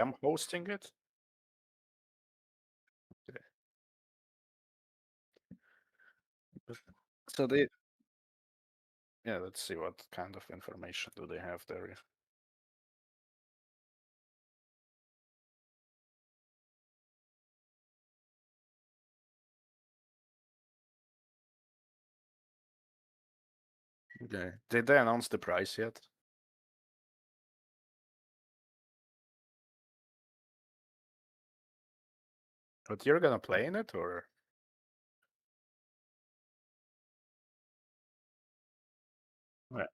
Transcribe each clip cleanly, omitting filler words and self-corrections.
I'm hosting it. Okay. So they, yeah, let's see what kind of information do they have there. Okay. Did they announce the price yet? But you're gonna play in it, or? Yeah.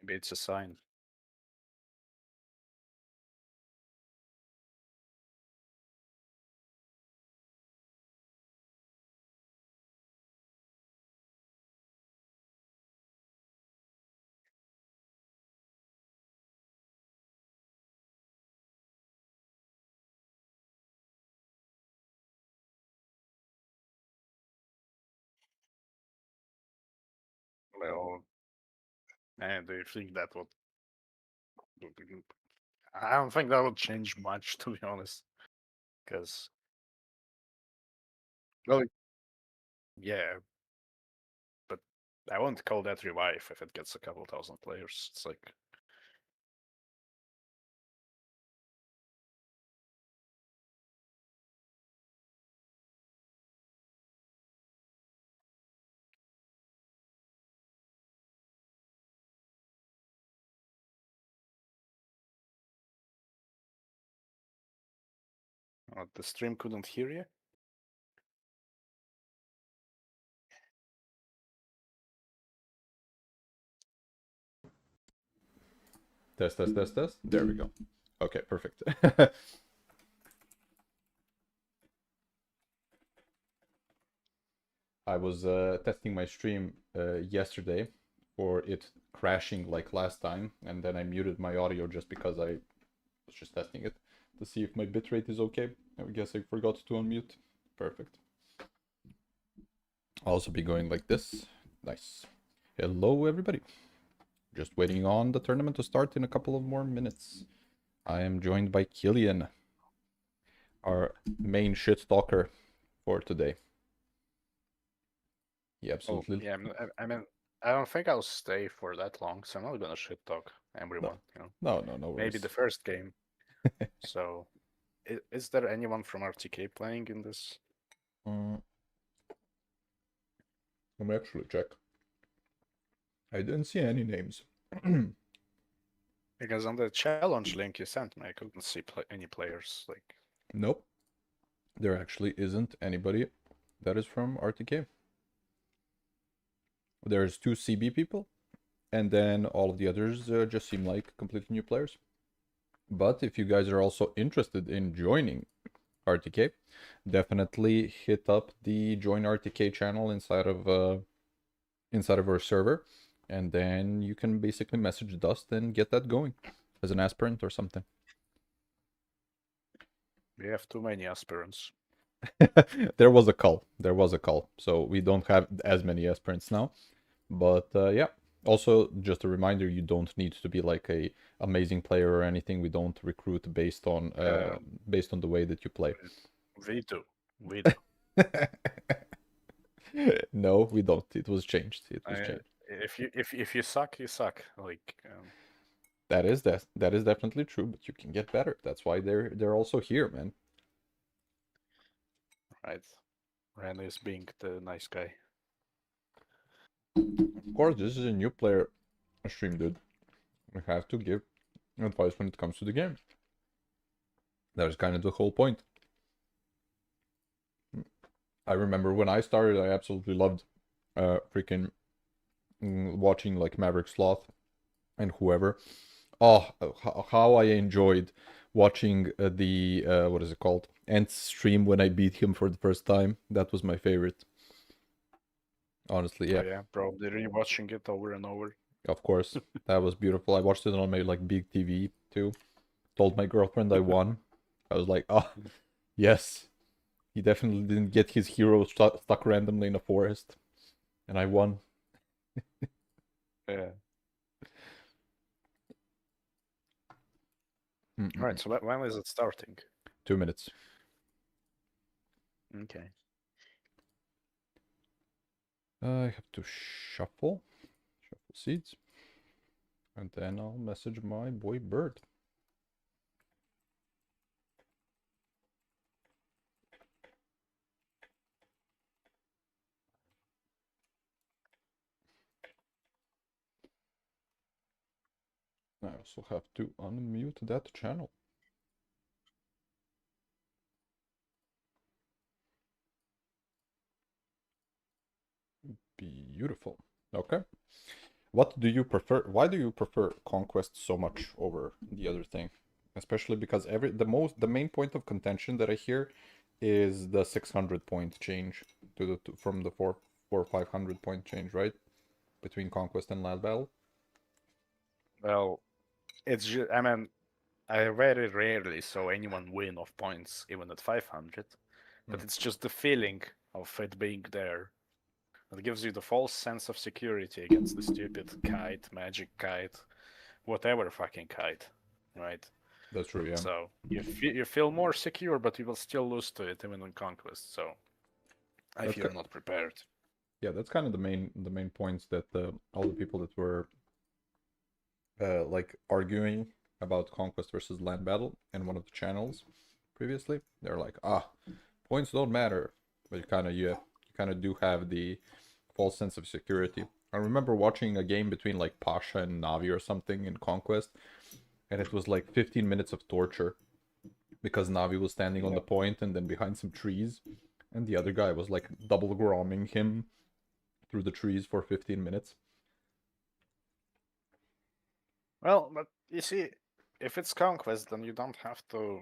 Maybe it's a sign. Well, and do you think that would? I don't think that would change much, to be honest. Because, well, yeah, but I won't call that revive if it gets a couple thousand players. It's like, the stream couldn't hear you. Test, test, test, test. There we go. Okay, perfect. I was testing my stream yesterday for it crashing like last time, and then I muted my audio just because I was just testing it to see if my bitrate is okay. I guess I forgot to unmute. Perfect. I'll also be going like this. Nice. Hello, everybody. Just waiting on the tournament to start in a couple of more minutes. I am joined by Killian, our main shit stalker for today. Yeah, absolutely. Oh, yeah, I mean, I don't think I'll stay for that long, so I'm not gonna shit talk everyone. No, no worries. Maybe the first game. So, is there anyone from RTK playing in this? Let me actually check. I didn't see any names. Because on the challenge link you sent me, I couldn't see any players. Like, Nope. There actually isn't anybody that is from RTK. There's 2 CB people, and then all of the others just seem like completely new players. But if you guys are also interested in joining RTK, definitely hit up the Join RTK channel inside of our server, and then you can basically message Dust and get that going as an aspirant or something. we have too many aspirants. There was a call. So we don't have as many aspirants now. But yeah. Also, just a reminder, you don't need to be like a amazing player or anything. We don't recruit based on the way that you play. We do. We do. No, we don't. It was changed. It was I, changed. if you suck, you suck. Like, That is definitely true, but you can get better. That's why they're also here, man. right. Ren is being the nice guy. Of course, this is a new player stream, dude. We have to give advice when it comes to the game. That is kind of the whole point. I remember when I started, I absolutely loved freaking watching like Maverick Sloth and whoever. Oh, how I enjoyed watching the what is it called? Ant stream when I beat him for the first time. That was my favorite. Honestly, Oh yeah. yeah, probably rewatching it over and over. Of course. That was beautiful. I watched it on my like big TV too. Told my girlfriend I won. I was like, oh, yes. He definitely didn't get his hero stuck randomly in a forest. And I won. Yeah. Mm-mm. Right. So when is it starting? 2 minutes. Okay. I have to shuffle seeds. And then I'll message my boy Bird. I also have to unmute that channel. Beautiful. Okay. What do you prefer? Why do you prefer Conquest so much over the other thing? Especially because the main point of contention that I hear is the 600 point change from the 4 or 500 point change, right? Between Conquest and Land Battle. Well, it's just, I mean, I very rarely saw anyone win of points even at 500, but it's just the feeling of it being there. It gives you the false sense of security against the stupid kite, magic kite, whatever fucking kite, right? That's true, yeah. So you feel more secure, but you will still lose to it even in conquest. So I That's feel not prepared. yeah, that's kind of the main points that all the people that were like arguing about Conquest versus Land Battle in one of the channels previously. They're like, points don't matter, but you kind of do have the false sense of security. I remember watching a game between like Pasha and Navi or something in Conquest, and it was like 15 minutes of torture because Navi was standing on the point and then behind some trees, and the other guy was like double gromming him through the trees for 15 minutes. Well, but you see, if it's conquest, then you don't have to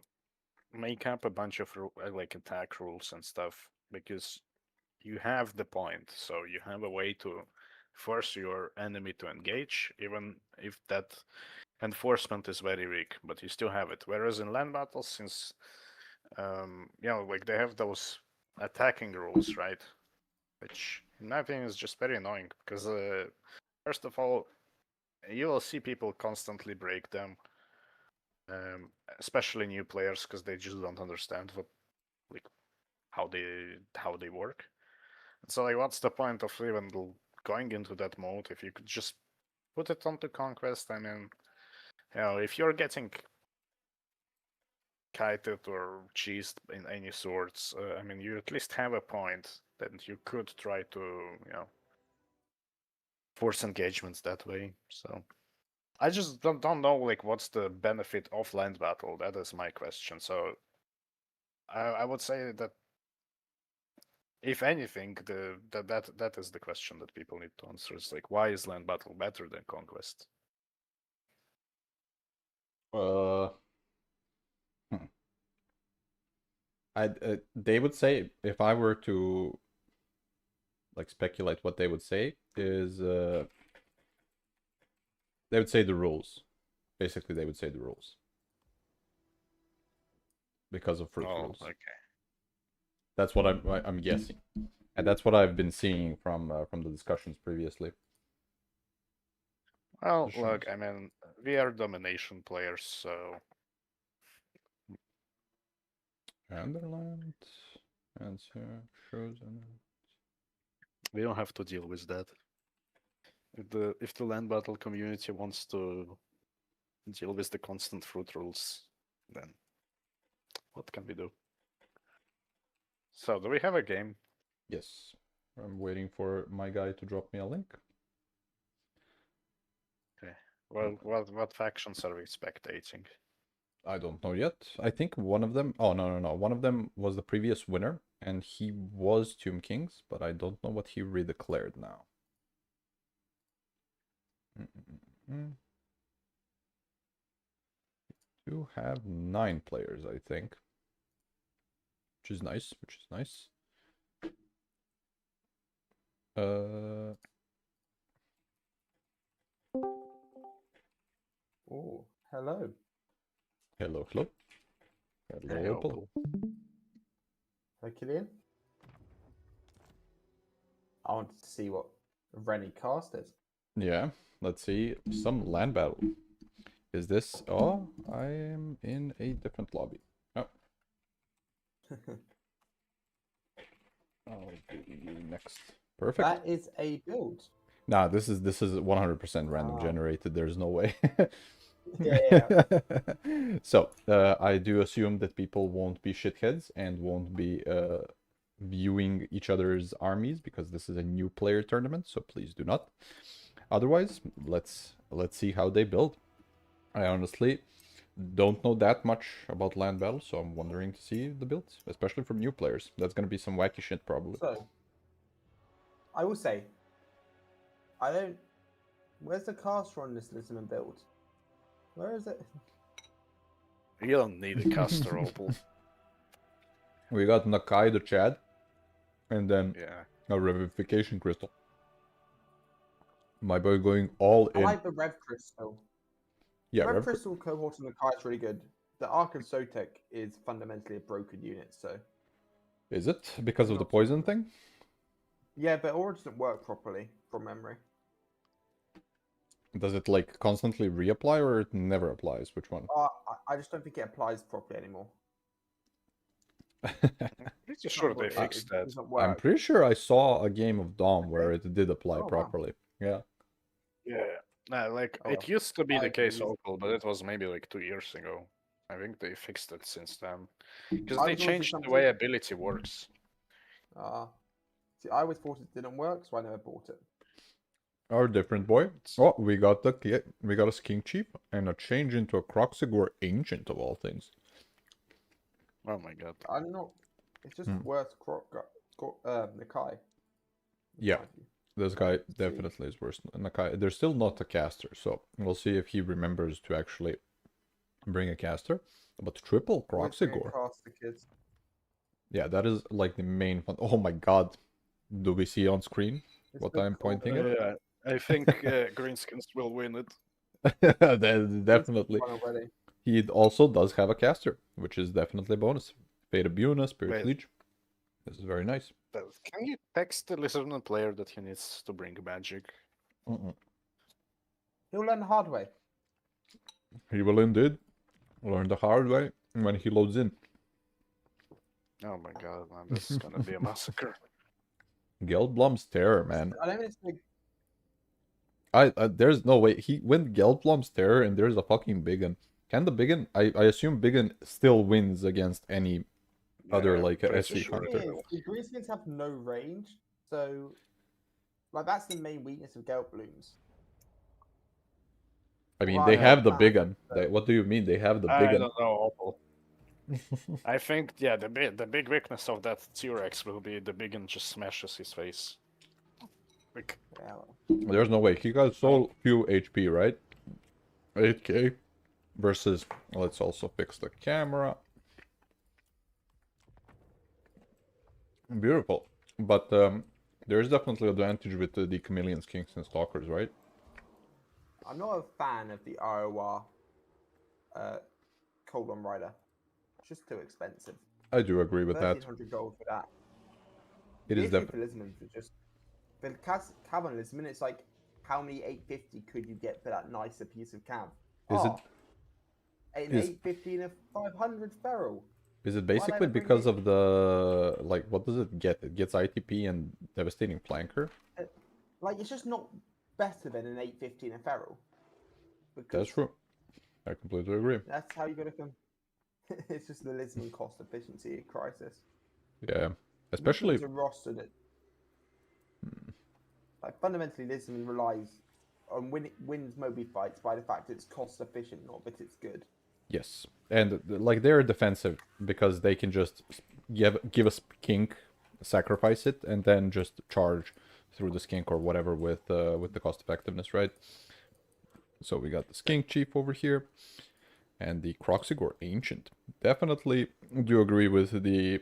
make up a bunch of like attack rules and stuff because you have the point. So you have a way to force your enemy to engage, even if that enforcement is very weak, but you still have it. Whereas in land battles, since like they have those attacking rules, right? Which in my opinion is just very annoying because first of all, you will see people constantly break them, especially new players because they just don't understand what like how they work. And so like, what's the point of even going into that mode if you could just put it onto conquest? I mean, if you're getting kited or cheesed in any sorts, I mean, you at least have a point that you could try to, force engagements that way. So I just don't know like what's the benefit of land battle. That is my question. So I would say that if anything, that is the question that people need to answer. Is like why is land battle better than conquest? Uh, they would say if I were to like speculate what they would say is they would say the rules. Basically, they would say the rules because of fruit Oh, rules. okay. That's what I'm guessing, and that's what I've been seeing from the discussions previously. Well, Positions. look, I mean, we are domination players, so Underland. Answer. Shows. we don't have to deal with that. If the land battle community wants to deal with the constant fruit rules, then what can we do? So, do we have a game? Yes. I'm waiting for my guy to drop me a link. Okay. Well, what factions are we spectating? I don't know yet. I think one of them. Oh, no. One of them was the previous winner, and he was Tomb Kings, but I don't know what he redeclared now. You have 9 players, I think. Which is nice, Oh, hello. Hello. Hey, Opal. Opal. Hello, Killian. I wanted to see what Rennie cast is. Yeah, let's see. Some land battle. Is this... Oh, I am in a different lobby. Oh. I'll do you next. Perfect. That is a build. Nah, this is 100% random Ah. generated. There's no way. Yeah. So, I do assume that people won't be shitheads and won't be viewing each other's armies because this is a new player tournament, so please do not. Otherwise, let's see how they build. I honestly don't know that much about land battles, so I'm wondering to see the builds, especially from new players. That's gonna be some wacky shit probably. So, I will say, I don't. Where's the caster on this Lisbon build? Where is it? You don't need a caster, Opal. We got Nakai the Chad, and then Yeah. a Revivification Crystal. My boy going all I in. like the Rev Crystal. Yeah, Rev Crystal cohort on the kite is really good. The Ark and Sotek is fundamentally a broken unit, so. Is it because of the poison thing? Yeah, but Aura doesn't work properly from memory. Does it like constantly reapply or it never applies? Which one? I just don't think it applies properly anymore. Pretty sure they It fixed that. doesn't I'm work. pretty sure I saw a game of Dom where it did apply Oh, wow. properly. Yeah. Yeah. Nah, like Oh, it used to be I the case, agree. Opal, but it was maybe like 2 years ago. I think they fixed it since then. Because I they was always changed the something- way ability works. See, I always thought it didn't work, so I never bought it. Our different boy. Oh, we got a King Chief and a change into a Croxigor Ancient of all things. Oh my god. I'm not. It's just worse. Nakai. Yeah. This guy See. definitely is worse than Nakai. There's still not a caster, so we'll see if he remembers to actually bring a caster. But triple Always bring a Croxigor. cast to kids. Yeah, that is like the main fun. Oh my god. Do we see on screen It's what so I'm cool. pointing at? Yeah, I think Greenskins will win it. Definitely. One already. He also does have a caster, which is definitely a bonus. Fate of Buna, Spirit Wait. Leech. This is very nice. But can you text the listener player that he needs to bring magic? He'll learn the hard way. He will indeed learn the hard way when he loads in. Oh my god, man, this is gonna be a massacre. Gelblum's Terror, man. I don't think it's big. There's no way. He went Gelblum's Terror and there's a fucking Biggin. Can the Biggin... I assume Biggin still wins against any other, Yeah, like, pretty SC sure hunter. they will. The Greenskins have no range, so like that's the main weakness of Gelt Blooms. I mean, Well, they I have the found Biggin. that- What do you mean? They have the I Biggin. don't know, Opal. I think, yeah, the big weakness of that T-Rex will be the big and just smashes his face. Like, Yeah, well, There's no way. He got so few HP, right? 8k versus... Let's also fix the camera. Beautiful. But there's definitely advantage with the Chameleons, Kings, and Stalkers, right? I'm not a fan of the ROR Cold One Rider. It's just too expensive. I do agree with that. 1,300 gold for that. It is The issue definitely... for Lisbon is just the Cavern Lisbon. It's like how many 850 could you get for that nicer piece of cam? Is it? An Is 850 and a 500 feral. Is it Why did I basically bring because it? of the like? What does it get? It gets ITP and devastating flanker. Like, it's just not better than an 850 and a feral. Because That's true. I completely agree. that's how you gotta come. It's just the Lisbon cost efficiency crisis. Yeah, especially. It's a roster that, like, fundamentally, Lisbon relies on wins Moby fights by the fact it's cost efficient, not that it's good. Yes, and like they're defensive because they can just give a skink, sacrifice it, and then just charge through the skink or whatever with the cost effectiveness, right? So we got the skink chief over here, and the Croxigor ancient. Definitely do agree with the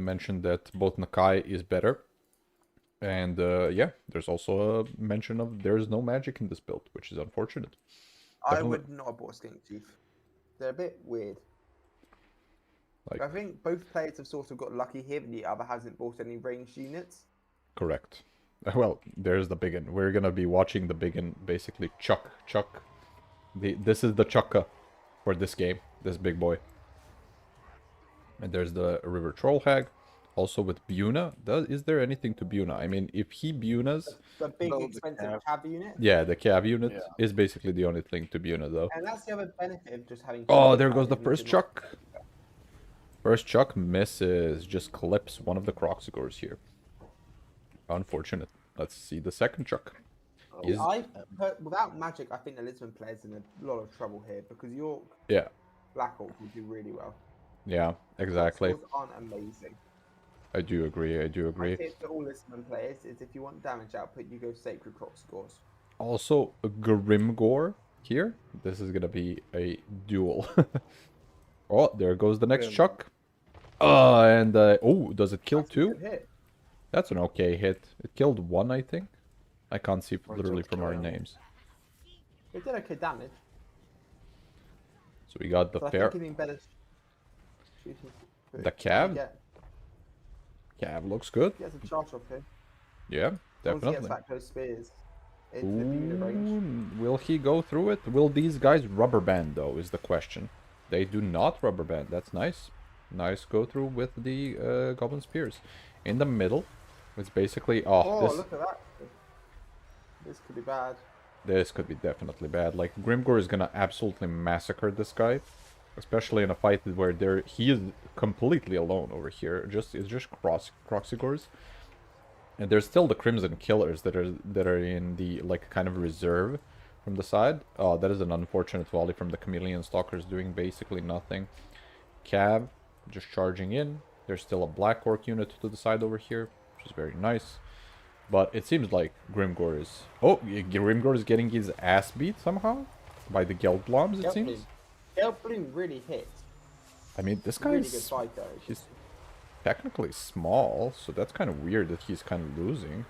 mention that both Nakai is better, and yeah, there's also a mention of there's no magic in this build, which is unfortunate. I Definitely- would not have bought Skink Chief. They're a bit weird. Like I think both players have sort of got lucky here, and the other hasn't bought any ranged units. correct. Well, there's the biggin. We're gonna be watching the biggin basically chuck. This is the chukka for this game, this big boy. And there's the River Troll Hag, also with Buna. Is there anything to Buna? I mean, if he Bunas, The big No, the expensive cav. cav unit. yeah, the Cav unit Yeah. is basically the only thing to Buna, though. And that's the other benefit of just having. Oh, cheap there cav, goes the is you first can chuck. First chuck misses, just clips one of the Croxigors here. Unfortunate. Let's see the second chuck. Is Without magic, I think the Lisbon player's in a lot of trouble here because York yeah, Black Hawk will do really well. yeah, exactly. Scores aren't amazing. I do agree. I do My agree. tip to all Lisbon players is if you want damage output, you go Sacred Croc scores. Also, Grimgor here. This is gonna be a duel. Oh, there goes the next Grim. chuck. And oh, does it kill That's a two? good hit. That's an okay hit. It killed one, I think. I can't see Or literally just from our kill. names. It did okay damage. So we got the But I fair think it's better shooting. The cav? Cav looks good. He has a charge off here. Yeah, As long as he gets definitely. back those spears into the unit range. Ooh, will he go through it? Will these guys rubber band though? Is the question. They do not rubber band. That's nice. Nice go through with the goblin spears. In the middle, it's basically Oh, this. look at that. This could be bad. This could be definitely bad. Like, Grimgor is gonna absolutely massacre this guy. Especially in a fight where he is completely alone over here. It's just Croxigors. And there's still the Crimson Killers that are in the, like, kind of reserve from the side. Oh, that is an unfortunate volley from the Chameleon Stalkers doing basically nothing. Cav just charging in. There's still a Black Orc unit to the side over here, which is very nice. But it seems like Grimgor is... Oh, Grimgor is getting his ass beat somehow by the Geldbloms, it seems. Gelbloom really hit. I mean, this guy Really good is fight though. he's technically small, so that's kind of weird that he's kind of losing.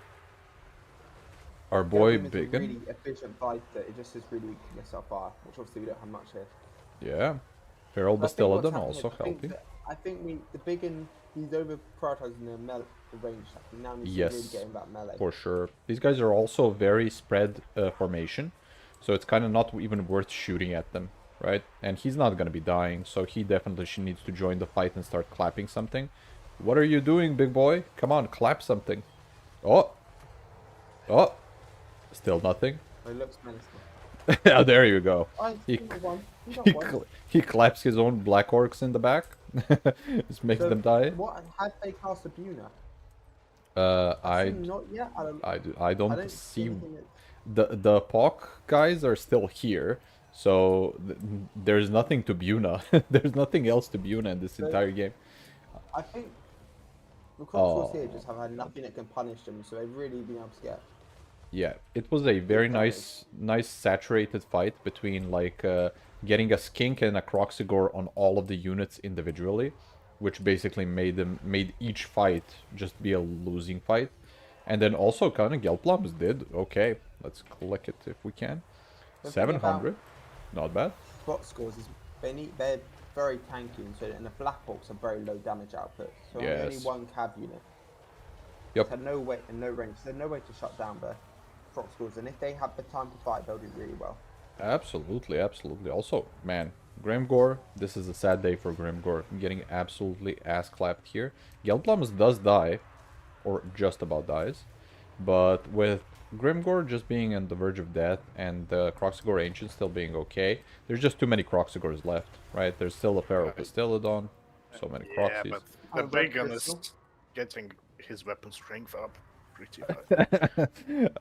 Our boy Gelbloom is a Biggin. really efficient fighter. It just is really weakness so far, which obviously we don't have much here. Yeah. Feral But I think what's Bastiladon happening also is I think helping. that- I think the Biggin, he's over prioritizing the range. He now needs to Yes. really get in that melee. For sure. These guys are also very spread formation, so it's kind of not even worth shooting at them, right? And he's not going to be dying, so he definitely needs to join the fight and start clapping something. What are you doing, big boy? Come on, clap something. Oh! Oh! Still nothing. He looks menacing. Oh, there you go. He got one. He got He, one. he claps his own Black Orcs in the back. Just makes So, them die. What had they cast a Buna? Not yet. I don't don't see anything that- the POC guys are still here, so there's nothing to Buna. There's nothing else to Buna in this entire game. I think the Crocs Oh. here just have had nothing that can punish them, so they've really been able to get. Yeah, it was a very damage. nice saturated fight between like getting a skink and a Croxigor on all of the units individually, which basically made each fight just be a losing fight. And then also kind of Gelplums did okay. Let's click it if we can. The thing about- 700, not bad. Spot scores is they're very tanky, and the Black Hawks are very low damage output. So only Yes. one cav unit. Yep. Had no weight and no range. So no way to shut down there. Croxgores, and if they have the time to fight, they'll do really well. Absolutely, absolutely. Also, man, Grimgor, this is a sad day for Grimgor. Getting absolutely ass-clapped here. Gelblums does die, or just about dies, but with Grimgor just being on the verge of death and the Croxigor Ancient still being okay, there's just too many Croxigors left, right? There's still a Pharaoh Pastillodon, so many Yeah, Croxies. but Oh, the but big gun is Crystal? getting his weapon strength up pretty high.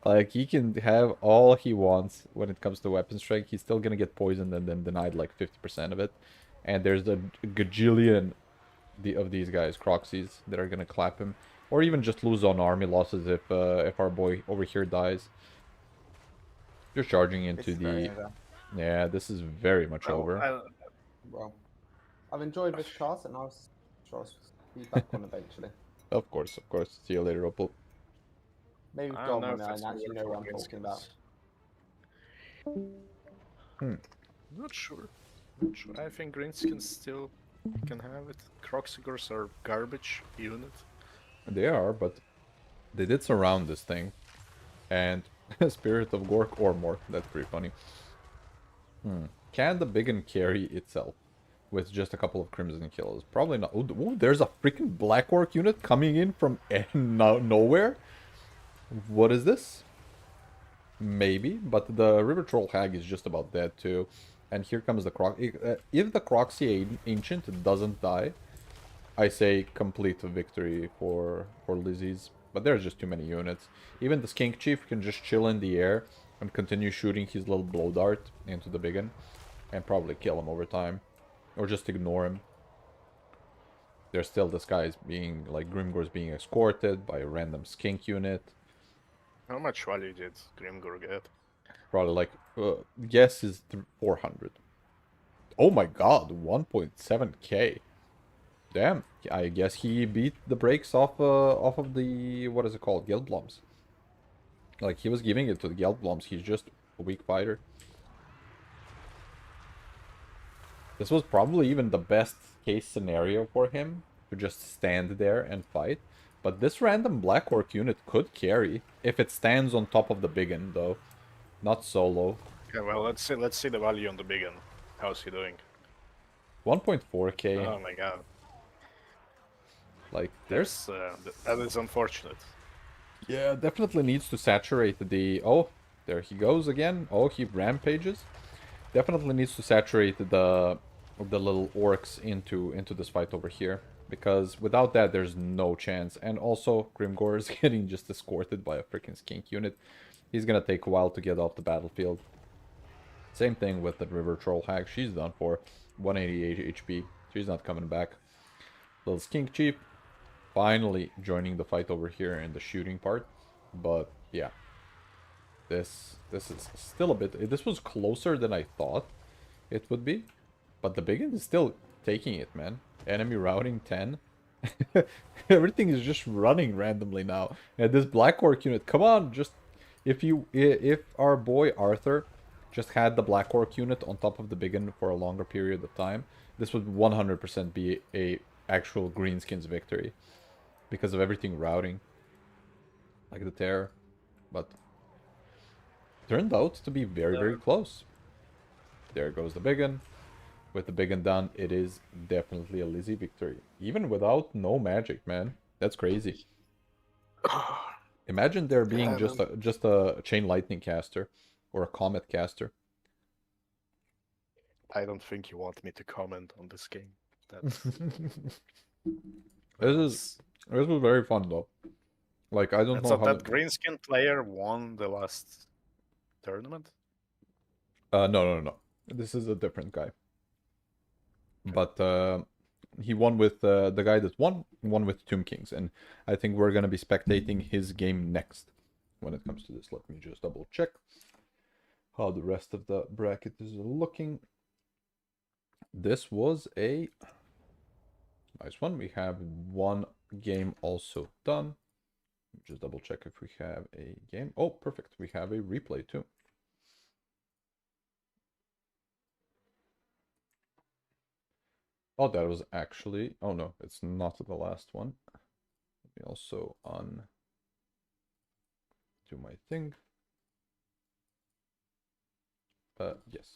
Like, he can have all he wants when it comes to weapon strength. He's still gonna get poisoned and then denied like 50% of it. And there's a gajillion of these guys, Croxies, that are gonna clap him. Or even just lose on army losses if our boy over here dies. Just charging This into is very the... over. Yeah, this is very much Well, over. Well, I've enjoyed this cast, and I'll sure be back on eventually. Of course, of course. See you later, Opal. Maybe I Dom don't know when if I it's actually know what I'm talking about. Not sure. Not sure. I think Greenskin still can have it. Croxigors are garbage unit. They are, but they did surround this thing. And Spirit of Gork or Mork. That's pretty funny. Can the Biggin carry itself with just a couple of Crimson kills? Probably not. Ooh, there's a freaking Black Orc unit coming in from nowhere. What is this? Maybe, but the River Troll Hag is just about dead too. And here comes the Croc. If the Croxy Ancient doesn't die, I say complete victory for Lizzie's. But there's just too many units. Even the Skink Chief can just chill in the air and continue shooting his little blow dart into the biggin. And probably kill him over time. Or just ignore him. There's still this guy's being, like, Grimgor's being escorted by a random Skink unit. How much value did Grimgor get? Probably like, guess is 400. Oh my god, 1.7k. Damn, I guess he beat the brakes off of the, what is it called, Gelblums. Like, he was giving it to the Gelblums, he's just a weak fighter. This was probably even the best case scenario for him, to just stand there and fight. But this random Black Orc unit could carry, if it stands on top of the biggin, though. Not solo. Yeah, well, let's see the value on the big one. How's he doing? 1.4k. Oh my god. Like, there's... That is unfortunate. Yeah, definitely needs to saturate the... Oh, there he goes again. Oh, he rampages. Definitely needs to saturate the little orcs into this fight over here. Because without that, there's no chance. And also, Grimgor is getting just escorted by a freaking skink unit. He's gonna take a while to get off the battlefield. Same thing with the River Troll Hag. She's done for 188 HP. She's not coming back. Little skink chief finally joining the fight over here in the shooting part. But yeah, this is still a bit... This was closer than I thought it would be. But the biggin is still taking it, man. Enemy routing 10. Everything is just running randomly now. And this Black Orc unit, come on, just... If our boy Arthur just had the Black Orc unit on top of the biggin for a longer period of time, this would 100% be a actual Greenskins victory. Because of everything routing. Like the Terror. But turned out to be very, very close. There goes the biggin. With the biggin done, it is definitely a Lizzie victory. Even without no magic, man. That's crazy. Imagine there being just a Chain Lightning caster. Or a Comet caster. I don't think you want me to comment on this game. That's... This was very fun though. Like, I don't know how... That Greenskin player won the last tournament? No. This is a different guy. But he won with the guy that won with Tomb Kings. And I think we're going to be spectating his game next when it comes to this. Let me just double check how the rest of the bracket is looking. This was a nice one. We have one game also done. Just double check if we have a game. Oh, perfect. We have a replay too. Oh, that was actually... Oh no, it's not the last one. Let me also do my thing. Yes.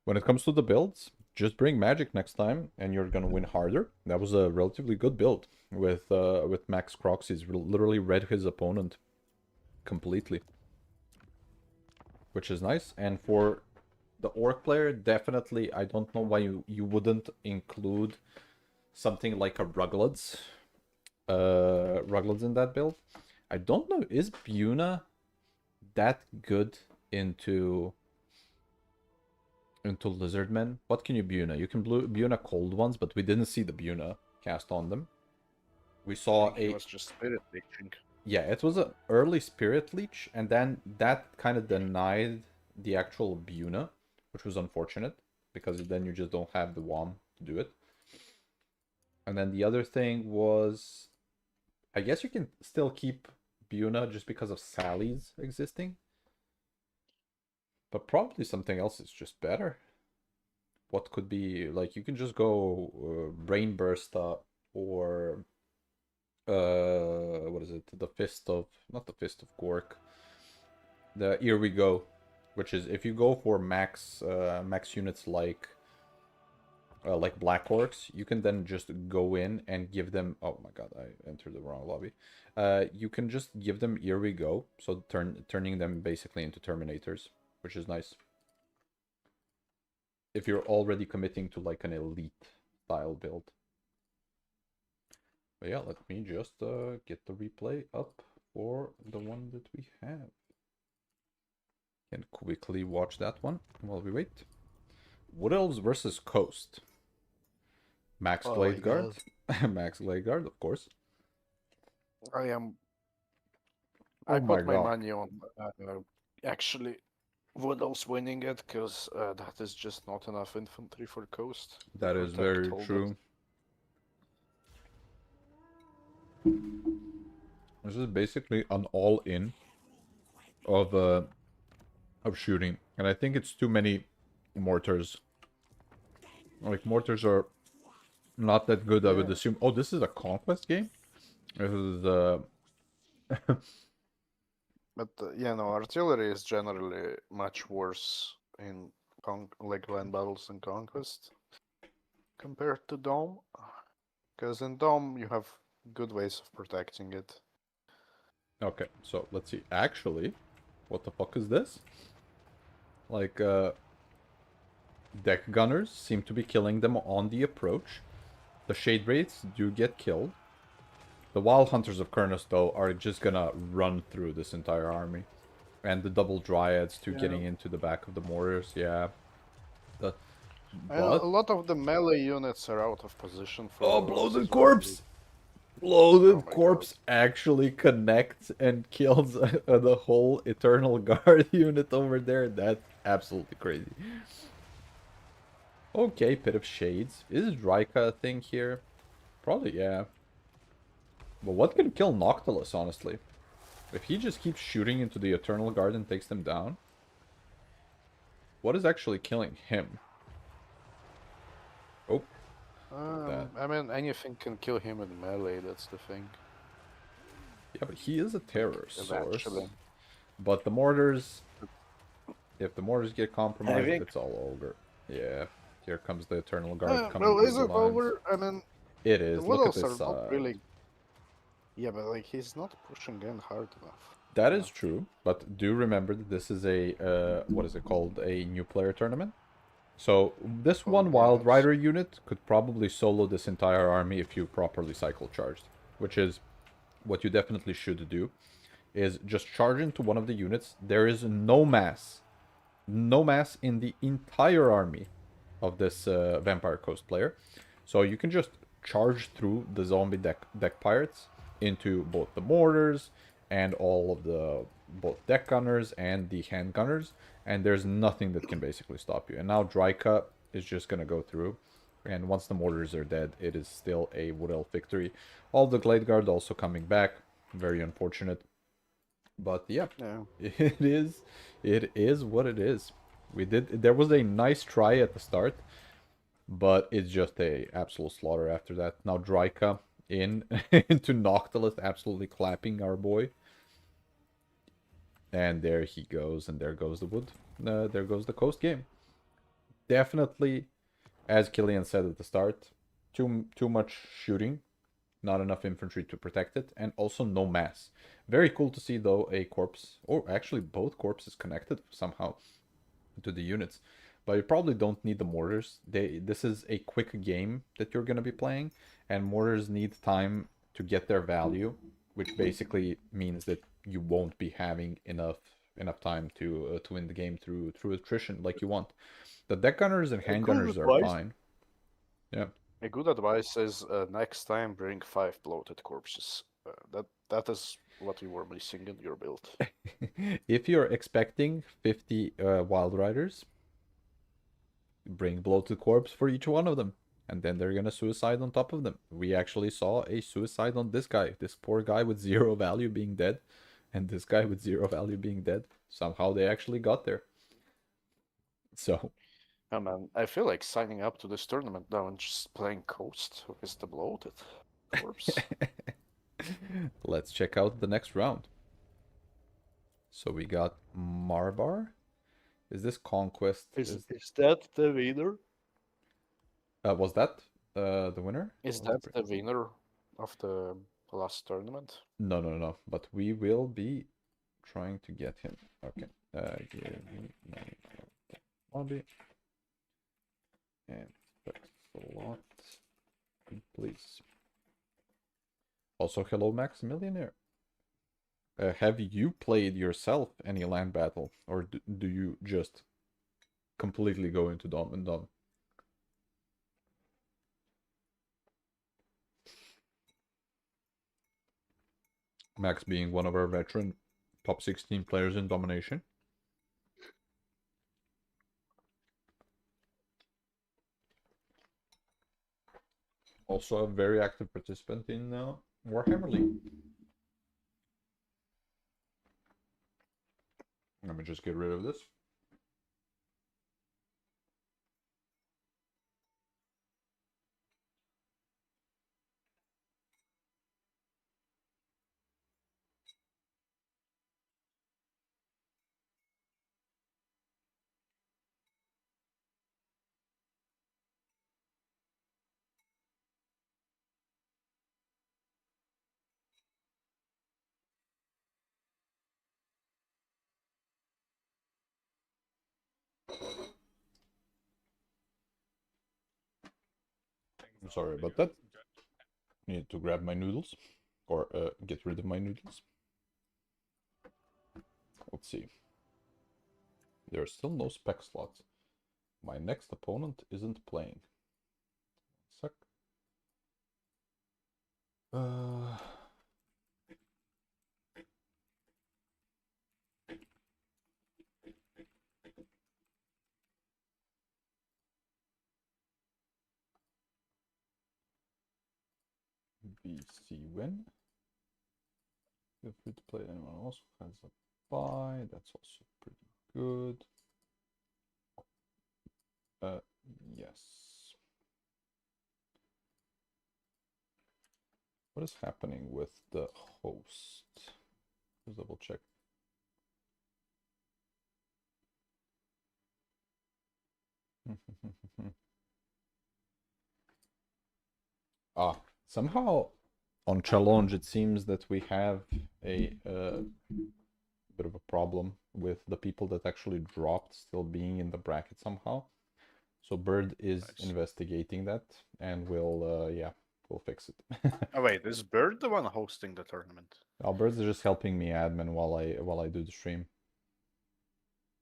When it comes to the builds, just bring magic next time, and you're gonna win harder. That was a relatively good build with Max Crocs. He's literally read his opponent completely, which is nice. And for the orc player, definitely, I don't know why you wouldn't include something like a Ruglets in that build. I don't know, is Buna that good into Lizardmen? What can you Buna? You can Buna cold ones, but we didn't see the Buna cast on them. We I saw think it was just spirit leeching. Yeah, it was an early Spirit Leech, and then that kind of denied the actual Buna, which was unfortunate, because then you just don't have the WOM to do it. And then the other thing was, I guess you can still keep Buna just because of Sally's existing. But probably something else is just better. What could be, like, you can just go Brain Bursta or what is it? The Fist of, not the Fist of Gork. The Here We Go, which is if you go for max units like Black Orcs, you can then just go in and give them. Oh my god, I entered the wrong lobby. You can just give them Here We Go, so turning them basically into Terminators, which is nice. If you're already committing to like an elite style build. But yeah, let me just get the replay up for the one that we have. Can quickly watch that one while we wait. Wood Elves versus Coast. Max Blade Guard. Max Blade Guard, of course. I am. Oh I my put my god. money on actually Woodall's winning it, because that is just not enough infantry for Coast. to That is protect very all that. true. This is basically an all-in of shooting, and I think it's too many mortars. Like, mortars are not that good, I would assume. Oh, this is a conquest game? This is But yeah, no, artillery is generally much worse in like land battles and conquest compared to Dome, because in Dome you have good ways of protecting it. Okay, so let's see. Actually, what the fuck is this? Like, deck gunners seem to be killing them on the approach. The Shade Wraiths do get killed. The Wild Hunters of Kurnus, though, are just gonna run through this entire army. And the double Dryads, too, getting into the back of the mortars, yeah. And But... a lot of the melee units are out of position for Oh, Woodalls Bloated as well. Corpse! Bloated Oh my Corpse actually connects and kills the whole Eternal Guard unit over there. That's absolutely crazy. Okay, Pit of Shades. Is Rika a thing here? Probably, yeah. But what can kill Noctilus, honestly? If he just keeps shooting into the Eternal Guard and takes them down, what is actually killing him? Oh. I mean, anything can kill him in melee, that's the thing. Yeah, but he is a terror source. Eventually. But the mortars... If the mortars get compromised, think- it's all over. Yeah. Here comes the Eternal Guard coming well, through is the it lines. over? I mean, It the is. Look at Woodalls this are not side. really... Yeah, but like, he's not pushing in hard enough. That is true, but do remember that this is a, what is it called? A new player tournament. So this one Wild yes. Rider unit could probably solo this entire army if you properly cycle charged, which is what you definitely should do, is just charge into one of the units. There is no mass in the entire army of this Vampire Coast player. So you can just charge through the zombie deck pirates into both the mortars and all of the both deck gunners and the hand gunners, and there's nothing that can basically stop you. And now Dryka is just gonna go through, and once the mortars are dead, it is still a Wood Elf victory. All the Glade Guard also coming back, very unfortunate, but yeah, it is what it is. There was a nice try at the start, but it's just a absolute slaughter after that. Now Dryka in into Noctilus, absolutely clapping our boy. And there he goes, and there goes the wood. There goes the coast game. Definitely, as Killian said at the start, too much shooting, not enough infantry to protect it, and also no mass. Very cool to see though a corpse, or actually both corpses connected somehow to the units. But you probably don't need the mortars. This is a quick game that you're going to be playing, and mortars need time to get their value, which basically means that you won't be having enough time to win the game through attrition like you want. The deck gunners and hand gunners are fine. Yeah. A good advice is next time bring 5 bloated corpses. That is what you were missing in your build. If you're expecting 50 Wild Riders, bring bloated corpse for each one of them. And then they're gonna suicide on top of them. We actually saw a suicide on this guy. This poor guy with 0 value being dead. And this guy with 0 value being dead. Somehow they actually got there. So... Oh man, I feel like signing up to this tournament now and just playing Coast with the bloated corpse. Let's check out the next round. So we got Marbar. Is this Conquest? Is that the winner? Was that the winner? Is that the winner of the last tournament? No. But we will be trying to get him. Okay. Give me my lobby. And slot, please. Also, hello, Max Millionaire. Have you played yourself any land battle, or do you just completely go into Dom and Dom? Max being one of our veteran top 16 players in Domination. Also a very active participant in Warhammer League. Let me just get rid of this. I'm sorry about that. Need to grab my noodles, or get rid of my noodles. Let's see. There are still no spec slots. My next opponent isn't playing. Sec. BC win. Feel free to play. Anyone else who has a buy. That's also pretty good. Yes. What is happening with the host? Let's double check. Somehow on challenge it seems that we have a bit of a problem with the people that actually dropped still being in the bracket somehow. So Bird is investigating that, and we'll fix it. Oh wait, is Bird the one hosting the tournament? Oh, Bird's just helping me admin while I do the stream.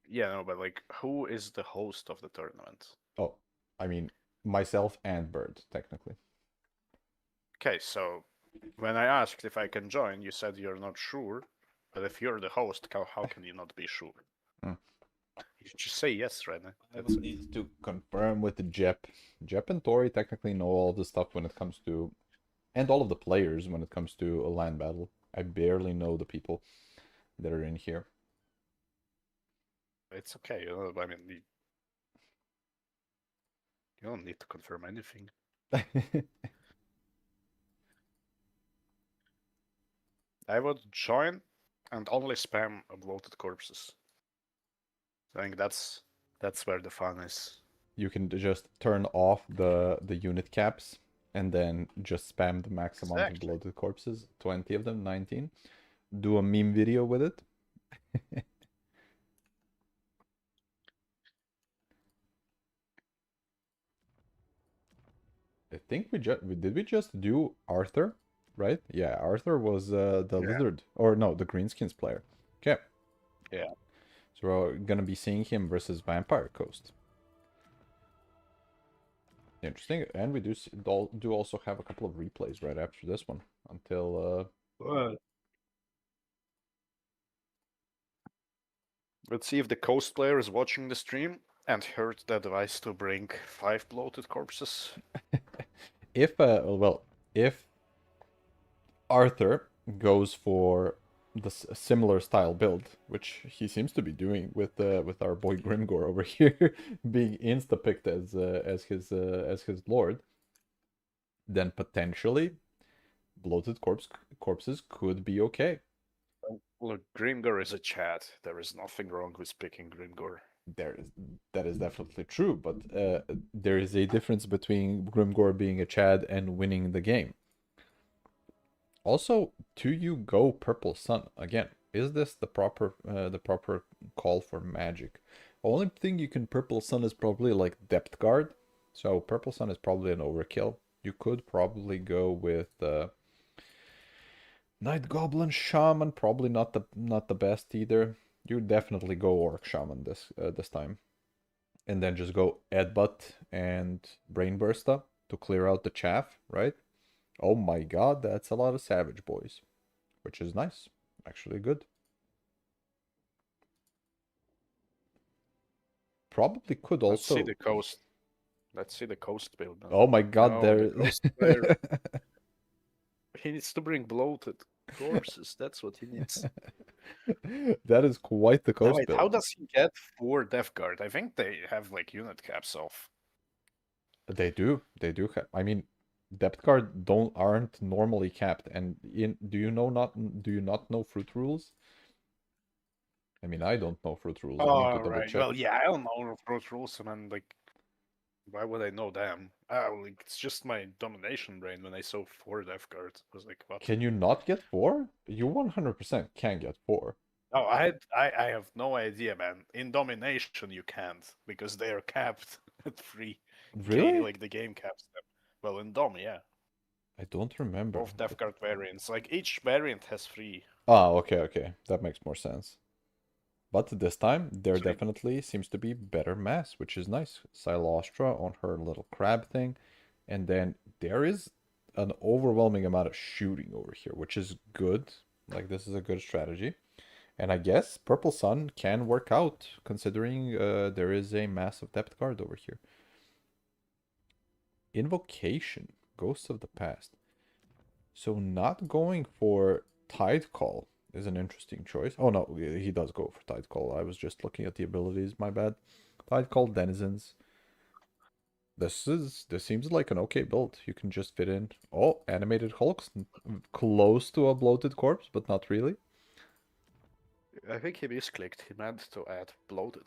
Yeah, no, but like, who is the host of the tournament? Oh, I mean myself and Bird technically. Okay, so when I asked if I can join, you said you're not sure. But if you're the host, how can you not be sure? You should just say yes right now. I will need to confirm with the Jep. Jep and Tori technically know all the stuff when it comes to, and all of the players when it comes to a land battle. I barely know the people that are in here. It's okay, I mean, you don't need to confirm anything. I would join and only spam bloated corpses. I think that's where the fun is. You can just turn off the unit caps and then just spam the max amount of Exactly. bloated corpses, 20 of them, 19. Do a meme video with it. I think did we just do Arthur, right? Yeah, Arthur was the Yeah. lizard, or no, the greenskins player. Okay. Yeah. So we're gonna be seeing him versus Vampire Coast. Interesting, and we do also have a couple of replays right after this one until Let's see if the Coast player is watching the stream and heard the advice to bring 5 bloated corpses. if if Arthur goes for the similar style build, which he seems to be doing with our boy Grimgor over here, being insta picked as his lord, then potentially bloated corpses could be okay. Look, Grimgor is a Chad. There is nothing wrong with picking Grimgor. That is definitely true, but there is a difference between Grimgor being a Chad and winning the game. Also, do you go Purple Sun again? Is this the proper call for magic? Only thing you can Purple Sun is probably like Depth Guard, so Purple Sun is probably an overkill. You could probably go with Night Goblin Shaman, probably not the best either. You definitely go Orc Shaman this time, and then just go Headbutt and Brain Bursta to clear out the chaff, right? Oh my god, that's a lot of Savage Boys, which is nice. Actually good. Probably could also... Let's see the Coast. Let's see the Coast build now. Oh my god, No, there... the Coast player. He needs to bring bloated corpses. That's what he needs. That is quite the Coast Wait, build. how does he get 4 Death Guard? I think they have like unit caps off. They do. They do have... I mean, Depth Guard aren't normally capped. And do you not know Fruit Rules? I mean, I don't know Fruit Rules. I need to Oh, double right. check. Well, yeah, I don't know Fruit Rules, and like, why would I know them? Like, it's just my domination brain when I saw 4 Death Guard. I was like, what? Can you not get 4? You 100% can get 4. Oh, I have no idea, man. In domination, you can't because they are capped at 3. Really? Like the game caps them. Well, in Dom, yeah. I don't remember. Both Death Guard variants. Like each variant has 3. Ah, okay. That makes more sense. But this time, there Sweet. definitely seems to be better mass, which is nice. Silostra on her little crab thing. And then there is an overwhelming amount of shooting over here, which is good. Like, this is a good strategy. And I guess Purple Sun can work out, considering there is a massive depth card over here. Invocation, Ghosts of the Past. So not going for Tide Call is an interesting choice. Oh no, he does go for Tide Call. I was just looking at the abilities, my bad. Tide Call, Denizens. This seems like an okay build. You can just fit in. Oh, Animated Hulks, close to a bloated corpse, but not really. I think he misclicked. He meant to add bloated.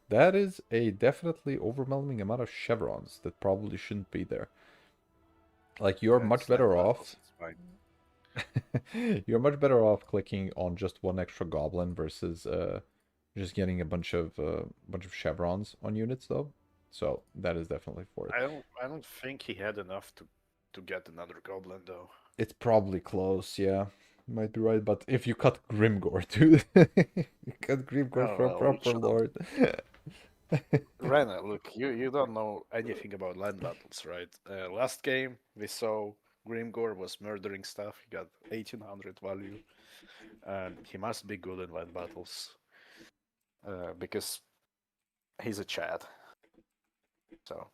That is a definitely overwhelming amount of chevrons that probably shouldn't be there. Like, you're much better off. You're much better off clicking on just one extra goblin versus just getting a bunch of chevrons on units though. So that is definitely for it. I don't think he had enough to get another goblin though. It's probably close, yeah. Might be right, but if you cut Grimgor, dude, you cut Grimgor for a proper lord. Rena, look, you don't know anything about land battles, right? Last game we saw Grimgor was murdering stuff. He got 1800 value, and he must be good in land battles because he's a Chad. So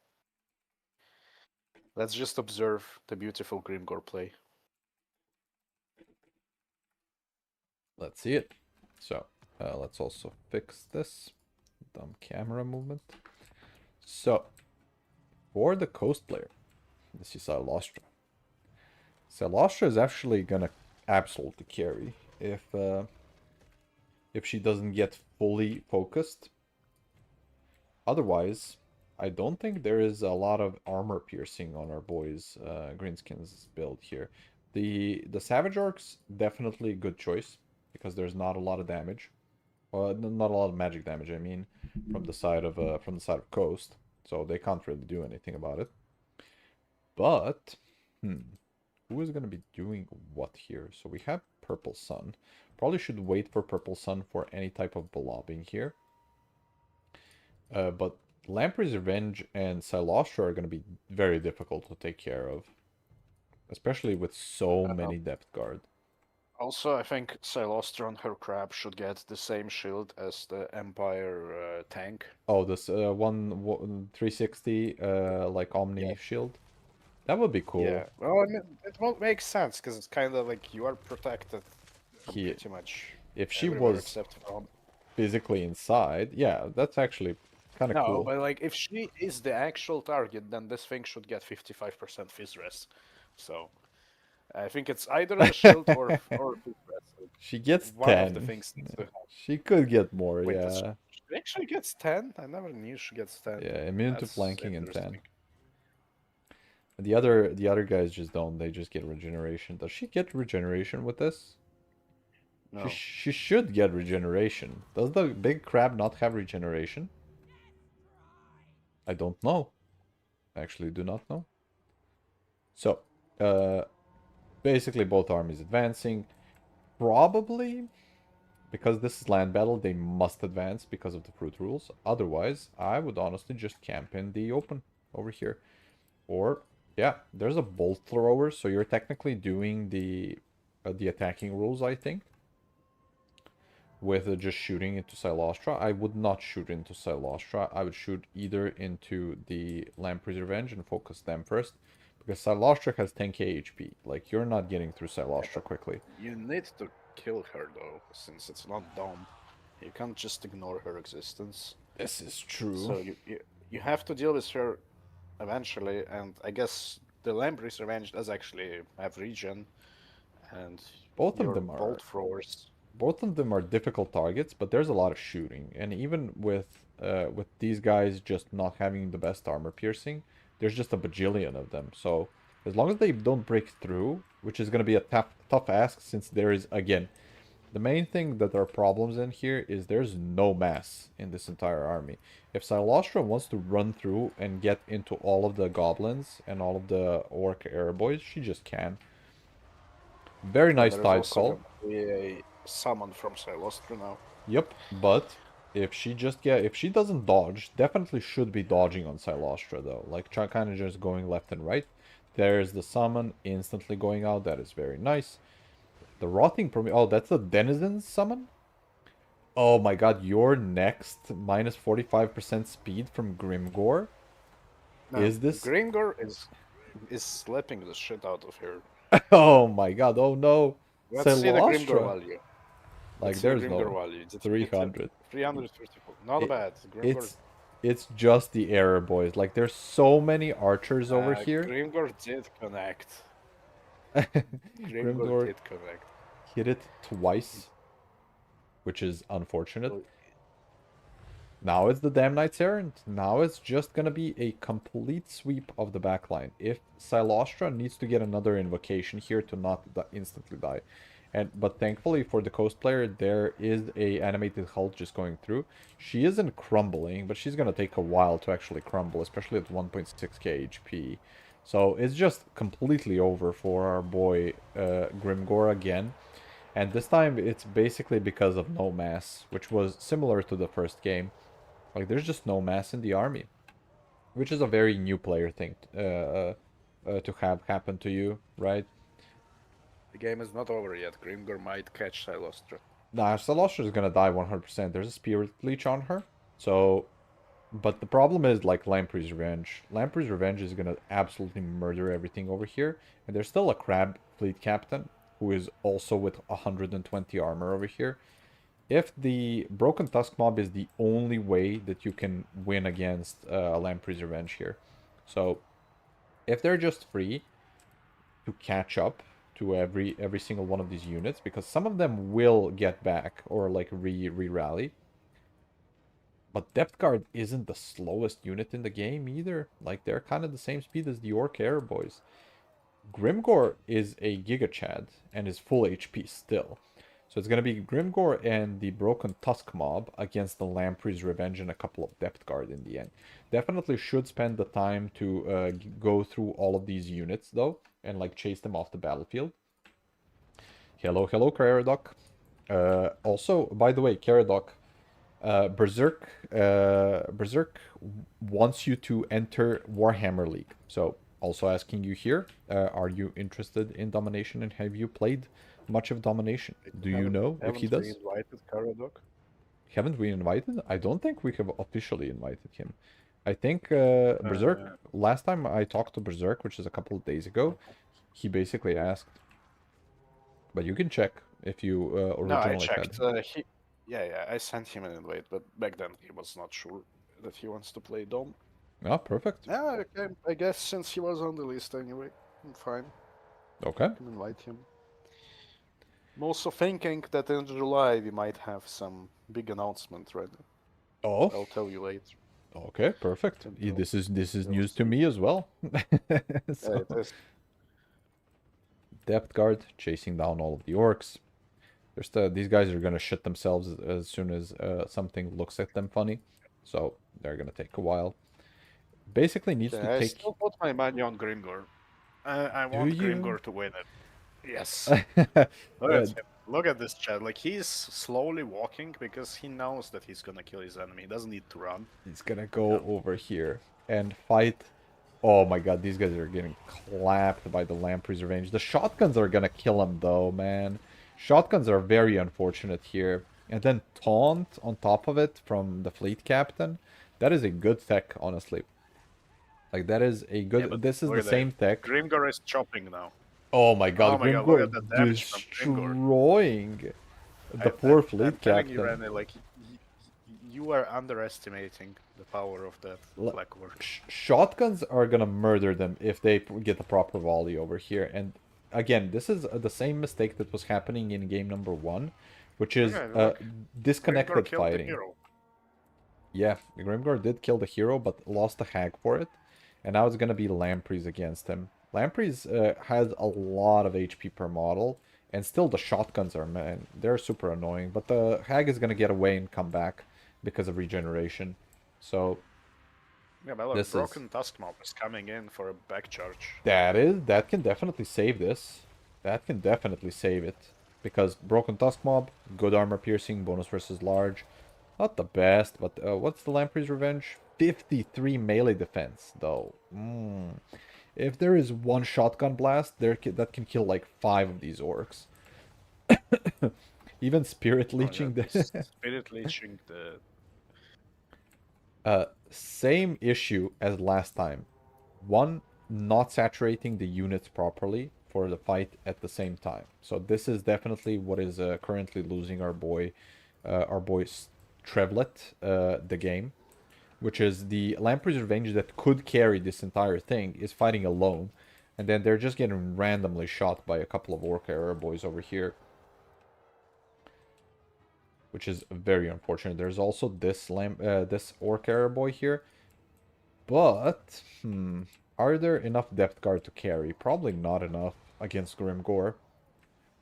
let's just observe the beautiful Grimgor play. Let's see it. So let's also fix this dumb camera movement. So for the Coast player, this is Silostra. Silostra is actually gonna absolutely carry if she doesn't get fully focused. Otherwise, I don't think there is a lot of armor piercing on our boys Greenskins build here. The Savage Orcs, definitely a good choice because there's not a lot of damage. Well, not a lot of magic damage, I mean, from the side of Coast. So they can't really do anything about it. But who is going to be doing what here? So we have Purple Sun. Probably should wait for Purple Sun for any type of blobbing here. But Lamprey's Revenge and Silostra are going to be very difficult to take care of. Especially with so many depth guard. Also, I think Silostra on her crab should get the same shield as the Empire tank. Oh, this 360 like Omni shield. That would be cool. Yeah, well, I mean, it won't make sense because it's kind of like you are protected from He- pretty much If she everywhere was except from. physically inside, yeah, that's actually kind of No, cool. but like if she is the actual target, then this thing should get 55% fizz res. So I think it's either a shield or fizz res. She gets One 10. of the things needs to happen. She could get more, Wait, yeah. she actually gets 10? I never knew she gets 10. Yeah, immune to That's flanking and 10. interesting. The other guys just don't. They just get regeneration. Does she get regeneration with this? No. She should get regeneration. Does the big crab not have regeneration? I don't know. I actually do not know. So, basically both armies advancing. Probably, because this is land battle, they must advance because of the fruit rules. Otherwise, I would honestly just camp in the open over here. Or, yeah, there's a bolt thrower, so you're technically doing the attacking rules, I think. With just shooting into Silostra. I would not shoot into Silostra. I would shoot either into the Lamprey's Revenge and focus them first. Because Silostra has 10k HP. Like, you're not getting through Silostra quickly. You need to kill her though, since it's not Dom. You can't just ignore her existence. This is true. So you have to deal with her eventually, and I guess the Lamprey's Revenge does actually have regen, and Both of your them are. bolt throwers. Both of them are difficult targets, but there's a lot of shooting. And even with these guys just not having the best armor piercing, there's just a bajillion of them. So as long as they don't break through, which is going to be a tough ask, since there is, again, the main thing that there are problems in here is there's no mass in this entire army. If Silostra wants to run through and get into all of the goblins and all of the orc airboys, she just can. Very nice There's tide also call. gonna be a summon from Silostra now. Yep, but if she doesn't dodge, definitely should be dodging on Silostra though. Like kind of just going left and right. There's the summon instantly going out. That is very nice. The rotting oh, that's a denizen summon. Oh my god, your next minus 45% speed from Grimgore. No, Is this? Grimgor is slapping the shit out of her. Oh my god! Oh no! Let's see the Grimgor Silostra. value. Like Let's see the there's Grimgor no value. It's 300. 354. Not It- bad. Grimgor, It's just the error boys. Like there's so many archers over here. Grimgor did connect. Grimgor Grimgor did connect. hit it twice, which is unfortunate. Well, Now it's the Damn Knight's Errant. Now it's just gonna be a complete sweep of the backline. If Silostra needs to get another invocation here to not instantly die. But thankfully for the Coast player, there is a animated hull just going through. She isn't crumbling, but she's gonna take a while to actually crumble, especially at 1.6k HP. So it's just completely over for our boy Grimgore again. And this time it's basically because of no mass, which was similar to the first game. Like there's just no mass in the army, which is a very new player thing to have happen to you, right? the game is not over yet. Grimgor might catch Silostra. Nah, Silostra is gonna die 100%. There's a Spirit Leech on her, so... But the problem is, like, Lamprey's Revenge. Lamprey's Revenge is gonna absolutely murder everything over here. And there's still a Crab Fleet Captain, who is also with 120 armor over here. If the Broken Tusk Mob is the only way that you can win against Lamprey's Revenge here. So, if they're just free to catch up to every single one of these units, because some of them will get back or like re-rally. But Depth Guard isn't the slowest unit in the game either. Like, they're kind of the same speed as the Orc Air boys. Grimgore is a Giga Chad and is full HP still. So it's going to be Grimgore and the Broken Tusk mob against the Lamprey's Revenge and a couple of Depth Guard in the end. Definitely should spend the time to go through all of these units, though, and, like, chase them off the battlefield. Hello, Caradoc. Also, by the way, Caradoc, Berserk wants you to enter Warhammer League. So, also asking you here, are you interested in Domination and have you played much of Domination? Do you know if he does? Haven't we invited Caradoc? Haven't we invited? I don't think we have officially invited him. I think Berserk, last time I talked to Berserk, which is a couple of days ago, he basically asked. But you can check if you originally No, I had checked. him. Yeah, I sent him an invite, but back then he was not sure that he wants to play Dom. Oh, perfect. Yeah, okay. I guess since he was on the list anyway, I'm fine. Okay. I can invite him. I'm also thinking that in July we might have some big announcement ready. Oh, I'll tell you later. okay, perfect. Until- This is until news to soon. me as well. So, Yeah, it is. Depth Guard chasing down all of the orcs. These guys are gonna shit themselves as soon as something looks at them funny, so they're gonna take a while. Basically needs Yeah, to I take. still put my money on Grimgor. I want you? Grimgor to win it. Yes. Look Uh, at him. Look at this chat. Like, he's slowly walking because he knows that he's gonna kill his enemy. He doesn't need to run. He's gonna go over here and fight. Oh my god, these guys are getting clapped by the Lamprey's Revenge. The shotguns are gonna kill him though, man. Shotguns are very unfortunate here. And then Taunt on top of it from the fleet captain. That is a good tech, honestly. Like, that is a good... but this is look the at that. same tech. Grimgor is chopping now. Oh my god, Oh my god, Grimgor look at the damage from Grimgor. destroying the poor fleet I'm telling captain. you, Rene, like, you are underestimating the power of that Black Word. Shotguns are gonna murder them if they get the proper volley over here. And again, this is the same mistake that was happening in game number 1, which is Okay, look, disconnected Grimgor killed the fighting. hero. Yeah, Grimgor did kill the hero, but lost the hag for it. And now it's gonna be Lampreys against him. Lampreys has a lot of HP per model, and still the shotguns are, man, they're super annoying. But the hag is gonna get away and come back because of regeneration. So Yeah, but look, this Broken Tusk Mob is coming in for a back charge. that can definitely save this. That can definitely save it. Because Broken Tusk Mob, good armor piercing, bonus versus large. Not the best, but what's the Lamprey's Revenge? 53 melee defense, though. If there is one shotgun blast, that can kill like 5 of these orcs. Even Spirit Leeching. Spirit Leeching the... Same issue as last time. One, not saturating the units properly for the fight at the same time. So this is definitely what is currently losing our boy Trevlet the game, which is the Lamprey's Revenge that could carry this entire thing is fighting alone, and then they're just getting randomly shot by a couple of Orc Era boys over here, which is very unfortunate. There's also this this Orc Era boy here, but are there enough Depth Guard to carry? Probably not enough against Grimgore.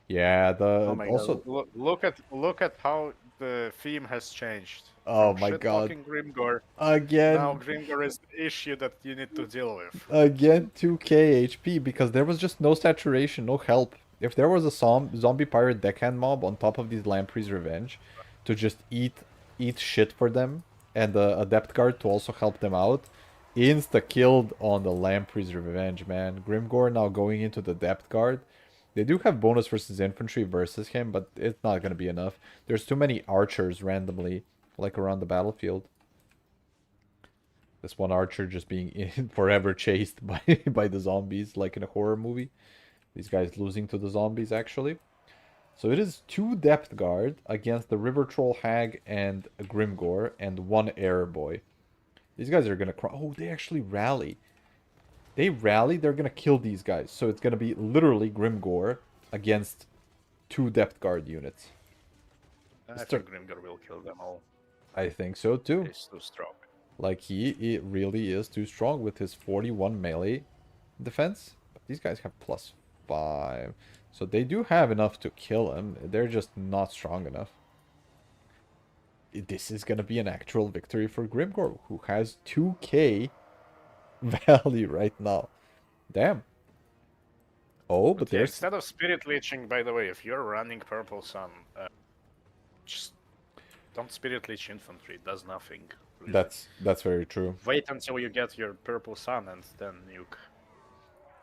Yeah, Oh my god, look at how the theme has changed. Oh From my god. shit-talking Grimgor, Again. now Grimgor is the issue that you need to deal with. Again, 2k HP, because there was just no saturation, no help. If there was a zombie pirate deckhand mob on top of these Lamprey's Revenge to just eat shit for them, and a Depth Guard to also help them out, insta-killed on the Lamprey's Revenge, man. Grimgore now going into the Depth Guard. They do have bonus versus infantry versus him, but it's not going to be enough. There's too many archers randomly, like, around the battlefield. This one archer just being forever chased by the zombies, like in a horror movie. These guys losing to the zombies, actually. So it is 2 Depth Guard against the River Troll Hag and Grimgore, and 1 Air Boy. These guys are going to cry. Oh, they actually rally. They rally, they're going to kill these guys. So it's going to be literally Grimgore against 2 depth guard units. I think Grimgor will kill them all. I think so too. He's too strong. Like, he really is too strong with his 41 melee defense. But these guys have +5. So they do have enough to kill him. They're just not strong enough. This is going to be an actual victory for Grimgor, who has 2k value right now. Damn. Oh, but yeah, there's... instead of Spirit Leeching, by the way, if you're running Purple Sun, just don't Spirit Leech infantry. It does nothing. Really. That's very true. Wait until you get your Purple Sun and then nuke.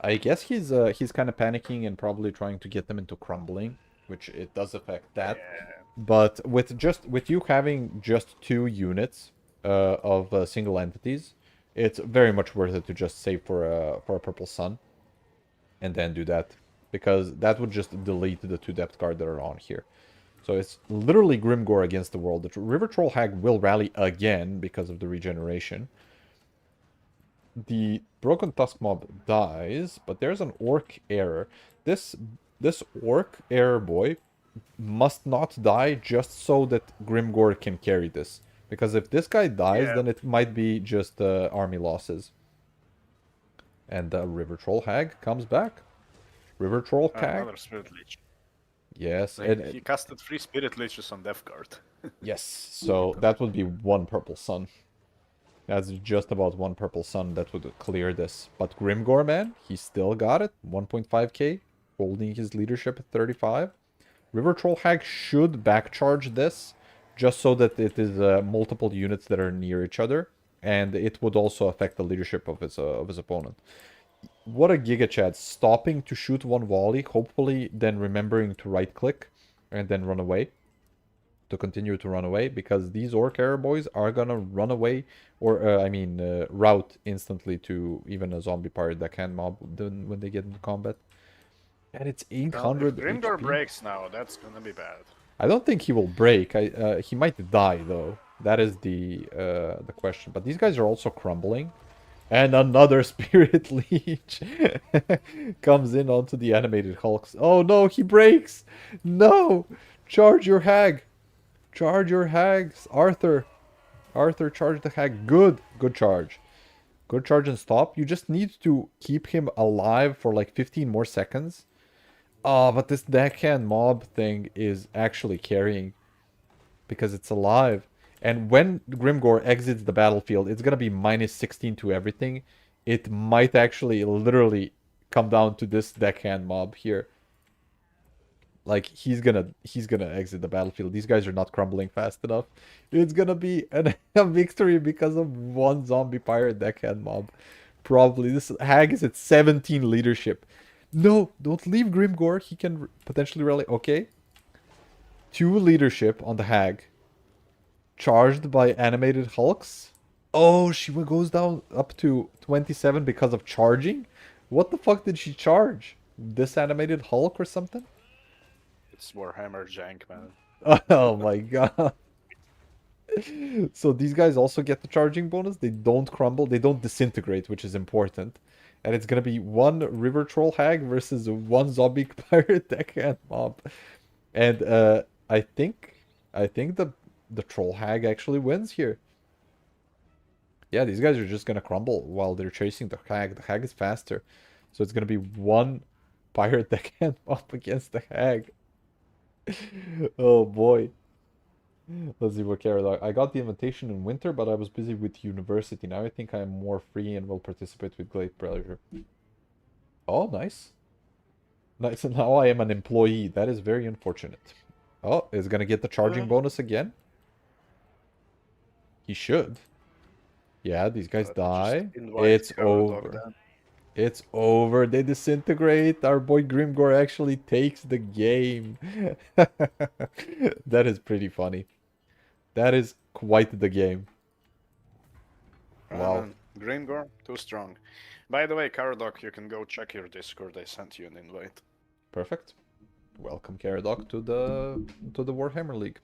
I guess he's kind of panicking and probably trying to get them into crumbling, which it does affect that. Yeah. But with you having just 2 units of single entities, it's very much worth it to just save for a Purple Sun, and then do that, because that would just delete the 2 depth guard that are on here. So it's literally Grimgor against the world. The River Troll Hag will rally again because of the regeneration. The Broken Tusk Mob dies, but there's an Orc error. This Orc error boy must not die just so that Grimgor can carry this. Because if this guy dies, then it might be just army losses. And the River Troll Hag comes back. River Troll Hag. Another Spirit Leech. Yes, Like, and he casted 3 Spirit Leeches on Death Guard. yes, so that would be 1 Purple Sun. That's just about 1 Purple Sun that would clear this. But Grimgor, man, he still got it. 1.5k, holding his leadership at 35. River Troll Hag should backcharge this, just so that it is multiple units that are near each other. And it would also affect the leadership of his opponent. What a Giga Chad. Stopping to shoot 1 volley, hopefully then remembering to right-click and then run away. To continue to run away, because these Orc Error boys are gonna run away, or route instantly to even a zombie pirate that can mob when they get into combat. And it's 800 If Grimgor HP. breaks now, that's gonna be bad. I don't think he will break. He might die though. That is the question. But these guys are also crumbling. And another Spirit Leech comes in onto the animated Hulks. Oh no, he breaks! No! Charge your hag! Charge your hags! Arthur! Arthur, charge the hag. Good! Good charge. Good charge and stop. You just need to keep him alive for like 15 more seconds. Oh, but this deckhand mob thing is actually carrying. Because it's alive. And when Grimgor exits the battlefield, it's gonna be -16 to everything. It might actually literally come down to this deckhand mob here. Like, he's gonna exit the battlefield. These guys are not crumbling fast enough. It's gonna be a victory because of 1 zombie pirate deckhand mob. Probably. This hag is at 17 leadership. No, don't leave Grimgor. He can potentially rally. Okay. 2 leadership on the hag. Charged by animated hulks. Oh, she goes down up to 27 because of charging? What the fuck did she charge? This animated hulk or something? It's Warhammer jank, man. Oh my god. So these guys also get the charging bonus. They don't crumble. They don't disintegrate, which is important. And it's going to be 1 River Troll Hag versus 1 Zombie Pirate Deckhand Mob. And I think the Troll Hag actually wins here. Yeah, these guys are just going to crumble while they're chasing the Hag. The Hag is faster. So it's going to be 1 Pirate Deckhand Mob against the Hag. Oh boy. Let's see what Caradog. I got the invitation in winter, but I was busy with university. Now I think I am more free and will participate with great pleasure. Oh, nice. Nice, and now I am an employee. That is very unfortunate. Oh, is gonna get the charging bonus again? He should. Yeah, these guys die. It's over. It's over. They disintegrate. Our boy Grimgor actually takes the game. That is pretty funny. That is quite the game. Wow. Grimgor, too strong. By the way, Caradoc, you can go check your Discord. I sent you an invite. Perfect. Welcome, Caradoc, to the Warhammer League.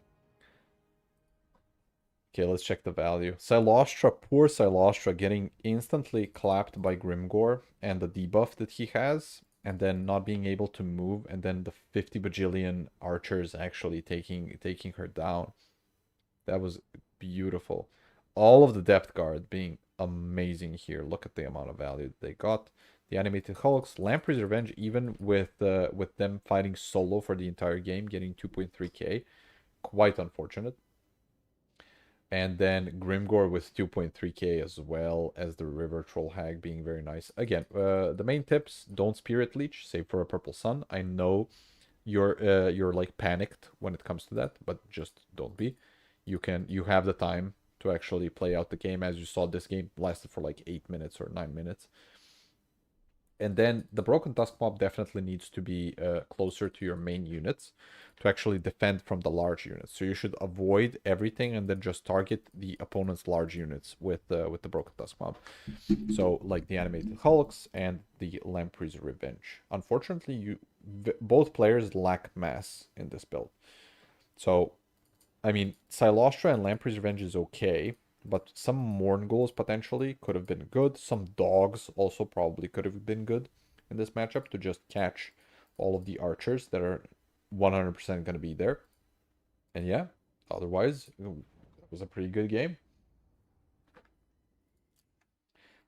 Okay, let's check the value. Silostra, poor Silostra, getting instantly clapped by Grimgor and the debuff that he has. and then not being able to move, and then the 50 bajillion archers actually taking her down. That was beautiful. All of the depth guard being amazing here. Look at the amount of value they got. The animated hulks, Lamprey's Revenge, even with them fighting solo for the entire game, getting 2.3k, quite unfortunate. And then Grimgore with 2.3k as well as the River Troll Hag being very nice. Again, the main tips: don't Spirit Leech, save for a Purple Sun. I know you're like panicked when it comes to that, but just don't be. You have the time to actually play out the game. As you saw, this game lasted for like 8 minutes or 9 minutes. And then the Broken Tusk Mob definitely needs to be closer to your main units to actually defend from the large units. So you should avoid everything and then just target the opponent's large units with the Broken Tusk Mob. So like the Animated Hulks and the Lamprey's Revenge. Unfortunately, both players lack mass in this build. So, I mean, Silostra and Lamprey's Revenge is okay, but some Mournguls potentially could have been good. Some dogs also probably could have been good in this matchup to just catch all of the archers that are 100% going to be there. And yeah, otherwise, it was a pretty good game.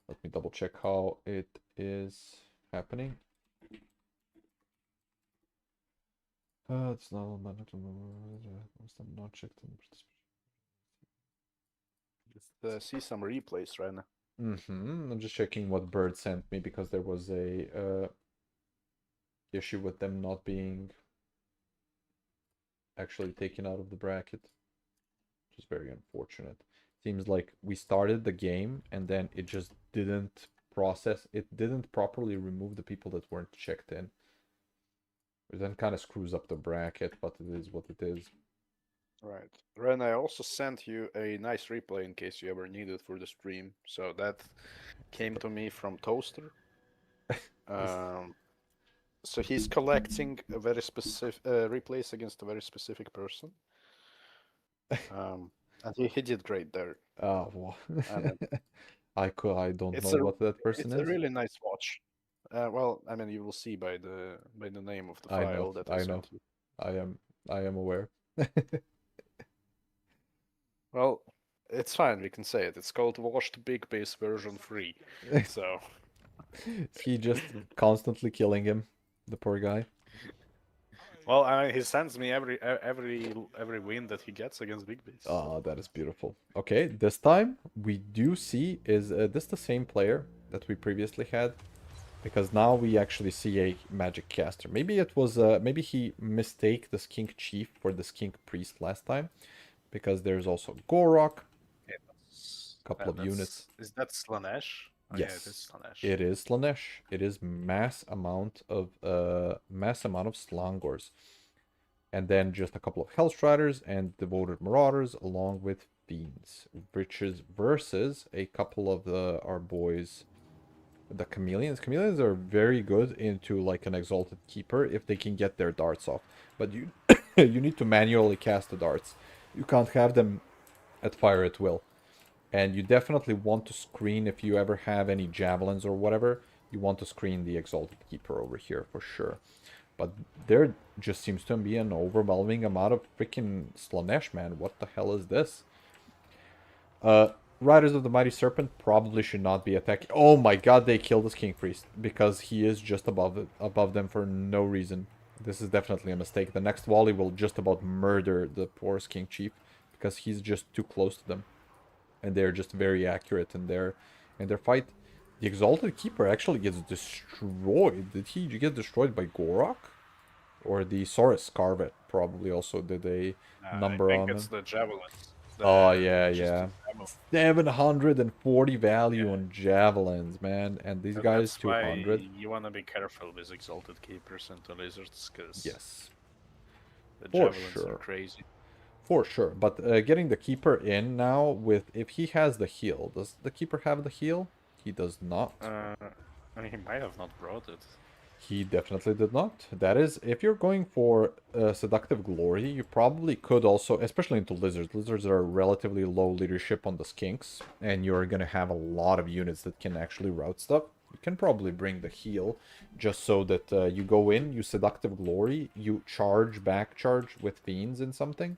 Let me double check how it is happening. It's not not checked. Just see some replays right now. I'm just checking what Bird sent me because there was a issue with them not being actually taken out of the bracket, which is very unfortunate. Seems like we started the game and then it just didn't process. It didn't properly remove the people that weren't checked in. It then kind of screws up the bracket, but it is what it is. Right. Ren, I also sent you a nice replay in case you ever need it for the stream. So that came to me from Toaster. So he's collecting a very specific replays against a very specific person. And he did great there. Oh, well. And I don't know what that person it's is. a really nice watch. Well, I mean, you will see by the name of the file that I sent you. I am aware. Well, it's fine. We can say it. It's called Washed Big Base version 3. So he just constantly killing him, the poor guy. well, I mean, he sends me every win that he gets against Big Base. Oh, that is beautiful. Okay, this time we do see is this the same player that we previously had, because now we actually see a magic caster. Maybe it was maybe he mistake the Skink Chief for the Skink Priest last time, because there's also Gorok, a couple of units. Is that Slanesh? Oh, yes, yeah, it is Slanesh. It is Slanesh. It is mass amount of Slangors, and then just a couple of Hellstriders and Devoted Marauders along with Fiends, which is versus a couple of our boys, the Chameleons. Chameleons are very good into like an Exalted Keeper if they can get their darts off, but you you need to manually cast the darts. You can't have them at fire at will. And you definitely want to screen, if you ever have any javelins or whatever, you want to screen the Exalted Keeper over here for sure. But there just seems to be an overwhelming amount of freaking Slanesh, man. What the hell is this? Riders of the Mighty Serpent probably should not be attacking. Oh my god, they killed this King Priest because he is just above them for no reason. This is definitely a mistake. The next volley will just about murder the poor King Chief because he's just too close to them. And they're just very accurate in their fight. The Exalted Keeper actually gets destroyed. Did he get destroyed by Gorok? Or the Saurus Scarvet probably also did a number on him. I think it's the javelins. Oh, yeah. 740 value on javelins, man. And these guys, 200. You want to be careful with Exalted Keepers and the Lizards, because yes, the javelins are crazy. For sure, but getting the Keeper in now with, if he has the heal, does the Keeper have the heal? He does not. I mean, he might have not brought it. He definitely did not. That is, if you're going for Seductive Glory, you probably could also, especially into Lizards. Lizards are relatively low leadership on the Skinks, and you're going to have a lot of units that can actually route stuff. You can probably bring the heal, just so that you go in, you Seductive Glory, you charge, back charge with Fiends and something,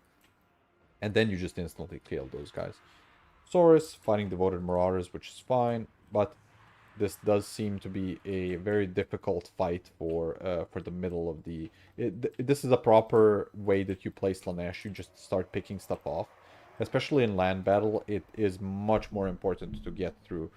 and then you just instantly kill those guys. Saurus fighting Devoted Marauders, which is fine, but this does seem to be a very difficult fight for the middle of the... This is a proper way that you play Slanesh. You just start picking stuff off. Especially in land battle, it is much more important to get through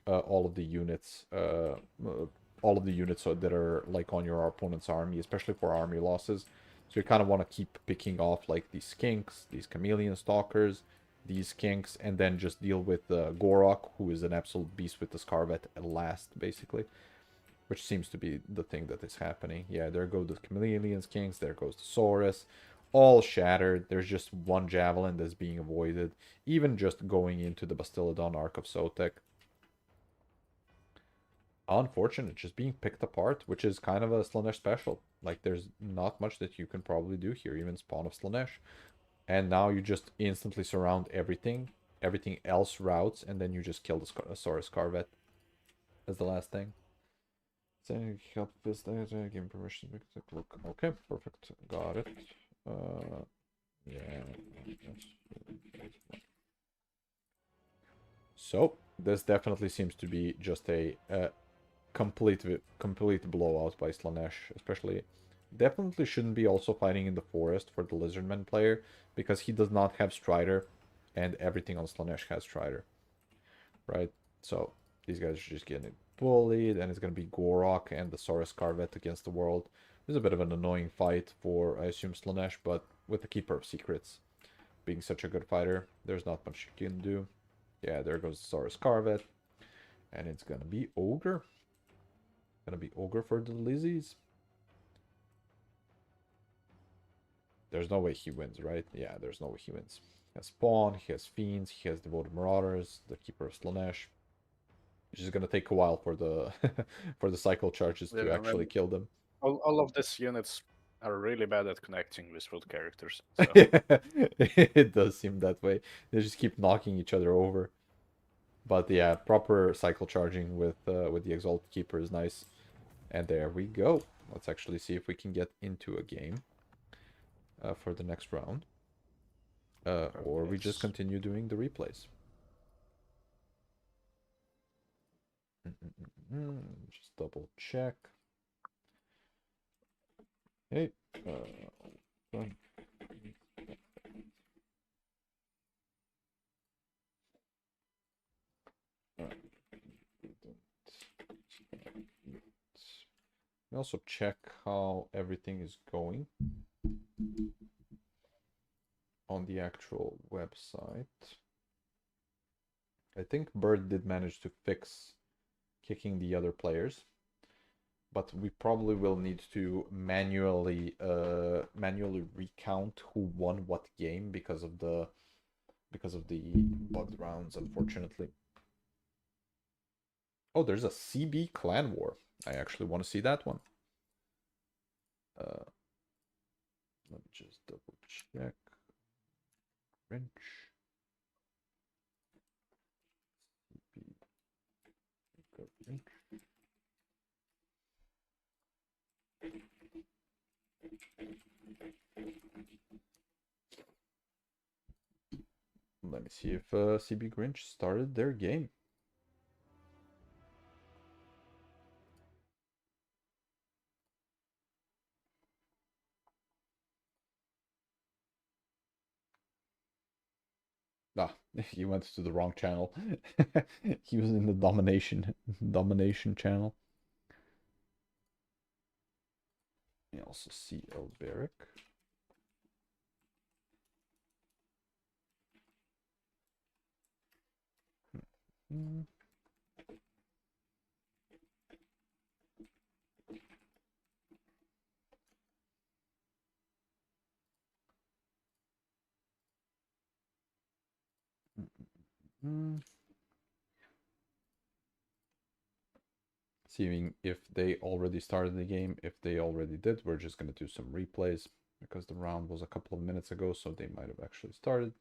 all of the units. All of the units that are like on your opponent's army, especially for army losses. So you kind of want to keep picking off like these skinks, these chameleon stalkers, these kinks, and then just deal with Gorok, who is an absolute beast with the Scarvet at last, basically. Which seems to be the thing that is happening. Yeah, there go the chameleon kinks, there goes the Saurus. All shattered. There's just one javelin that's being avoided. Even just going into the Bastiladon Ark of Sotek. Unfortunate, just being picked apart, which is kind of a Slanesh special. Like, there's not much that you can probably do here, even Spawn of Slanesh. And now you just instantly surround everything. Everything else routes, and then you just kill the Saurus Scarvet as the last thing. Saying help this data, give me permission to take a look. Okay, perfect. Got it. Yeah. So, this definitely seems to be just a complete blowout by Slanesh, especially. Definitely shouldn't be also fighting in the forest for the Lizardman player, because he does not have Strider, and everything on Slanesh has Strider. Right? So, these guys are just getting bullied, and it's going to be Gorok and the Saurus Scarvet against the world. This is a bit of an annoying fight for, I assume, Slanesh, but with the Keeper of Secrets being such a good fighter, there's not much you can do. Yeah, there goes the Saurus Scarvet. And it's going to be Ogre. Gonna be Ogre for the Lizzies. There's no way he wins, right? Yeah, there's no way he wins. He has Spawn, he has Fiends, he has Devoted Marauders, the Keeper of Slanesh. It's just gonna take a while for the for the cycle charges to actually kill them. All of these units are really bad at connecting with foot characters. So. It does seem that way. They just keep knocking each other over. But yeah, proper cycle charging with the Exalted Keeper is nice. And there we go. Let's actually see if we can get into a game for the next round. Or we just continue doing the replays. Just double check. Hey. We also check how everything is going on the actual website. I think Bird did manage to fix kicking the other players, but we probably will need to manually recount who won what game because of the bugged rounds, unfortunately. Oh, there's a CB Clan War. I actually want to see that one. Let me just double check. Wrench. Let me see if CB Grinch started their game. Ah, he went to the wrong channel. He was in the domination channel. You also see Elberic. Seeing if they already started the game. If they already did, we're just going to do some replays because the round was a couple of minutes ago, so they might have actually started.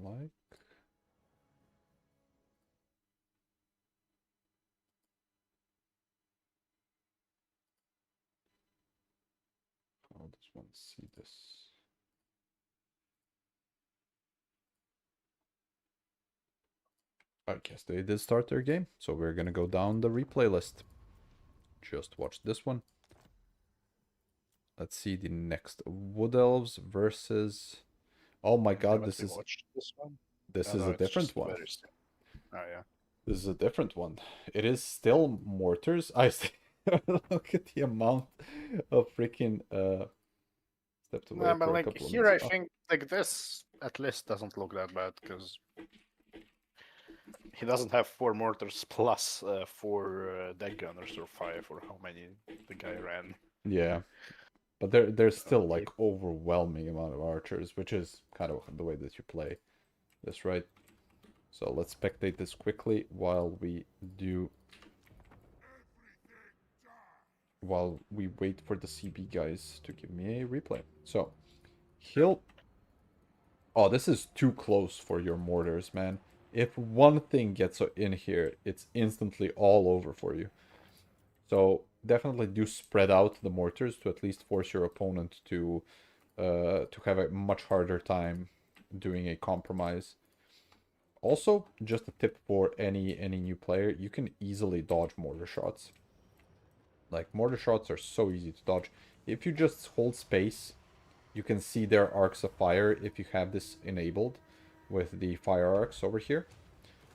like. How does one see this? I guess they did start their game, so we're gonna go down the replay list. Just watch this one. Let's see the next Wood Elves versus. Oh my God, Haven't we watched this one? this Oh, is no, a it's different just one. very soon. Oh yeah. This is a different one. It is still mortars. I look at the amount of freaking stepped away No, but for a like couple of here, I minutes. Oh, think like this at least doesn't look that bad because he doesn't have 4 mortars plus 4 deck gunners or 5 or how many the guy ran. yeah, but there's still Okay. like overwhelming amount of archers, which is kind of the way that you play this, right? So let's spectate this quickly while we wait for the CB guys to give me a replay. So he'll. Oh, this is too close for your mortars, man. If one thing gets in here, it's instantly all over for you. So definitely do spread out the mortars to at least force your opponent to have a much harder time doing a compromise. Also, just a tip for any new player, you can easily dodge mortar shots. Like, mortar shots are so easy to dodge. If you just hold space, you can see their arcs of fire if you have this enabled with the fire arcs over here.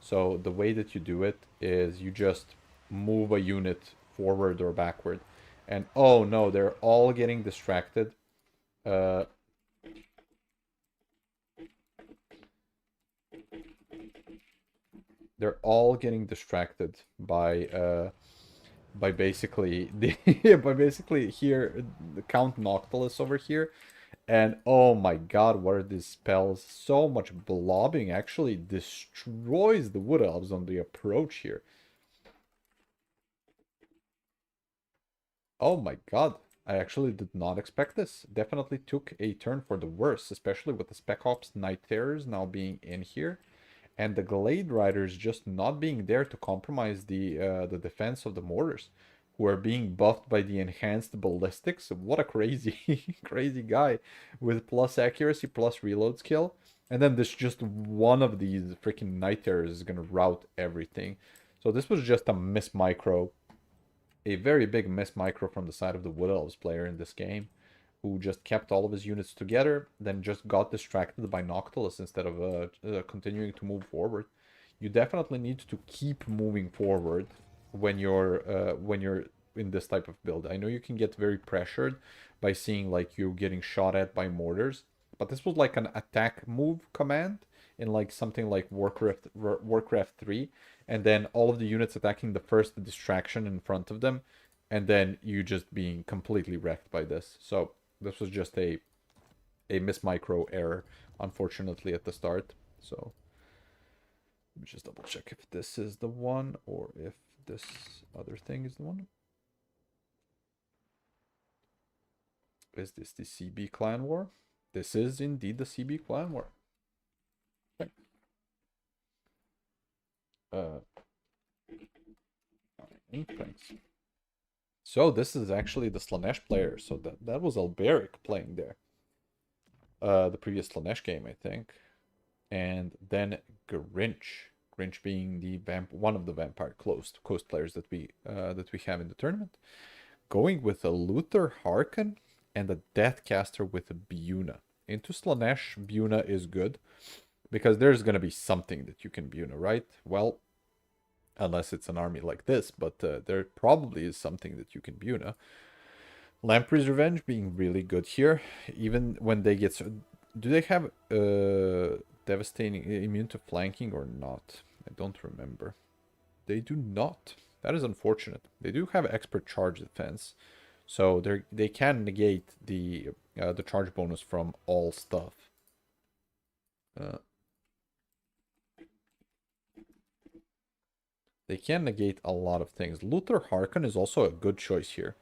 So the way that you do it is you just move a unit forward or backward. And oh no, they're all getting distracted. They're all getting distracted by basically the by basically here the Count Noctilus over here. And oh my God, what are these spells? So much blobbing actually destroys the Wood Elves on the approach here. Oh my God, I actually did not expect this. Definitely took a turn for the worse, especially with the Spec Ops Night Terrors now being in here. And the Glade Riders just not being there to compromise the defense of the mortars, who are being buffed by the enhanced ballistics. What a crazy, crazy guy with plus accuracy, plus reload skill. And then this just one of these freaking Night Terrors is going to route everything. So this was just a miss micro. A very big miss micro from the side of the Wood Elves player in this game, who just kept all of his units together, then just got distracted by Noctilus instead of continuing to move forward. You definitely need to keep moving forward when you're in this type of build. I know you can get very pressured by seeing like you getting shot at by mortars, but this was like an attack move command in like something like Warcraft 3, and then all of the units attacking the first distraction in front of them, and then you just being completely wrecked by this. So this was just a miss micro error, unfortunately, at the start. So let me just double check if this is the one or if this other thing is the one. Is this the CB Clan War? This is indeed the CB Clan War. Okay. Thanks. So this is actually the Slanesh player. So that was Alberic playing there. The previous Slanesh game, I think. And then Grinch. Grinch being the one of the Vampire Coast players that we have in the tournament. Going with a Luther Harkin and a Deathcaster with a Buna. Into Slanesh, Buna is good. Because there's going to be something that you can Buna, right? Well, unless it's an army like this, but there probably is something that you can Buna. Lamprey's Revenge being really good here, even when they get... Do they have devastating immune to flanking or not? I don't remember. They do not. That is unfortunate. They do have expert charge defense, so they can negate the charge bonus from all stuff. They can negate a lot of things. Luther Harkon is also a good choice here.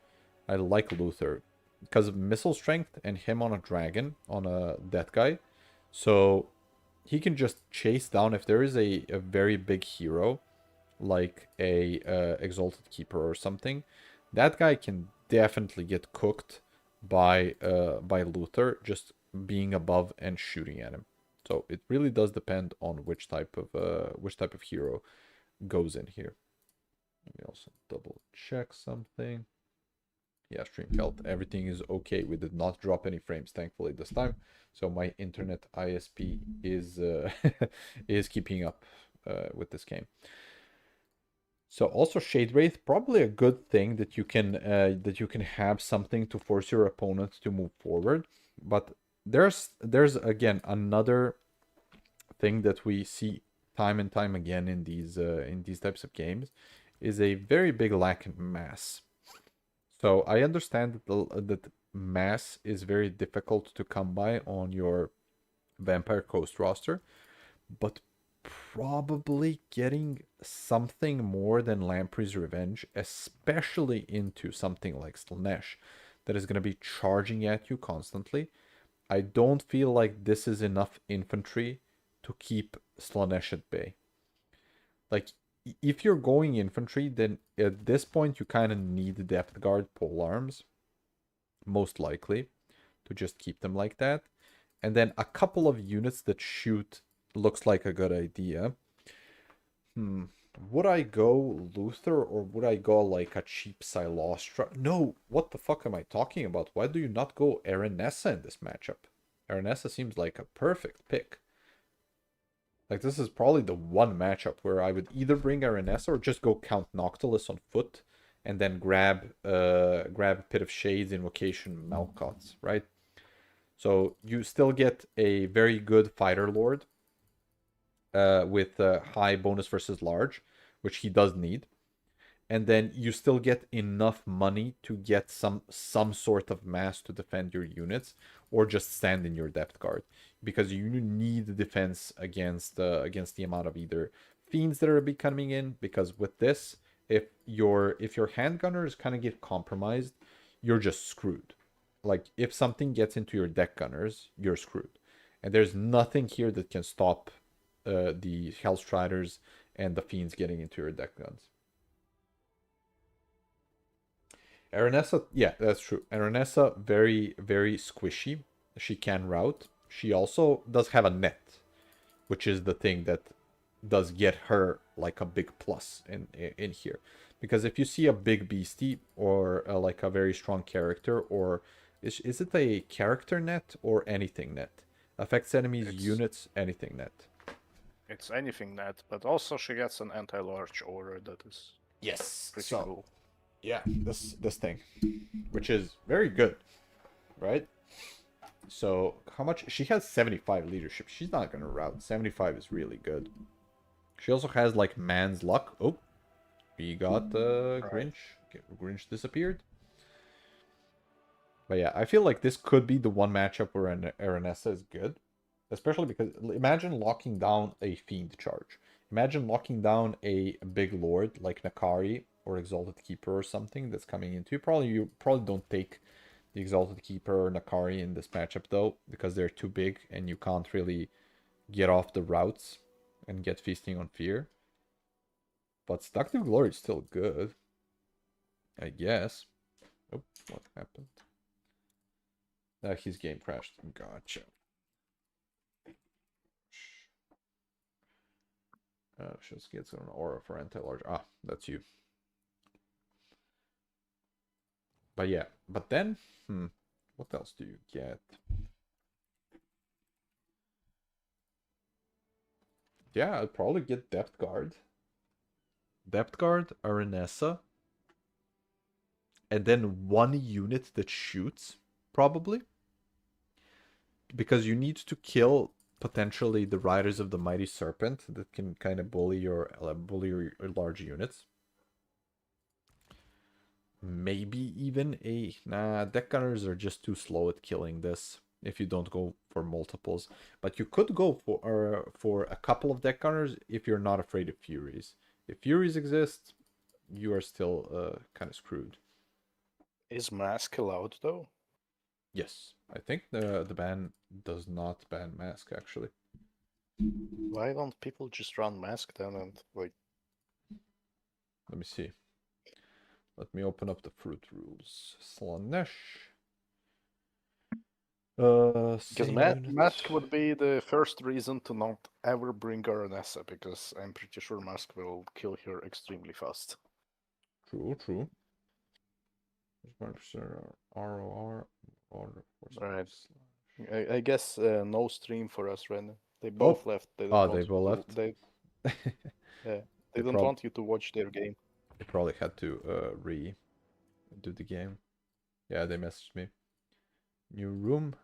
I like Luther because of missile strength and him on a dragon, on a death guy. So he can just chase down if there is a very big hero, like a Exalted Keeper or something. That guy can definitely get cooked by Luther just being above and shooting at him. So it really does depend on which type of hero goes in here. Let me also double check something. Yeah, stream health, everything is okay. We did not drop any frames, thankfully, this time. So my internet ISP is is keeping up with this game. So also Shade Wraith, probably a good thing that you can have something to force your opponent to move forward. But there's again another thing that we see time and time again in these types of games is a very big lack in mass. So I understand that mass is very difficult to come by on your Vampire Coast roster, but probably getting something more than Lamprey's Revenge, especially into something like Slanesh, that is going to be charging at you constantly. I don't feel like this is enough infantry to keep Slanesh at bay. Like, if you're going infantry, then at this point you kind of need Depth Guard polearms, most likely, to just keep them like that. And then a couple of units that shoot looks like a good idea. Would I go Luther or would I go like a cheap Silostra? No, what the fuck am I talking about? Why do you not go Aranessa in this matchup? Aranessa seems like a perfect pick. Like, this is probably the one matchup where I would either bring Aranessa or just go Count Noctilus on foot and then grab Pit of Shades, Invocation, Malcots, right? So you still get a very good Fighter Lord with high bonus versus large, which he does need. And then you still get enough money to get some sort of mass to defend your units, or just stand in your depth guard, because you need defense against the amount of either fiends that are be coming in. Because with this, if your handgunners kind of get compromised, you're just screwed. Like, if something gets into your deck gunners, you're screwed, and there's nothing here that can stop the Hellstriders and the fiends getting into your deck guns. Aranessa, yeah, that's true. Aranessa, very, very squishy. She can route. She also does have a net, which is the thing that does get her like a big plus in here. Because if you see a big beastie or like a very strong character, or is it a character net or anything net? Affects enemies, units, anything net. It's anything net, but also she gets an anti-large aura that is pretty cool. Yeah, this thing, which is very good, right? So how much? She has 75 leadership. She's not gonna route. 75 is really good. She also has like man's luck. Oh, we got Grinch. Grinch disappeared. But yeah, I feel like this could be the one matchup where an Aranessa is good, especially because imagine locking down a fiend charge. Imagine locking down a big lord like Nakari or Exalted Keeper or something that's coming into you. You probably don't take the Exalted Keeper or Nakari in this matchup though, because they're too big and you can't really get off the routes and get Feasting on Fear. But Seductive Glory is still good, I guess. Oh, what happened? His game crashed. Gotcha. Just gets an aura for anti-large. Ah, that's you. But yeah, but then, what else do you get? Yeah, I'd probably get Depth Guard. Depth Guard, Aranessa. And then one unit that shoots, probably. Because you need to kill potentially the Riders of the Mighty Serpent that can kind of bully your large units. Maybe even a... Nah, deck gunners are just too slow at killing this if you don't go for multiples. But you could go for a couple of deck gunners if you're not afraid of Furies. If Furies exist, you are still kind of screwed. Is Mask allowed though? Yes, I think the ban does not ban Mask actually. Why don't people just run Mask then and like? Let me see. Let me open up the fruit rules. Slanesh. Because Save unit. Mask would be the first reason to not ever bring Aranessa, because I'm pretty sure Mask will kill her extremely fast. True, true. 1% ROR. Right. I guess no stream for us right now. They both left. They don't Oh, want they both left? They yeah. They They don't want you to watch their game. They probably had to redo the game. Yeah, they messaged me. New room.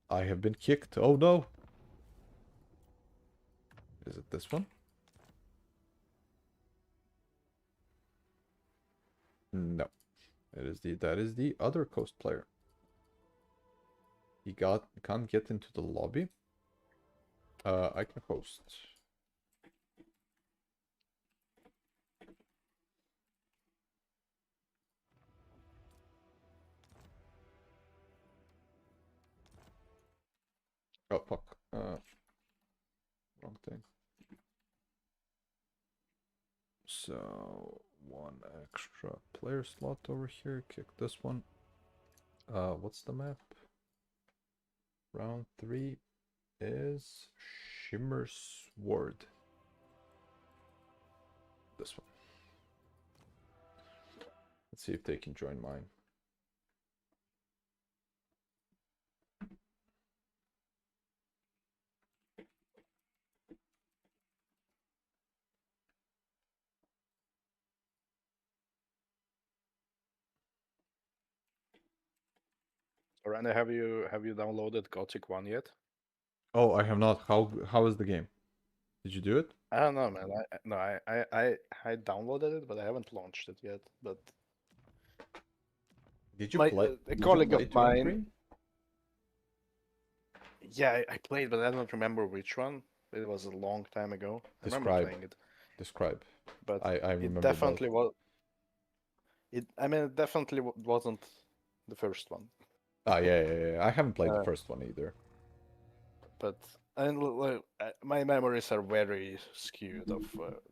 I have been kicked. Oh no. Is it this one? No. That is the other coast player. He can't get into the lobby. I can host. Oh fuck. Wrong thing. So one extra player slot over here. Kick this one. What's the map? Round 3 is Shimmer Sword. This one. Let's see if they can join mine. Rana, have you downloaded Gothic 1 yet? Oh, I have not. How is the game? Did you do it? I don't know, man. I downloaded it, but I haven't launched it yet. But Did you my play? a Did you colleague play of 2 and mine, 3? yeah, I played, but I don't remember which one. It was a long time ago. I remember Describe. playing it, Describe. but I it remember definitely both. was. I mean, it definitely wasn't the first one. Ah, yeah. I haven't played the Uh, first one either. But my memories are very skewed of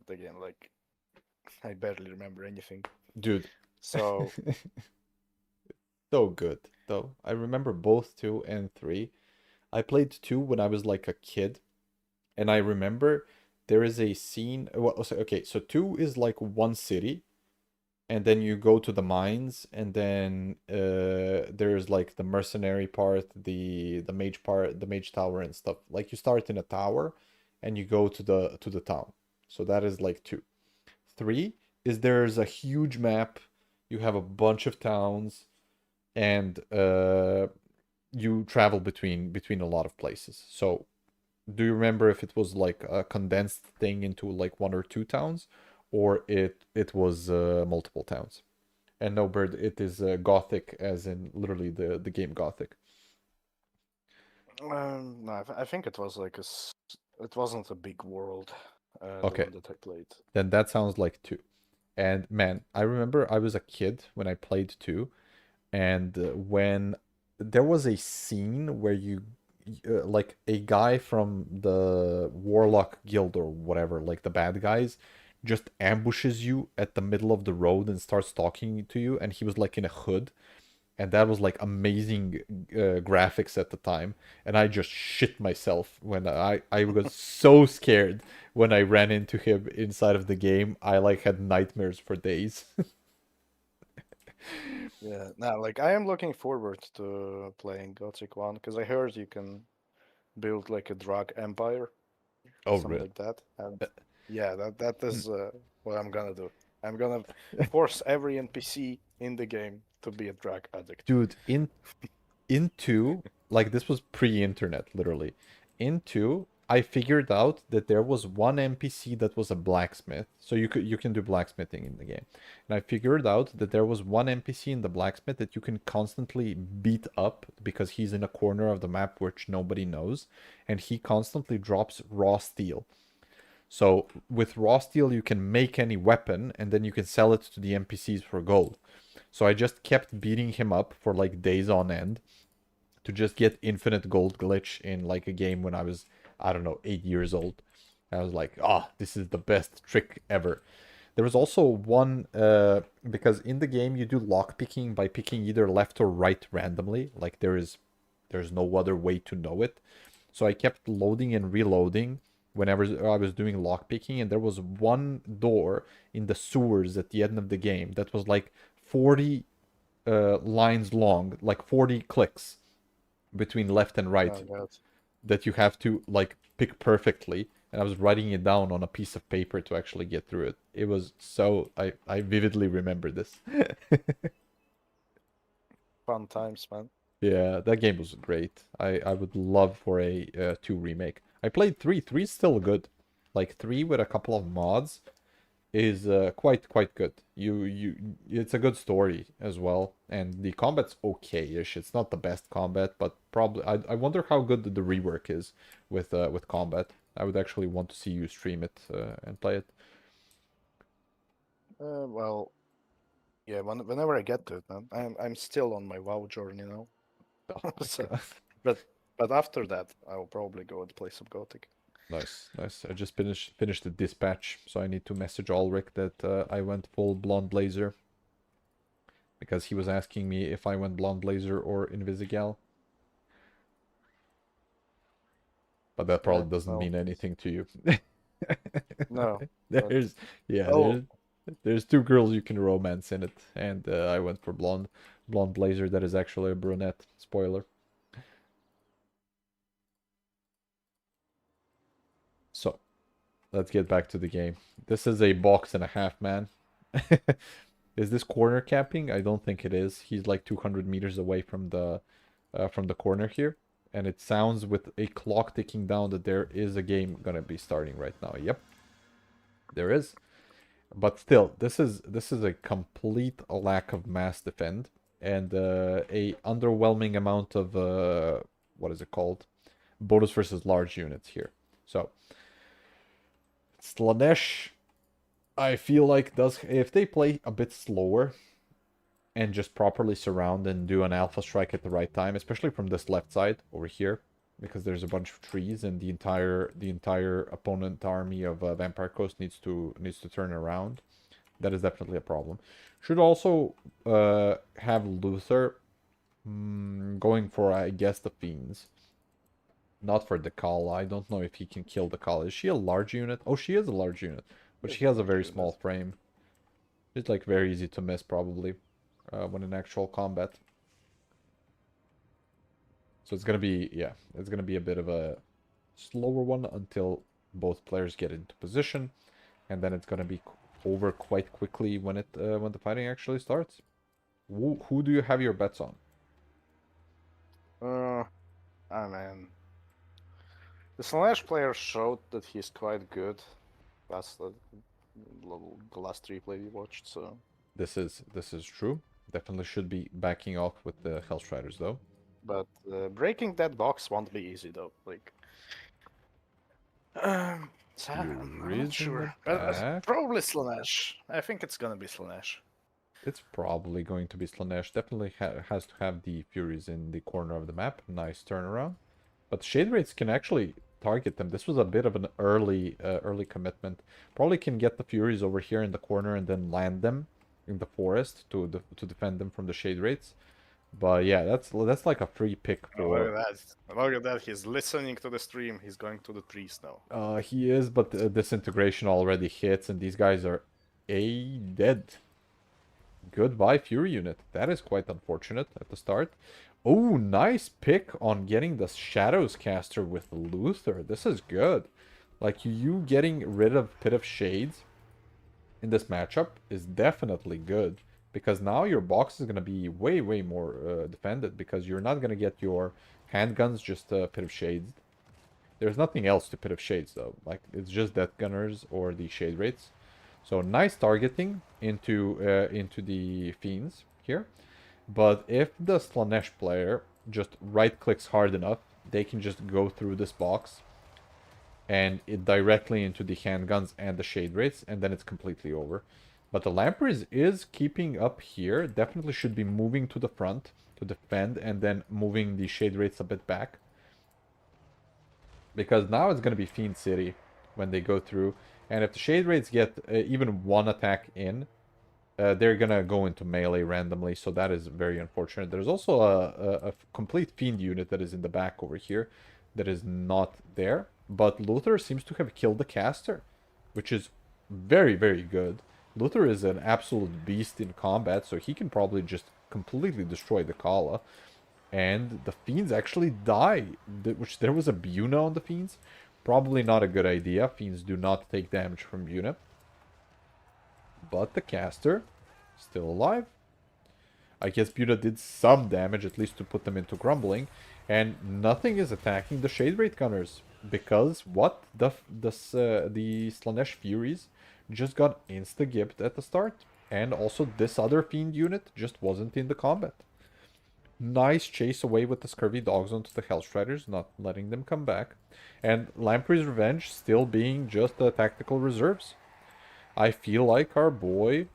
the game. Like, I barely remember anything. Dude. So So good, though. I remember both 2 and 3. I played 2 when I was like a kid. And I remember there is a scene. Well, okay, so 2 is like one city. And then you go to the mines, and then there's like the mercenary part, the mage part, the mage tower and stuff. Like you start in a tower, and you go to the town. So that is like 2. 3 is there's a huge map. You have a bunch of towns, and you travel between a lot of places. So do you remember if it was like a condensed thing into like 1 or 2 towns, or it was multiple towns? And no, Bird, it is Gothic, as in literally the game Gothic. no, I think it was like it wasn't a big world. The Okay, one that I played. then that sounds like 2. And man, I remember I was a kid when I played 2, and when there was a scene where you like a guy from the Warlock Guild or whatever, like the bad guys, just ambushes you at the middle of the road and starts talking to you, and he was like in a hood, and that was like amazing graphics at the time, and I just shit myself when I was so scared when I ran into him inside of the game. I like had nightmares for days. Yeah, now like I am looking forward to playing Gothic 1 because I heard you can build like a drug empire, Oh, something really? like that. And yeah, that Hmm. is what I'm gonna do. I'm gonna force every NPC in the game to be a drug addict. Dude, into like this was pre-internet, literally. Into I figured out that there was one NPC that was a blacksmith, so you can do blacksmithing in the game. And I figured out that there was one NPC in the blacksmith that you can constantly beat up because he's in a corner of the map which nobody knows, and he constantly drops raw steel. So with raw steel you can make any weapon, and then you can sell it to the NPCs for gold. So I just kept beating him up for like days on end to just get infinite gold glitch in like a game when I don't know, 8 years old. I was like, ah, this is the best trick ever. There was also one, because in the game you do lock picking by picking either left or right randomly. Like there's no other way to know it. So I kept loading and reloading whenever I was doing lock picking, and there was one door in the sewers at the end of the game that was like 40 lines long, like 40 clicks between left and right Oh god. that you have to like pick perfectly. And I was writing it down on a piece of paper to actually get through it. It was so I vividly remember this. Fun times, man. Yeah, that game was great. I would love for a 2 remake. I played 3. 3 is still good. Like 3 with a couple of mods is quite good. It's a good story as well, and the combat's okay-ish. It's not the best combat, but probably I wonder how good the rework is with combat. I would actually want to see you stream it and play it. Well, yeah. Whenever I get to it, man, I'm still on my WoW journey now. So, but after that, I'll probably go and play some Gothic. Nice, nice. I just finished the dispatch, so I need to message Ulrich that I went full blonde blazer. Because he was asking me if I went blonde blazer or Invisigal. But that probably doesn't no. mean anything to you. No. There's Oh. there's 2 girls you can romance in it, and I went for blonde blazer that is actually a brunette. Spoiler. So, let's get back to the game. This is a box and a half, man. Is this corner capping? I don't think it is. He's like 200 meters away from the corner here. And it sounds with a clock ticking down that there is a game gonna be starting right now. Yep. There is. But still, this is a complete lack of mass defend. And a underwhelming amount of, what is it called? Bonus versus large units here. So, Slanesh, I feel like if they play a bit slower and just properly surround and do an alpha strike at the right time, especially from this left side over here, because there's a bunch of trees and the entire opponent army of Vampire Coast needs to turn around. That is definitely a problem. Should also have Luther going for, I guess, the Fiends. Not for the Call. I don't know if he can kill the Call. Is she a large unit? Oh, she is a large unit. But she has a very small frame. It's like very easy to miss probably when in actual combat. So it's gonna be, yeah, it's gonna be a bit of a slower one until both players get into position, and then it's gonna be over quite quickly when the fighting actually starts. Who do you have your bets on? I mean, the Slanesh player showed that he's quite good. That's the last 3 play we watched. So This is true. Definitely should be backing off with the Hellstriders though. but breaking that box won't be easy though. Like, so I'm not sure. But probably Slanesh. I think it's gonna be Slanesh. It's probably going to be Slanesh. Definitely has to have the Furies in the corner of the map. Nice turnaround. But Shade Rates can actually target them. This was a bit of an early commitment. Probably can get the Furies over here in the corner and then land them in the forest to defend them from the Shade Rates. But yeah, that's like a free pick for... Look at that. Look at that. He's listening to the stream. He's going to the trees now. He is, but disintegration already hits, and these guys are dead. Goodbye, Fury unit. That is quite unfortunate at the start. Oh, nice pick on getting the Shadows caster with Luther. This is good. Like, you getting rid of Pit of Shades in this matchup is definitely good. Because now your box is going to be way more defended. Because you're not going to get your handguns just Pit of Shades. There's nothing else to Pit of Shades, though. Like, it's just Death Gunners or the Shade Rates. So nice targeting into the Fiends here. But if the Slanesh player just right-clicks hard enough, they can just go through this box and it directly into the handguns and the Shade Rates, and then it's completely over. But the Lamprey is keeping up here. Definitely should be moving to the front to defend, and then moving the Shade Rates a bit back. Because now it's going to be Fiend City when they go through. And if the Shade Raids get even one attack in, they're going to go into melee randomly. So that is very unfortunate. There's also a complete Fiend unit that is in the back over here that is not there. But Luther seems to have killed the caster, which is very, very good. Luther is an absolute beast in combat, so he can probably just completely destroy the Kala. And the Fiends actually die, which there was a Buna on the Fiends. Probably not a good idea. Fiends do not take damage from Buna. But the caster, still alive. I guess Buna did some damage, at least to put them into grumbling. And nothing is attacking the Shade Wraith Gunners. Because what? The Slanesh Furies just got insta-gibbed at the start. And also this other Fiend unit just wasn't in the combat. Nice chase away with the Scurvy Dogs onto the Hellstriders, not letting them come back. And Lamprey's Revenge still being just the tactical reserves. I feel like our boy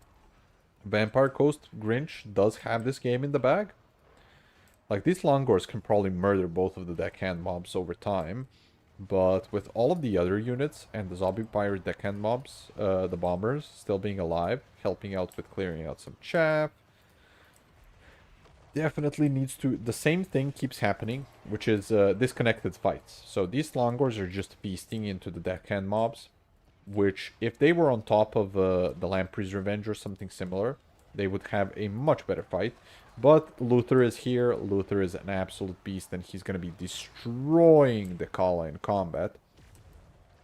Vampire Coast Grinch does have this game in the bag. Like, these Longors can probably murder both of the deckhand mobs over time. But with all of the other units and the Zombie Pirate deckhand mobs, the Bombers still being alive, helping out with clearing out some chaff. Definitely needs to... The same thing keeps happening, which is disconnected fights. So these Longors are just feasting into the deckhand mobs, which if they were on top of the Lamprey's Revenge or something similar, they would have a much better fight. But Luther is here. Luther is an absolute beast, and he's going to be destroying the Kala in combat.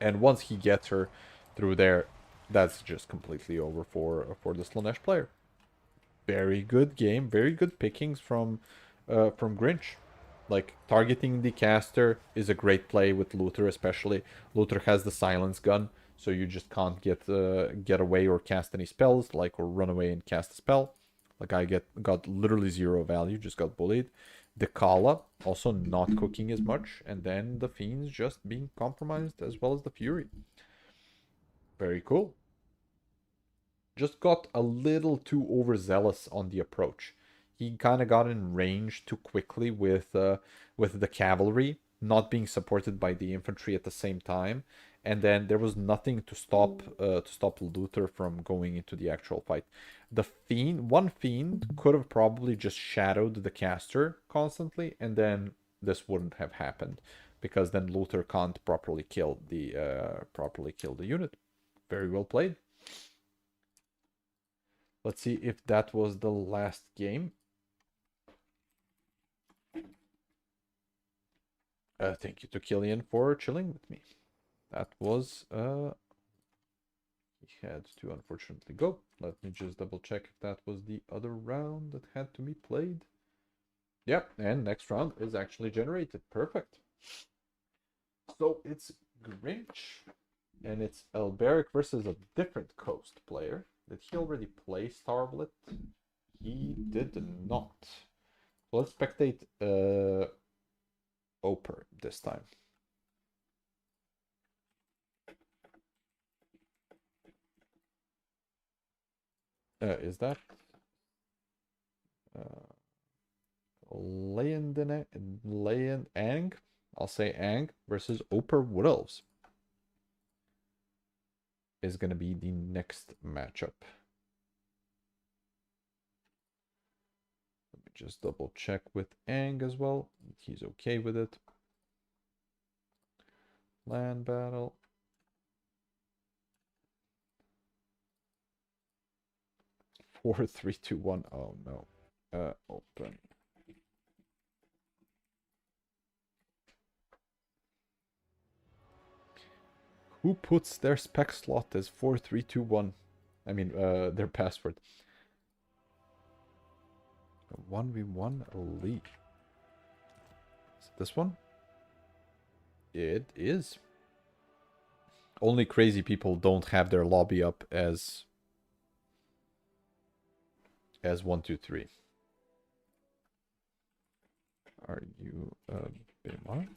And once he gets her through there, that's just completely over for the Slanesh player. Very good game, very good pickings from Grinch. Like, targeting the caster is a great play with Luther, especially. Luther has the silence gun, so you just can't get away or cast any spells, like, or run away and cast a spell. Like, I got literally 0 value, just got bullied. The Kala also not cooking as much, and then the Fiends just being compromised as well as the Fury. Very cool. Just got a little too overzealous on the approach. He kind of got in range too quickly with the cavalry not being supported by the infantry at the same time, and then there was nothing to stop Luther from going into the actual fight. The one fiend could have probably just shadowed the caster constantly, and then this wouldn't have happened, because then Luther can't properly kill the unit. Very well played. Let's see if that was the last game. Thank you to Killian for chilling with me. That was... he had to unfortunately go. Let me just double check if that was the other round that had to be played. Yep, and next round is actually generated. Perfect. So it's Grinch, and it's Elberic versus a different coast player. Did he already play Starblet? He did not. So let's spectate Oper this time. Is that Leyen Ang? I'll say Ang versus Oper Wood Elves is going to be the next matchup. Let me just double check with Ang as well. He's okay with it. Land battle. Four, 3, 2, 1. Oh no. Open. Who puts their spec slot as 4321? I mean, their password. 1v1 League. Is it this one? It is. Only crazy people don't have their lobby up as 1, 2, 3. Are you Bima?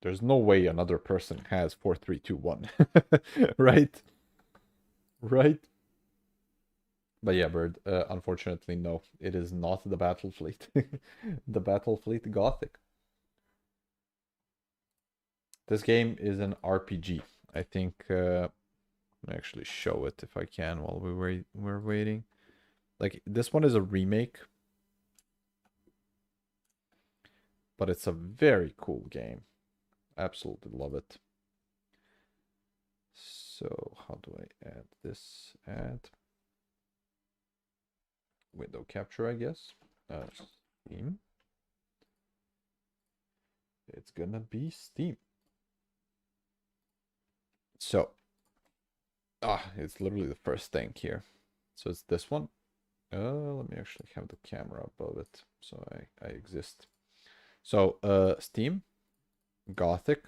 There's no way another person has 4, 3, 2, 1. Right? Right? But yeah, Bird, unfortunately, no. It is not the Battle Fleet. The Battle Fleet Gothic. This game is an RPG. I think let me actually show it if I can while we're waiting. Like, this one is a remake, but it's a very cool game. Absolutely love it. So how do I add this? Add window capture, I guess. Steam. It's gonna be Steam. So, it's literally the first thing here. So it's this one. Let me actually have the camera above it so I exist. So, Steam, Gothic,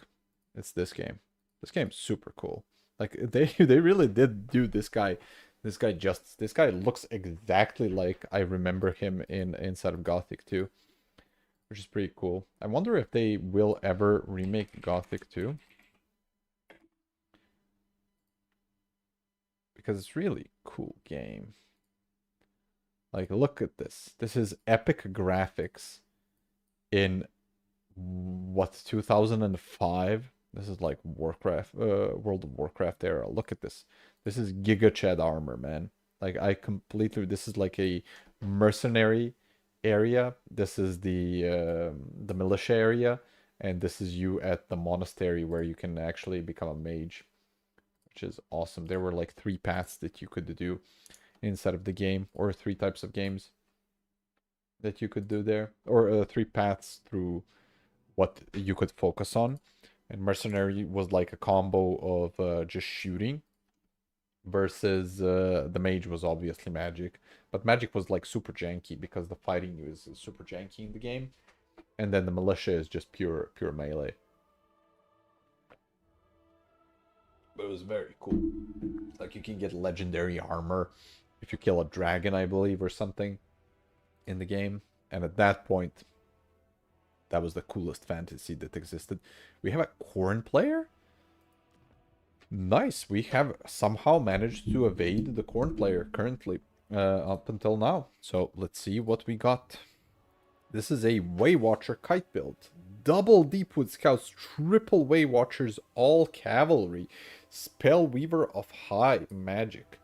it's this game. This game's super cool. Like, they really did do this guy justice. This guy looks exactly like I remember him inside of Gothic 2, which is pretty cool. I wonder if they will ever remake Gothic 2. Because it's really cool game. Like, look at this. This is epic graphics in what, 2005? This is like Warcraft, World of Warcraft era. Look at this. This is Giga Chad armor, man. Like, this is like a mercenary area. This is the militia area, and this is you at the monastery where you can actually become a mage, which is awesome. There were like 3 paths that you could do inside of the game, or 3 types of games that you could do there, or 3 paths through what you could focus on. And mercenary was like a combo of just shooting versus the mage was obviously magic, but magic was like super janky because the fighting is super janky in the game, and then the militia is just pure melee. But it was very cool. Like, you can get legendary armor if you kill a dragon, I believe, or something in the game. And at that point, that was the coolest fantasy that existed. We have a Khorne player? Nice. We have somehow managed to evade the Khorne player currently, up until now. So let's see what we got. This is a Waywatcher kite build. Double Deepwood Scouts, triple Waywatchers, all cavalry. Spellweaver of high magic.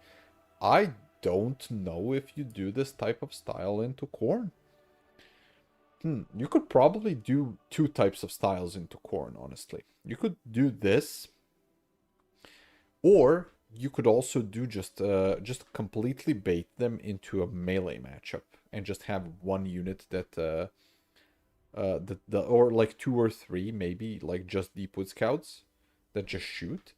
I don't know if you do this type of style into Khorne. You could probably do 2 types of styles into Khorne, honestly. You could do this, or you could also do just completely bait them into a melee matchup and just have 1 unit that or like 2 or 3 maybe, like just Deepwood Scouts that just shoot.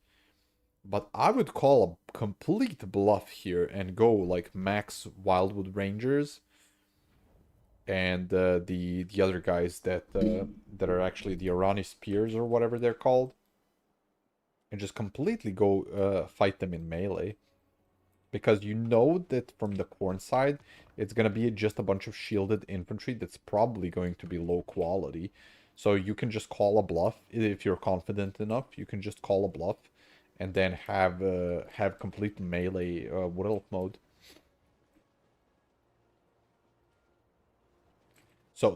But I would call a complete bluff here and go like max Wildwood Rangers and the other guys that are actually the Arani Spears or whatever they're called, and just completely go fight them in melee. Because you know that from the Khorne side, it's going to be just a bunch of shielded infantry that's probably going to be low quality. So you can just call a bluff. If you're confident enough, you can just call a bluff and then have complete melee Wood Elf mode. So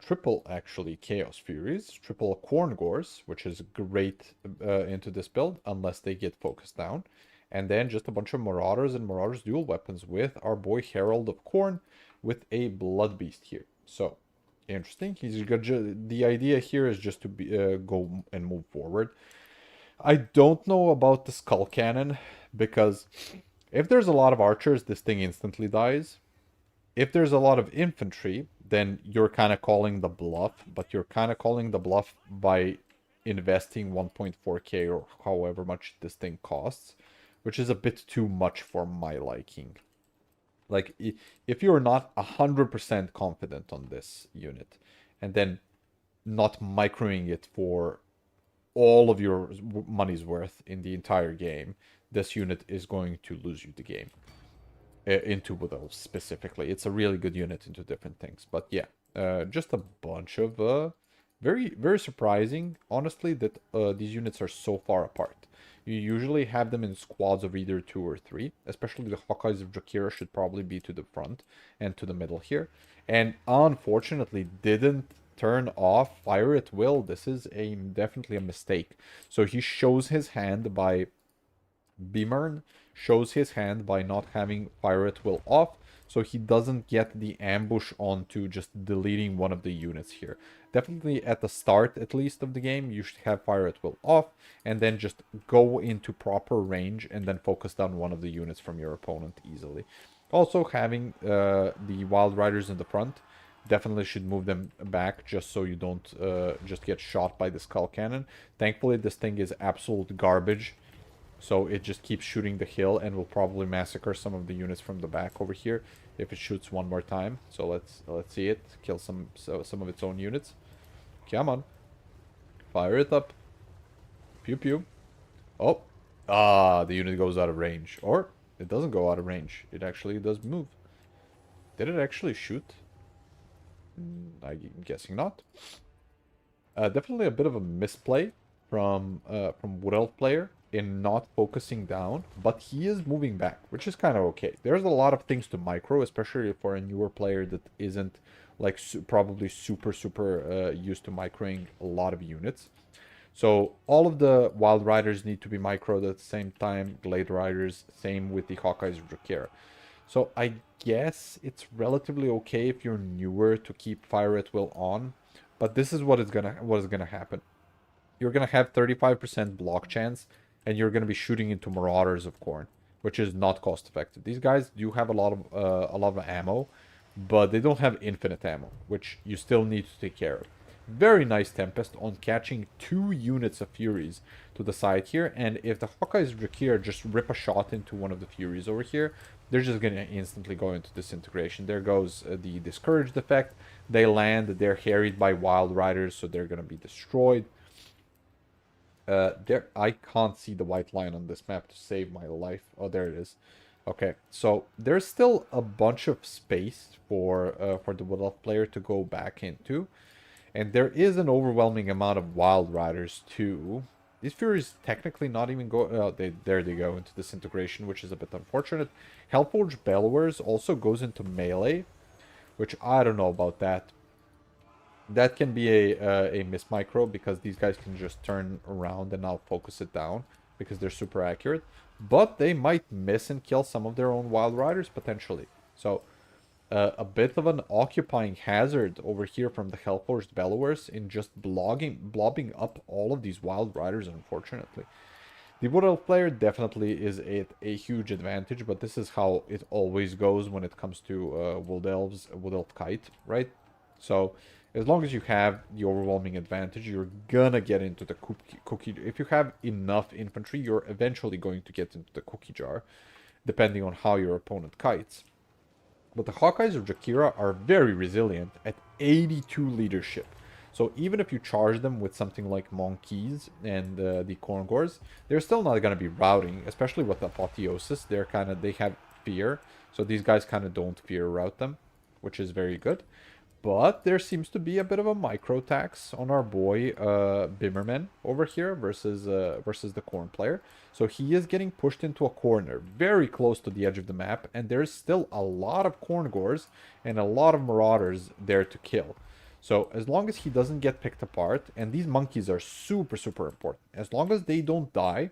triple actually Chaos Furies, triple Khorne Gores, which is great into this build unless they get focused down. And then just a bunch of Marauders and Marauders dual weapons with our boy Herald of Khorne with a Blood Beast here. So, interesting. The idea here is just to go and move forward. I don't know about the Skull Cannon, because if there's a lot of archers, this thing instantly dies. If there's a lot of infantry, then you're kind of calling the bluff, but you're kind of calling the bluff by investing 1.4k or however much this thing costs, which is a bit too much for my liking. Like, if you're not 100% confident on this unit, and then not microing it for all of your money's worth in the entire game, this unit is going to lose you the game. Into Wood Elves specifically. It's a really good unit into different things. But yeah, just a bunch of very, very surprising, honestly, that these units are so far apart. You usually have them in squads of either 2 or 3, especially the Hawkeyes of Drakira should probably be to the front and to the middle here. And unfortunately didn't turn off Fire at Will. This is definitely a mistake. So he shows his hand by Bimern shows his hand by not having Fire at Will off, so he doesn't get the ambush onto just deleting one of the units here. Definitely at the start, at least, of the game, you should have Fire at Will off, and then just go into proper range and then focus down one of the units from your opponent easily. Also, having the Wild Riders in the front definitely should move them back just so you don't just get shot by the Skull Cannon. Thankfully, this thing is absolute garbage. So it just keeps shooting the hill and will probably massacre some of the units from the back over here if it shoots one more time. So let's see it kill some of its own units. Come on, fire it up. Pew pew. Oh, the unit goes out of range, or it doesn't go out of range. It actually does move. Did it actually shoot? I'm guessing not. Definitely a bit of a misplay from Wood Elf player in not focusing down, but he is moving back, which is kind of okay. There's a lot of things to micro, especially for a newer player that isn't like probably super used to microing a lot of units. So all of the Wild Riders need to be microed at the same time. Glade Riders, same with the Hawkeyes of Drakira. So I guess it's relatively okay if you're newer to keep Fire at Will on, but this is what is gonna happen. You're gonna have 35% block chance, and you're gonna be shooting into Marauders of Khorne, which is not cost effective. These guys do have a lot of ammo, but they don't have infinite ammo, which you still need to take care of. Very nice Tempest on catching 2 units of Furies to the side here, and if the Hawkeyes of Drakir just rip a shot into one of the Furies over here, they're just gonna instantly go into disintegration. There goes the Discouraged effect. They land, they're harried by Wild Riders, so they're gonna be destroyed. I can't see the white line on this map to save my life. Oh, there it is. Okay, so there's still a bunch of space for the Wood Elf player to go back into, and there is an overwhelming amount of Wild Riders too. These Furies technically not even go. There they go into disintegration, which is a bit unfortunate. Hellforge Bellowers also goes into melee, which I don't know about that. That can be a miss micro because these guys can just turn around and now focus it down because they're super accurate. But they might miss and kill some of their own Wild Riders potentially. So a bit of an occupying hazard over here from the Hellforged Bellowers in just blobbing up all of these Wild Riders, unfortunately. The Wood Elf player definitely is a huge advantage, but this is how it always goes when it comes to Wood Elf Kite, right? So as long as you have the overwhelming advantage, you're gonna get into the cookie. If you have enough infantry, you're eventually going to get into the cookie jar, depending on how your opponent kites. But the Hawkeyes of Drakira are very resilient at 82 leadership. So even if you charge them with something like Monkeys and the Khorngors, they're still not going to be routing, especially with Apotheosis. They have fear. So these guys kind of don't fear route them, which is very good. But there seems to be a bit of a micro tax on our boy Bimmerman over here versus the Khorne player. So he is getting pushed into a corner, very close to the edge of the map, and there's still a lot of Khorngors and a lot of Marauders there to kill. So as long as he doesn't get picked apart, and these monkeys are super important, as long as they don't die,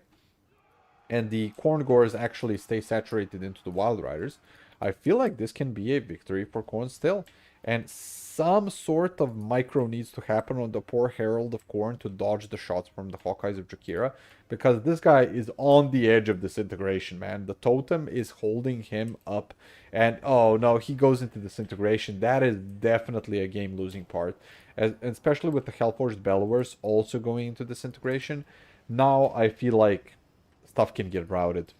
and the Khorngors actually stay saturated into the Wild Riders, I feel like this can be a victory for Khorne still. And some sort of micro needs to happen on the poor Herald of Khorne to dodge the shots from the Hawkeyes of Drakira, because this guy is on the edge of disintegration, man. The totem is holding him up, and oh no, he goes into disintegration. That is definitely a game-losing part, especially with the Hellforged Bellowers also going into disintegration. Now I feel like stuff can get routed,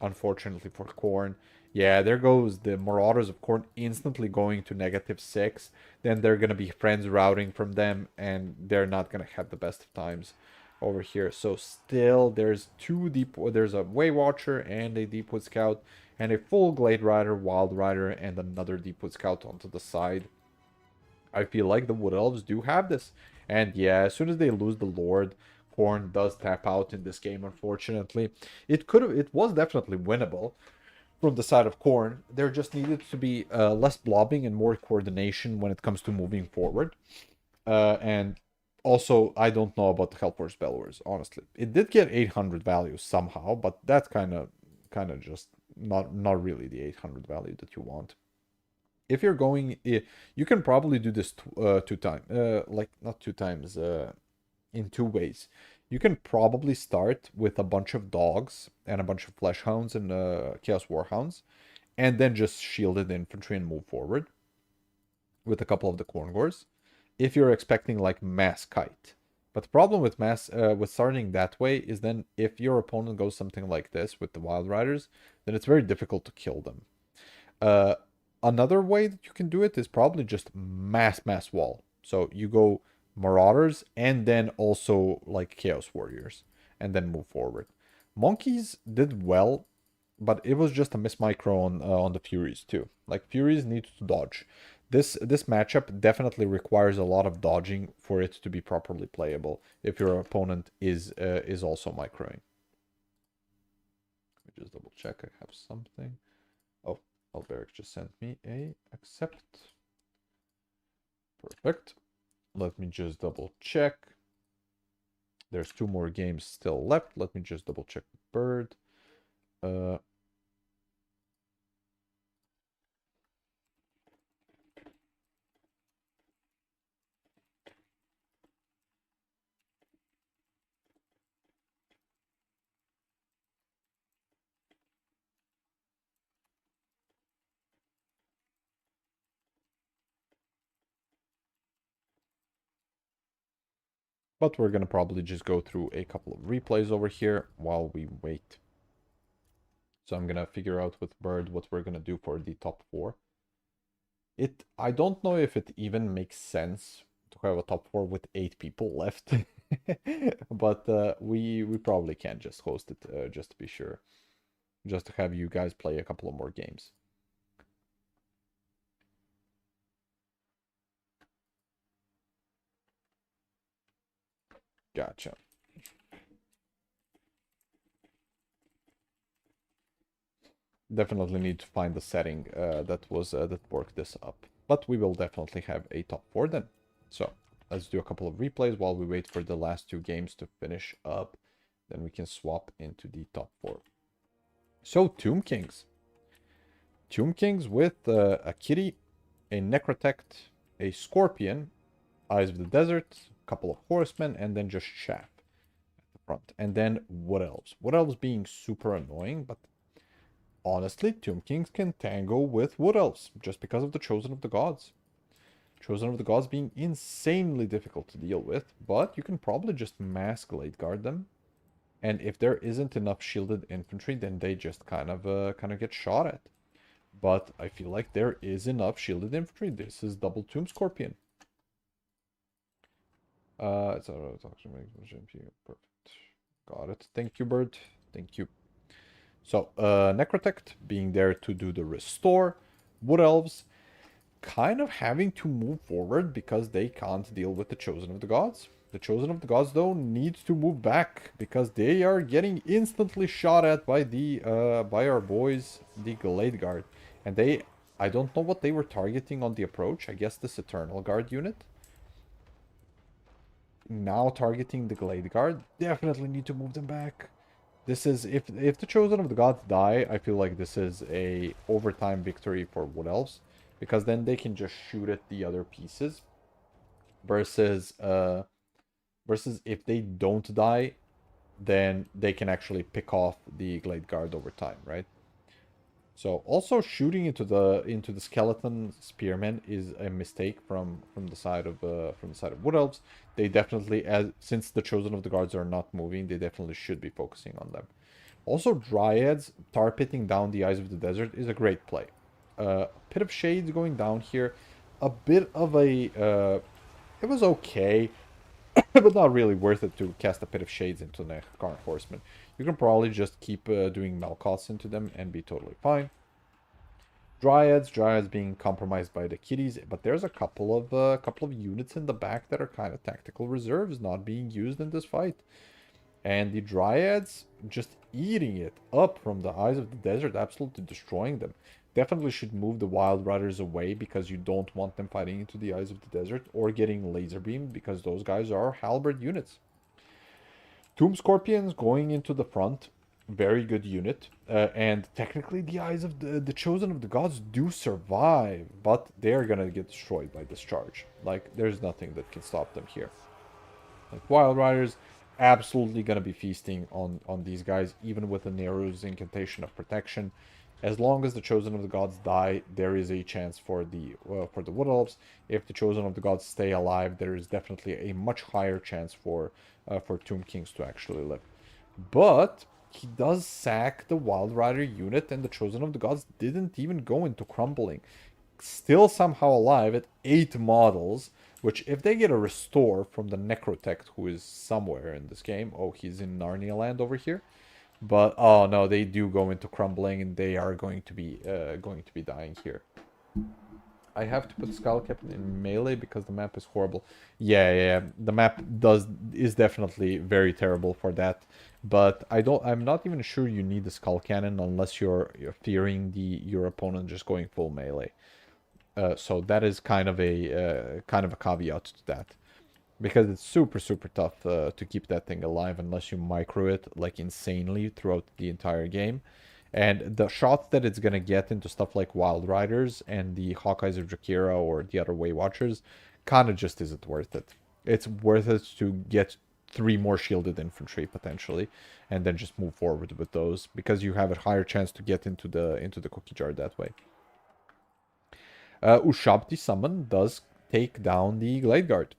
unfortunately for Khorne. Yeah, there goes the Marauders of Khorne instantly going to -6. Then they're going to be friends routing from them, and they're not going to have the best of times over here. So still, there's there's a Way Watcher and a Deepwood Scout, and a full Glade Rider, Wild Rider, and another Deepwood Scout onto the side. I feel like the Wood Elves do have this. And yeah, as soon as they lose the Lord, Khorne does tap out in this game, unfortunately. It was definitely winnable from the side of Khorne. There just needed to be less blobbing and more coordination when it comes to moving forward. And also, I don't know about the Hellforce Bellowers, honestly. It did get 800 value somehow, but that's kind of just not really the 800 value that you want. If you're going, you can probably do this two times, like not two times, in two ways. You can probably start with a bunch of dogs and a bunch of flesh hounds and chaos warhounds, and then just shielded infantry and move forward with a couple of the Khorngors, if you're expecting like mass kite. But the problem with with starting that way is then if your opponent goes something like this with the Wild Riders, then it's very difficult to kill them. Another way that you can do it is probably just mass wall. So you go Marauders and then also like Chaos Warriors and then move forward. Monkeys did well, but it was just a miss micro on the Furies too. Like Furies need to dodge. This matchup definitely requires a lot of dodging for it to be properly playable if your opponent is also microing. Let me just double check I have something. Oh, Alberic just sent me a accept. Perfect. Let me just double check. There's 2 more games still left. Let me just double check the bird. But we're going to probably just go through a couple of replays over here while we wait. So I'm going to figure out with Bird what we're going to do for the top 4. I don't know if it even makes sense to have a top 4 with 8 people left. But we probably can just host it just to be sure. Just to have you guys play a couple of more games. Gotcha. Definitely need to find the setting that worked this up. But we will definitely have a top 4 then. So let's do a couple of replays while we wait for the last 2 games to finish up. Then we can swap into the top 4. So Tomb Kings. Tomb Kings with a kitty, a necrotect, a scorpion, Eyes of the Desert, a couple of horsemen, and then just chaff at the front. And then Wood Elves. Wood Elves being super annoying, but honestly, Tomb Kings can tango with Wood Elves just because of the Chosen of the Gods. Chosen of the Gods being insanely difficult to deal with, but you can probably just mass Glade Guard them. And if there isn't enough shielded infantry, then they just kind of get shot at. But I feel like there is enough shielded infantry. This is double Tomb Scorpion. It's perfect. Got it. Thank you, Bird. Thank you. So, Necrotect being there to do the restore. Wood Elves kind of having to move forward because they can't deal with the Chosen of the Gods. The Chosen of the Gods, though, needs to move back because they are getting instantly shot at by by our boys, the Glade Guard. And I don't know what they were targeting on the approach. I guess this Eternal Guard unit. Now targeting the Glade Guard. Definitely need to move them back. This is, if the Chosen of the Gods die, I feel like this is a overtime victory for Wood Elves. Because then they can just shoot at the other pieces. Versus if they don't die, then they can actually pick off the Glade Guard over time, right? So also shooting into the skeleton spearmen is a mistake from the side of Wood Elves. They definitely, since the Chosen of the Gods are not moving, they definitely should be focusing on them. Also, Dryads tar pitting down the Eyes of the Desert is a great play. Pit of Shades going down here, a bit of a it was okay, but not really worth it to cast a Pit of Shades into the Karn Horseman. You can probably just keep doing Malkoths into them and be totally fine. Dryads being compromised by the kitties, but there's a couple of units in the back that are kind of tactical reserves not being used in this fight. And the Dryads just eating it up from the Eyes of the Desert, absolutely destroying them. Definitely should move the Wild Riders away because you don't want them fighting into the Eyes of the Desert or getting laser beamed because those guys are halberd units. Tomb Scorpions going into the front, very good unit. And technically the Eyes of the Chosen of the Gods do survive, but they're gonna get destroyed by this charge. Like, there's nothing that can stop them here. Like, Wild Riders, absolutely gonna be feasting on these guys, even with the Neru's incantation of protection. As long as the Chosen of the Gods die, there is a chance for the Wood Elves. If the Chosen of the Gods stay alive, there is definitely a much higher chance for Tomb Kings to actually live. But he does sack the Wild Rider unit, and the Chosen of the Gods didn't even go into crumbling. Still somehow alive at 8 models, which if they get a restore from the Necrotect, who is somewhere in this game. Oh, he's in Narnia land over here. But oh no, they do go into crumbling, and they are going to be dying here. I have to put Skull Captain in melee because the map is horrible. Yeah, the map is definitely very terrible for that. But I'm not even sure you need the Skull Cannon unless you're fearing your opponent just going full melee. So that is kind of a caveat to that. Because it's super tough to keep that thing alive unless you micro it like insanely throughout the entire game. And the shots that it's gonna get into stuff like Wild Riders and the Hawkeyes of Drakira or the other Way Watchers kind of just isn't worth it. It's worth it to get 3 more shielded infantry potentially, and then just move forward with those because you have a higher chance to get into the cookie jar that way. Ushabti Summon does take down the Glade Guard.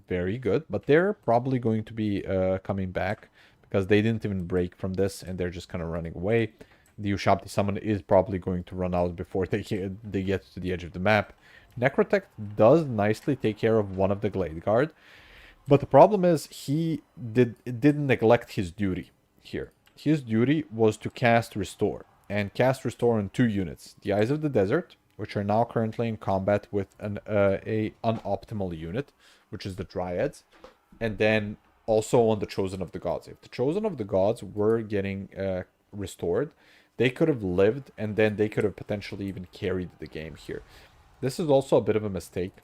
Very good, but they're probably going to be coming back because they didn't even break from this and they're just kind of running away. The Ushabti Summon is probably going to run out before they get to the edge of the map. Necrotect does nicely take care of one of the Glade Guard, but the problem is he didn't neglect his duty here. His duty was to cast Restore, and cast Restore on 2 units. The Eyes of the Desert, which are now currently in combat with a unoptimal unit, which is the Dryads, and then also on the Chosen of the Gods. If the Chosen of the Gods were getting restored, they could have lived, and then they could have potentially even carried the game here. This is also a bit of a mistake,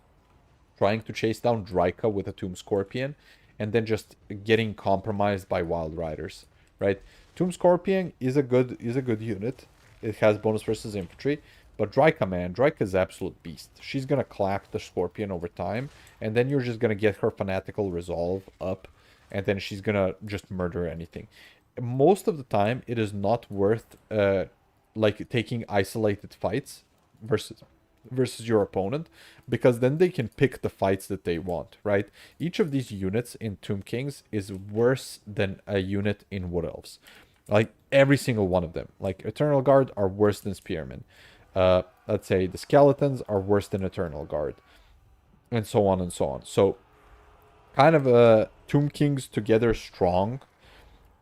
trying to chase down Dryka with a Tomb Scorpion, and then just getting compromised by Wild Riders, right? Tomb Scorpion is a good unit. It has bonus versus infantry, but Dryka, man, Dryka is absolute beast. She's gonna clap the Scorpion over time, and then you're just gonna get her Fanatical Resolve up, and then she's gonna just murder anything. Most of the time, it is not worth like taking isolated fights versus your opponent, because then they can pick the fights that they want, right? Each of these units in Tomb Kings is worse than a unit in Wood Elves. Like, every single one of them. Like, Eternal Guard are worse than Spearmen. Let's say the Skeletons are worse than Eternal Guard. And so on and so on. So, kind of a Tomb Kings together strong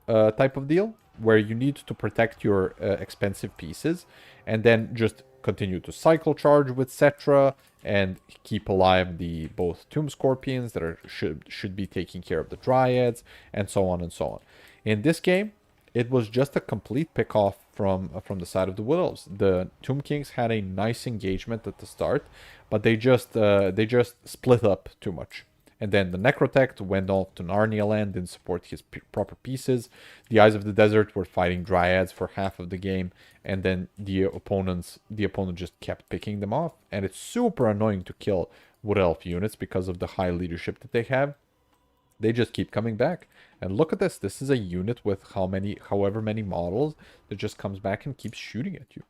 type of deal, where you need to protect your expensive pieces, and then just continue to cycle charge with Cetra and keep alive the both Tomb Scorpions that should be taking care of the Dryads, and so on and so on. In this game, it was just a complete pick off from the side of the Wood Elves. The Tomb Kings had a nice engagement at the start, but they just split up too much. And then the Necrotect went off to Narnia land and support his proper pieces. The Eyes of the Desert were fighting Dryads for half of the game, and then the opponent just kept picking them off. And it's super annoying to kill Wood Elf units because of the high leadership that they have. They just keep coming back. And look at this. This is a unit with however many models that just comes back and keeps shooting at you.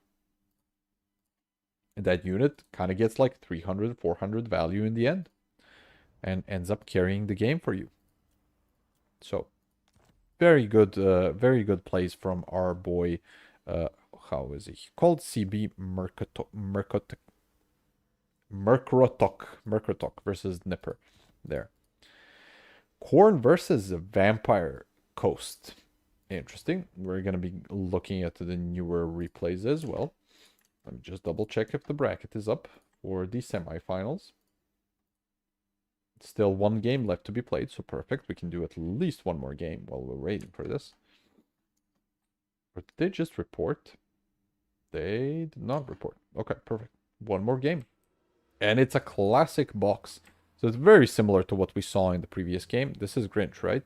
And that unit kind of gets like 300, 400 value in the end, and ends up carrying the game for you. So, very good plays from our boy. How is he called? CB Merkrotok versus Nipper. There. Khorne versus Vampire Coast. Interesting. We're gonna be looking at the newer replays as well. Let me just double check if the bracket is up for the semifinals. Still one game left to be played, so perfect. We can do at least one more game while we're waiting for this. Or did they just report? They did not report. Okay, perfect. One more game. And it's a classic box. So it's very similar to what we saw in the previous game. This is Grinch, right?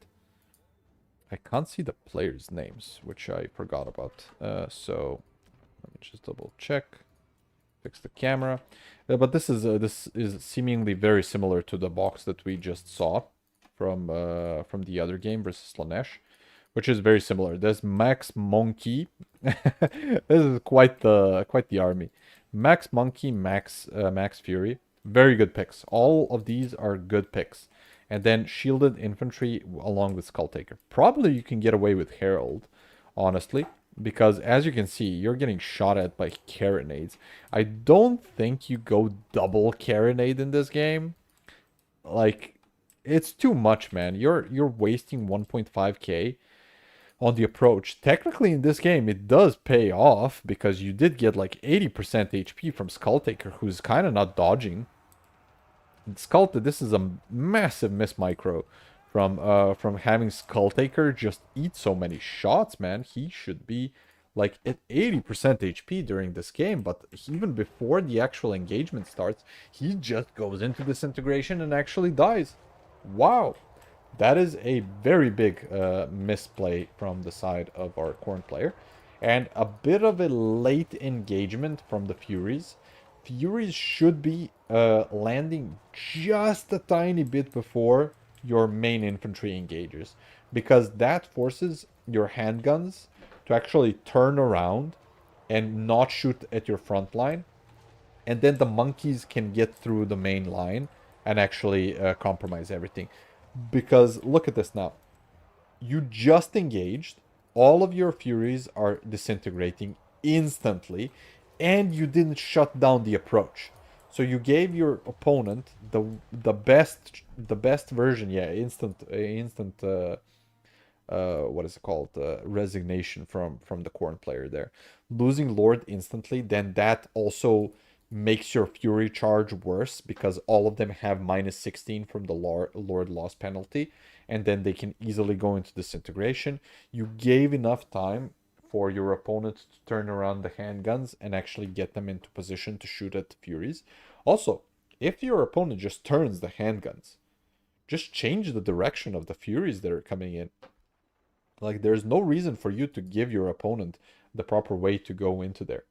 I can't see the players' names, which I forgot about. So let me just double check. Fix the camera. But this is seemingly very similar to the box that we just saw from the other game versus Slanesh, which is very similar. There's Max Monkey. This is quite the army. Max Monkey, Max Fury. Very good picks. All of these are good picks. And then Shielded Infantry along with Skull Taker. Probably you can get away with Herald, honestly. Because as you can see, you're getting shot at by carronades. I don't think you go double carronade in this game. Like, it's too much, man. You're wasting 1.5k on the approach. Technically, in this game, it does pay off because you did get like 80% HP from Skull Taker, who's kind of not dodging. This is a massive miss micro from having Skull Taker just eat so many shots, man. He should be like at 80% HP during this game, but even before the actual engagement starts, he just goes into disintegration and actually dies. Wow. That is a very big misplay from the side of our Corn player. And a bit of a late engagement from the Furies. Furies should be landing just a tiny bit before your main infantry engages, because that forces your handguns to actually turn around and not shoot at your front line, and then the monkeys can get through the main line and actually compromise everything. Because look at this now. You just engaged, all of your Furies are disintegrating instantly, and you didn't shut down the approach. So you gave your opponent the best version, yeah, instant what is it called, resignation from the Corn player there. Losing Lord instantly, then that also makes your Fury charge worse because all of them have minus 16 from the Lord loss penalty, and then they can easily go into disintegration. You gave enough time for your opponent to turn around the handguns and actually get them into position to shoot at the Furies. Also, if your opponent just turns the handguns, just change the direction of the Furies that are coming in. Like, there's no reason for you to give your opponent the proper way to go into there.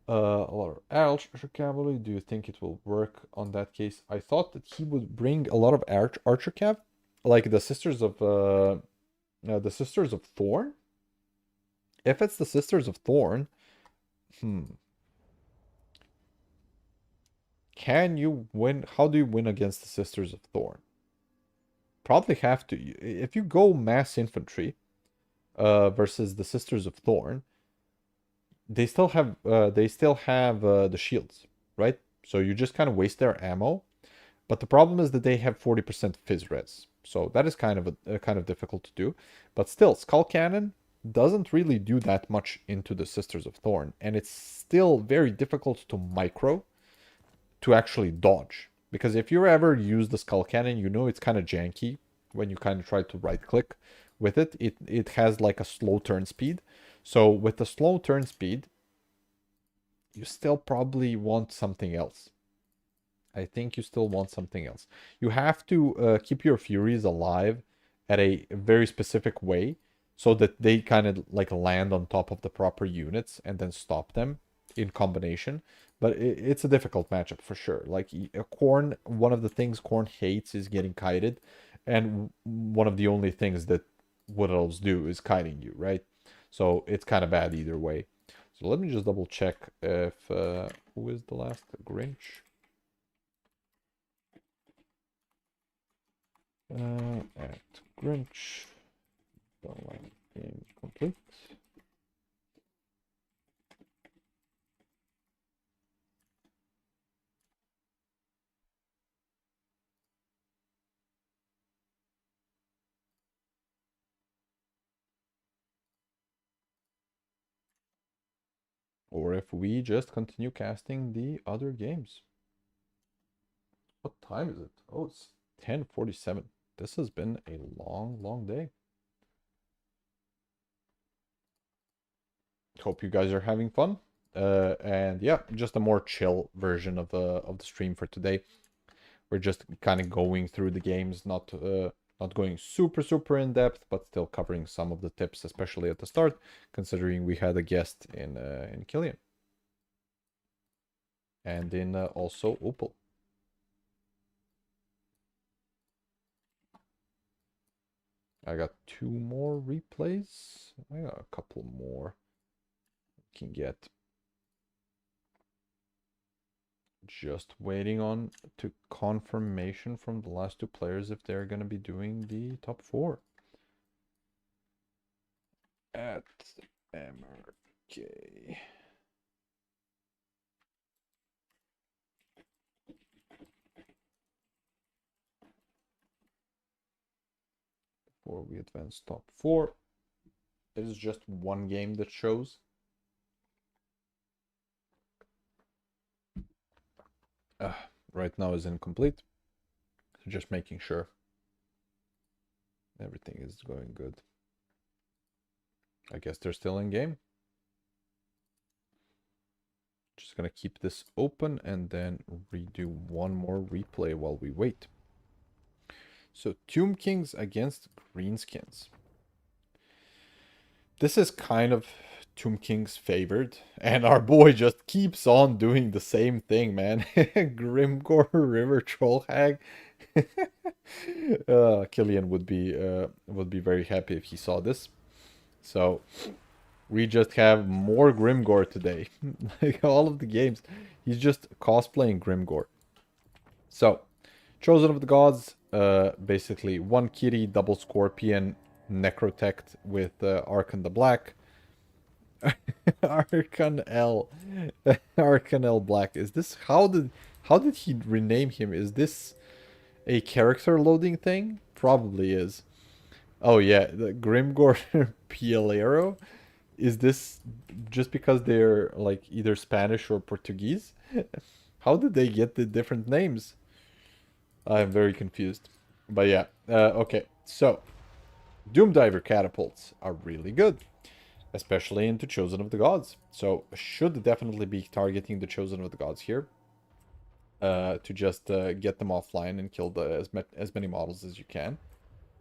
A lot of Archer Cavalry. Do you think it will work on that case? I thought that he would bring a lot of Archer Cav, like the Sisters of Thorn. If it's the Sisters of Thorn, can you win? How do you win against the Sisters of Thorn? Probably have to. If you go mass infantry versus the Sisters of Thorn, they still have the shields, right? So you just kind of waste their ammo. But the problem is that they have 40% fizz res. So that is kind of difficult to do. But still, Skull Cannon doesn't really do that much into the Sisters of Thorn, and it's still very difficult to micro to actually dodge. Because if you ever use the Skull Cannon, you know it's kind of janky when you kind of try to right click with it. It has like a slow turn speed. So with the slow turn speed, you still probably want something else. I think you still want something else. You have to keep your Furies alive at a very specific way so that they kind of like land on top of the proper units and then stop them in combination. But it's a difficult matchup for sure. Like Corn, one of the things Corn hates is getting kited, and one of the only things that Wood Elves do is kiting you, right? So it's kind of bad either way. So let me just double check if who is the last Grinch? At Grinch, online game complete. Or if we just continue casting the other games. What time is it? Oh, it's 10:47. This has been a long, long day. Hope you guys are having fun. And yeah, just a more chill version of the stream for today. We're just kind of going through the games, not going super in depth, but still covering some of the tips, especially at the start, considering we had a guest in Killian and in also Opal. I got 2 more replays. I got a couple more we can get. Just waiting on to confirmation from the last 2 players if they're going to be doing the top 4 at MRK. Before we advance top 4, it is just 1 game that shows. Right now is incomplete. So just making sure everything is going good. I guess they're still in game. Just gonna keep this open and then redo 1 more replay while we wait. So Tomb Kings against Greenskins. This is kind of Tomb King's favored, and our boy just keeps on doing the same thing, man. Grimgore River Troll Hag. Killian would be very happy if he saw this. So we just have more Grimgore today. Like all of the games, he's just cosplaying Grimgore. So, Chosen of the Gods, basically 1 kitty, double scorpion, necrotect with Archon the Black. Archon L. Archon L Black. Is this how did he rename him? Is this a character loading thing? Probably is. Oh yeah, the Grimgore Pialero. Is this just because they're like either Spanish or Portuguese? How did they get the different names? I'm very confused. But yeah, okay. So, Doomdiver catapults are really good, especially into Chosen of the Gods. So, should definitely be targeting the Chosen of the Gods here. To just get them offline and kill as many models as you can.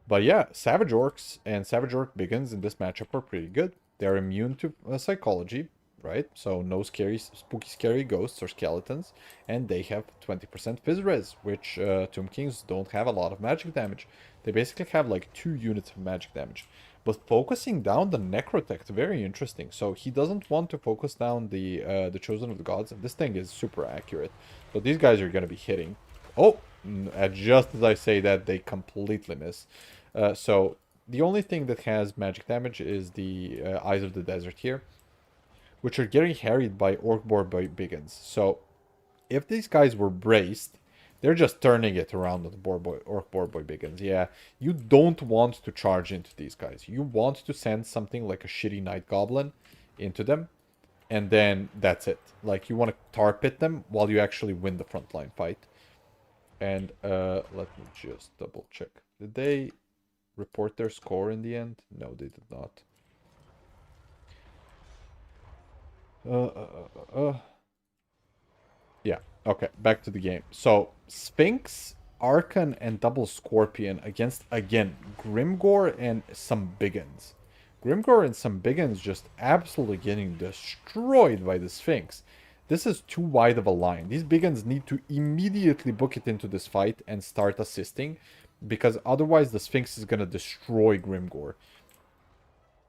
But yeah, Savage Orcs and Savage Orc Biggins in this matchup are pretty good. They're immune to psychology, right? So no spooky scary ghosts or skeletons. And they have 20% Phys Res, which Tomb Kings don't have a lot of magic damage. They basically have like 2 units of magic damage. But focusing down the Necrotect, very interesting. So he doesn't want to focus down the Chosen of the Gods. And this thing is super accurate. So these guys are going to be hitting. Oh, just as I say that, they completely miss. So the only thing that has magic damage is the Eyes of the Desert here, which are getting harried by Orc-Boar Biggins. So if these guys were braced, they're just turning it around on the Orc-Boar Biggins. Yeah, you don't want to charge into these guys. You want to send something like a shitty Night Goblin into them, and then that's it. Like, you want to tar pit them while you actually win the frontline fight. And let me just double check. Did they report their score in the end? No, they did not. Yeah, okay, back to the game. So, Sphinx, Archon, and Double Scorpion against, again, Grimgore and some Biggins. Grimgore and some Biggins just absolutely getting destroyed by the Sphinx. This is too wide of a line. These Biggins need to immediately book it into this fight and start assisting, because otherwise the Sphinx is going to destroy Grimgore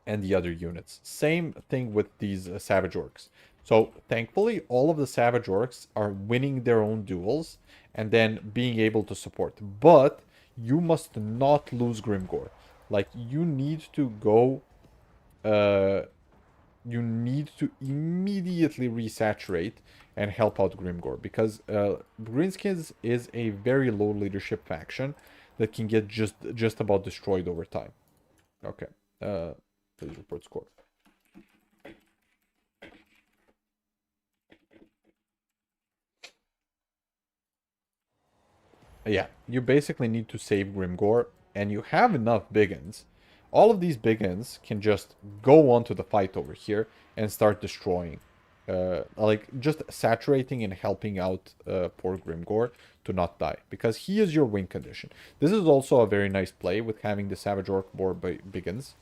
and the other units. Same thing with these Savage Orcs. So thankfully, all of the Savage Orcs are winning their own duels and then being able to support. But you must not lose Grimgore. Like, you need to go... you need to immediately resaturate and help out Grimgore, because Greenskins is a very low leadership faction that can get just about destroyed over time. Okay. Please report score. Yeah, you basically need to save Grimgore, and you have enough biggins. All of these biggins can just go onto the fight over here and start destroying. Like, just saturating and helping out poor Grimgore to not die, because he is your win condition. This is also a very nice play with having the Savage Orc Boar Biggins.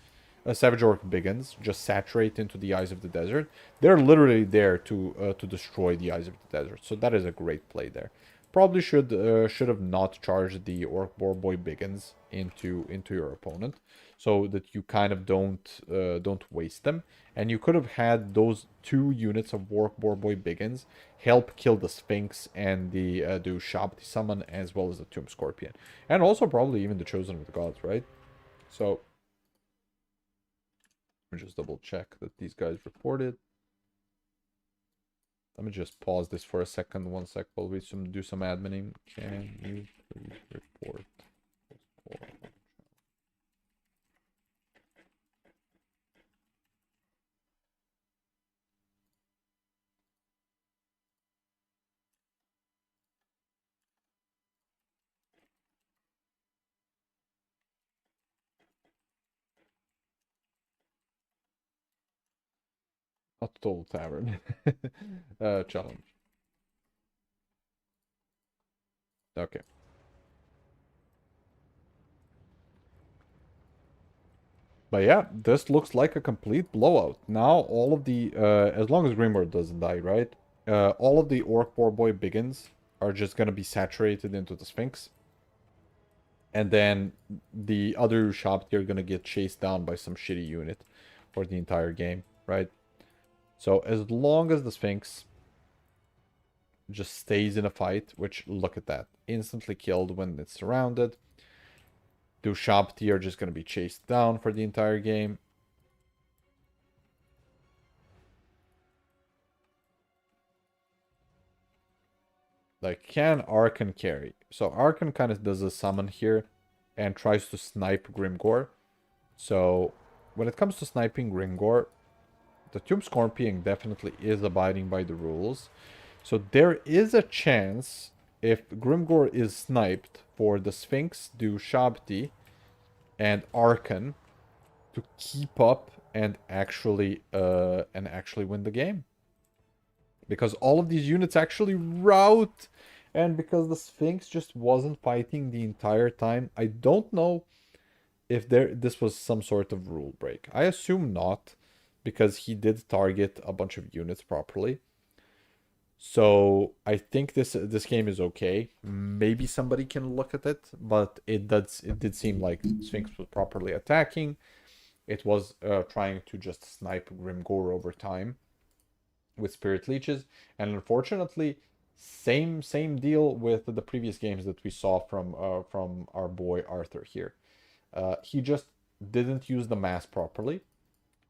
Savage Orc Biggins just saturate into the Eyes of the Desert. They're literally there to destroy the Eyes of the Desert, so that is a great play there. Probably should have not charged the Orc Boar Boy Biggins into your opponent, so that you kind of don't waste them. And you could have had those 2 units of Orc Boar Boy Biggins help kill the Sphinx and the do Shabti summon, as well as the Tomb Scorpion, and also probably even the Chosen of the Gods, right? So let me just double check that these guys reported. Let me just pause this for a second, 1 sec, while we do some adminning. Can you please report? Not Total Tavern. Challenge. Okay. But yeah, this looks like a complete blowout. Now all of the, as long as Grimoire doesn't die, right? All of the Orc Boar Boy Biggins are just gonna be saturated into the Sphinx. And then the other Shabti are gonna get chased down by some shitty unit for the entire game, right? So as long as the Sphinx just stays in a fight, which, look at that, instantly killed when it's surrounded. Shabti are just going to be chased down for the entire game. Like, can Arkan carry? So Arkan kind of does a summon here and tries to snipe Grimgore. So when it comes to sniping Grimgore, the Tomb Scorpion definitely is abiding by the rules. So there is a chance, if Grimgore is sniped, for the Sphinx, Shabti, and Arkan to keep up and actually win the game. Because all of these units actually rout, and because the Sphinx just wasn't fighting the entire time. I don't know if this was some sort of rule break. I assume not, because he did target a bunch of units properly. So I think this game is okay. Maybe somebody can look at it, but it did seem like Sphinx was properly attacking. It was trying to just snipe Grimgore over time with Spirit Leeches, and unfortunately, same deal with the previous games that we saw from our boy Arthur here. He just didn't use the mass properly.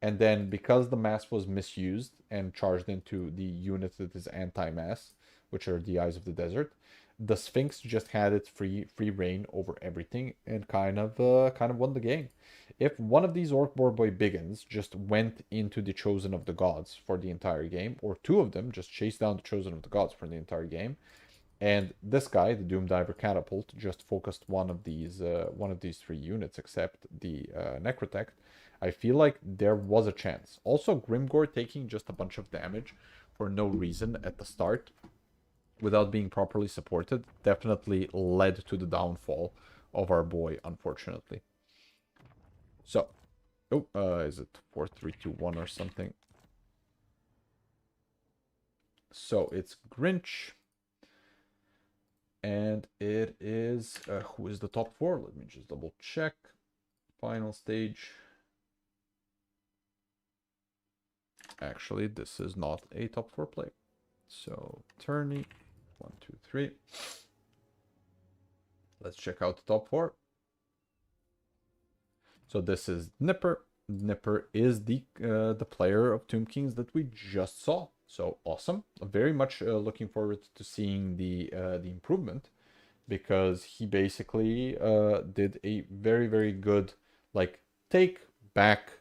And then because the mass was misused and charged into the unit that is anti-mass, which are the Eyes of the Desert, the Sphinx just had its free reign over everything and kind of won the game. If one of these Orc Boar Boy Biggins just went into the Chosen of the Gods for the entire game, or 2 of them just chased down the Chosen of the Gods for the entire game, and this guy, the Doom Diver Catapult, just focused one of these 3 units, except the Necrotect, I feel like there was a chance. Also, Grimgore taking just a bunch of damage for no reason at the start, without being properly supported, definitely led to the downfall of our boy, unfortunately. So, is it 4, 3, 2, 1 or something? So it's Grinch. And it is, who is the top 4? Let me just double check. Final stage. Actually, this is not a top 4 play. So, tourney, 1, 2, 3. Let's check out the top 4. So this is Nipper. Nipper is the player of Tomb Kings that we just saw. So awesome. Very much looking forward to seeing the improvement, because he basically did a very, very good, like, take back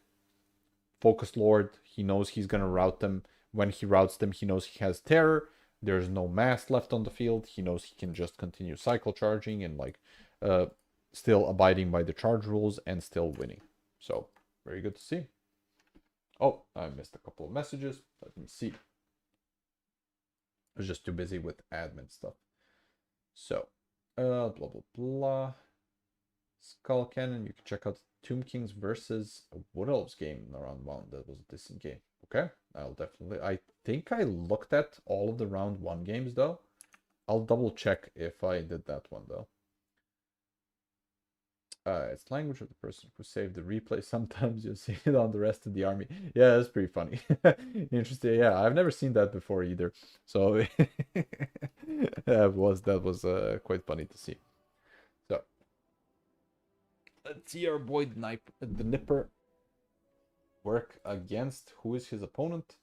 Focus Lord. He knows he's going to route them. When he routes them, he knows he has Terror. There's no mass left on the field. He knows he can just continue cycle charging and like still abiding by the charge rules and still winning. So very good to see. Oh, I missed a couple of messages. Let me see. I was just too busy with admin stuff. So, blah, blah, blah. Skull Cannon, you can check out Tomb Kings versus Wood Elves game in round one. That was a decent game. Okay, I'll definitely... I think I looked at all of the round one games, though. I'll double check if I did that one, though. It's language of the person who saved the replay. Sometimes you see it on the rest of the army. Yeah, that's pretty funny. Interesting. Yeah, I've never seen that before either. So that was quite funny to see. So let's see our boy the Nipper work against who is his opponent.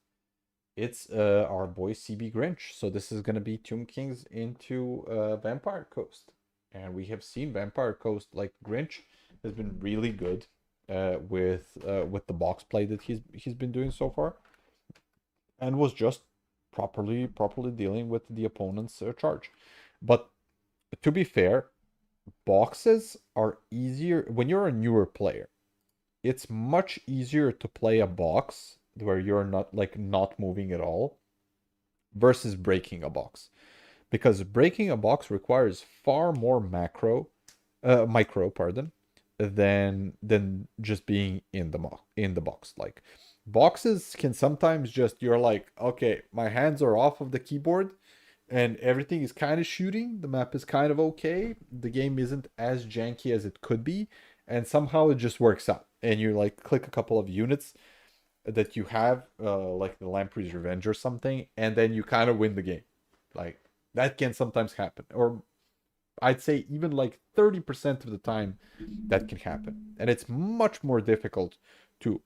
It's our boy CB Grinch. So this is gonna be Tomb Kings into Vampire Coast. And we have seen Vampire Coast, like Grinch has been really good with the box play that he's been doing so far, and was just properly dealing with the opponent's charge. But to be fair, boxes are easier when you're a newer player. It's much easier to play a box where you're not moving at all versus breaking a box. Because breaking a box requires far more micro, than just being in the box. Like boxes can sometimes just you're like, okay, my hands are off of the keyboard, and everything is kind of shooting. The map is kind of okay. The game isn't as janky as it could be, and somehow it just works out. And you like click a couple of units that you have, like the Lamprey's Revenge or something, and then you kind of win the game. Like. That can sometimes happen, or I'd say even like 30% of the time that can happen. And it's much more difficult to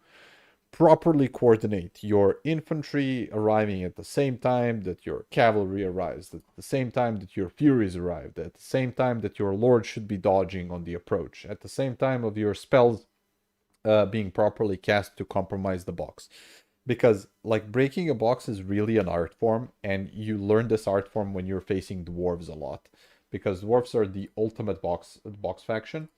properly coordinate your infantry arriving at the same time that your cavalry arrives, at the same time that your furies arrived, at the same time that your lord should be dodging on the approach, at the same time of your spells being properly cast to compromise the box. Because like breaking a box is really an art form, and you learn this art form when you're facing dwarves a lot, because dwarves are the ultimate box faction,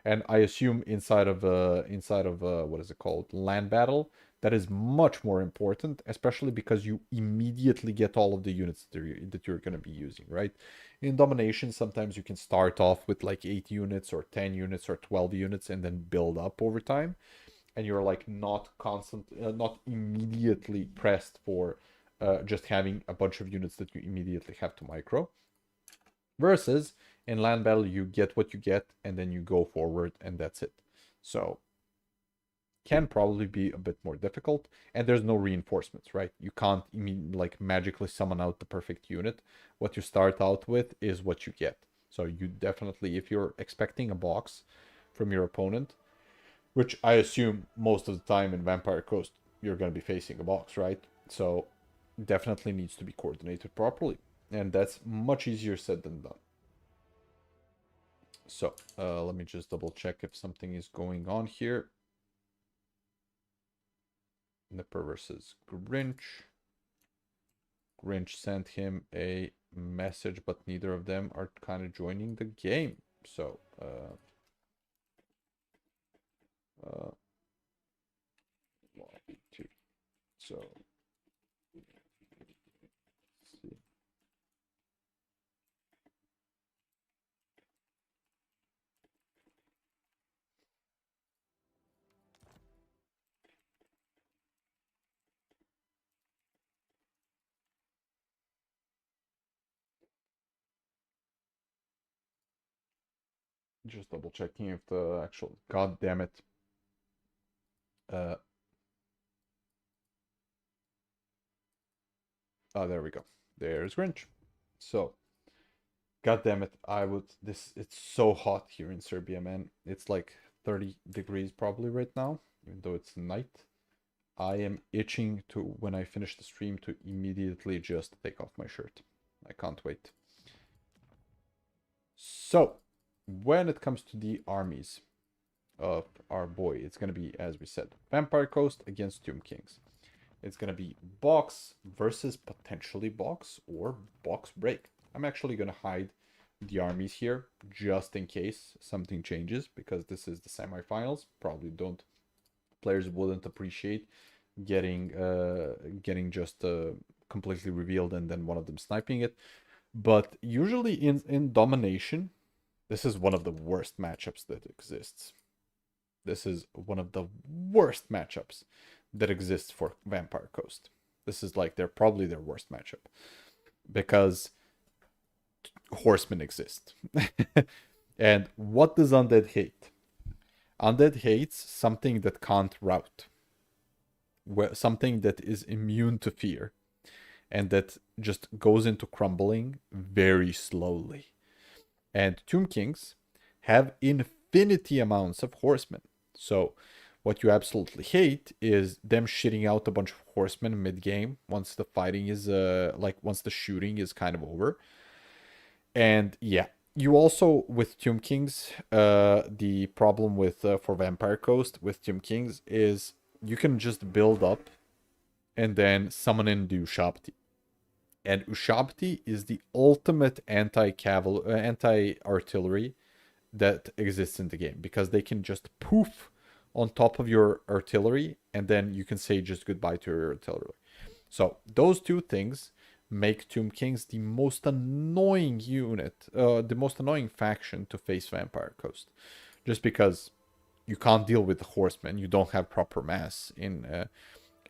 and I assume inside of what is it called, land battle, that is much more important, especially because you immediately get all of the units that you're going to be using, right? In domination, sometimes you can start off with like 8 units or 10 units or 12 units and then build up over time, and you're like not immediately pressed for just having a bunch of units that you immediately have to micro. Versus in land battle, you get what you get and then you go forward and that's it. So can probably be a bit more difficult, and there's no reinforcements, right? You can't like magically summon out the perfect unit. What you start out with is what you get. So you definitely, if you're expecting a box from your opponent, which I assume most of the time in Vampire Coast, you're going to be facing a box, right? So definitely needs to be coordinated properly. And that's much easier said than done. So let me just double check if something is going on here. Nipper versus Grinch. Grinch sent him a message, but neither of them are kind of joining the game. So 1, 2. So let's see. Just double checking if the actual, god damn it. Oh, there we go. There's Grinch. So, god damn it, it's so hot here in Serbia, man. It's like 30 degrees probably right now, even though it's night. I am itching to, when I finish the stream, to immediately just take off my shirt. I can't wait. So, when it comes to the armies of our boy, it's going to be, as we said, Vampire Coast against Tomb Kings. It's going to be box versus potentially box or box break. I'm actually going to hide the armies here just in case something changes, because this is the semifinals. Probably players wouldn't appreciate getting just completely revealed and then one of them sniping it. But usually in domination, this is one of the worst matchups that exists. This is one of the worst matchups that exists for Vampire Coast. This is like probably their worst matchup, because horsemen exist. And what does Undead hate? Undead hates something that can't rout, something that is immune to fear, and that just goes into crumbling very slowly. And Tomb Kings have infinity amounts of horsemen. So what you absolutely hate is them shitting out a bunch of horsemen mid-game once the fighting is once the shooting is kind of over. And yeah, you also, with Tomb Kings, the problem with for Vampire Coast with Tomb Kings is you can just build up and then summon in the Ushabti. And Ushabti is the ultimate anti-artillery that exists in the game, because they can just poof on top of your artillery, and then you can say just goodbye to your artillery. So those two things make Tomb Kings the most annoying unit, the most annoying faction to face Vampire Coast, just because you can't deal with the horsemen. You don't have proper mass in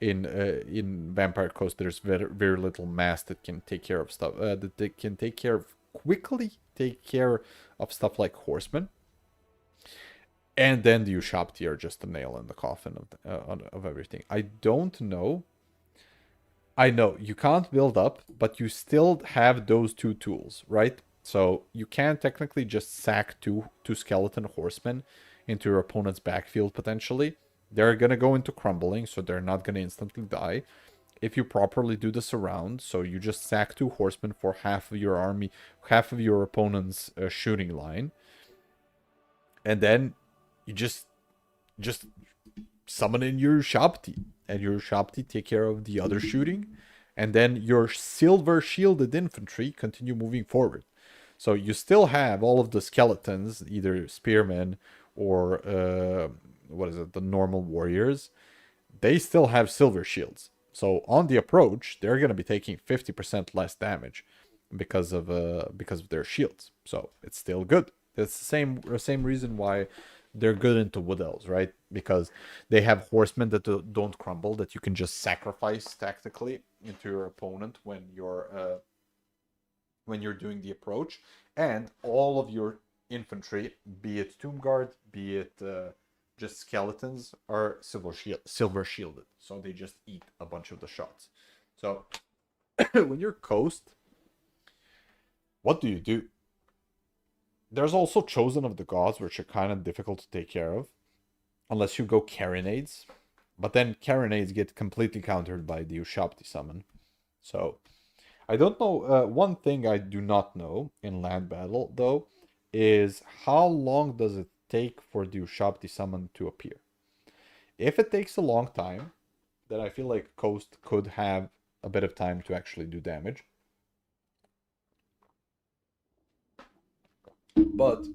Vampire Coast. There's very little mass that can take care of stuff that they can take care of like horsemen. And then the Ushabti are just a nail in the coffin of everything. I don't know. I know you can't build up, but you still have those two tools, right? So you can technically just sack two skeleton horsemen into your opponent's backfield potentially. They're going to go into crumbling, so they're not going to instantly die. If you properly do this around, so you just sack two horsemen for half of your army, half of your opponent's shooting line. And then you just summon in your Ushabti, and your Ushabti take care of the other shooting. And then your silver shielded infantry continue moving forward. So you still have all of the skeletons, either spearmen or the normal warriors. They still have silver shields. So on the approach, they're going to be taking 50% less damage because of their shields. So it's still good. It's the same reason why they're good into Wood Elves, right? Because they have horsemen that don't crumble, that you can just sacrifice tactically into your opponent when you're doing the approach. And all of your infantry, be it Tomb Guard, be it just skeletons, are silver shielded. So they just eat a bunch of the shots. So when you're Coast, what do you do? There's also Chosen of the Gods, which are kind of difficult to take care of, unless you go Carronades. But then Carronades get completely countered by the Ushabti summon. So, I don't know. One thing I do not know in land battle, though, is how long does it take for the Ushabti summon to appear? If it takes a long time, then I feel like Coast could have a bit of time to actually do damage. But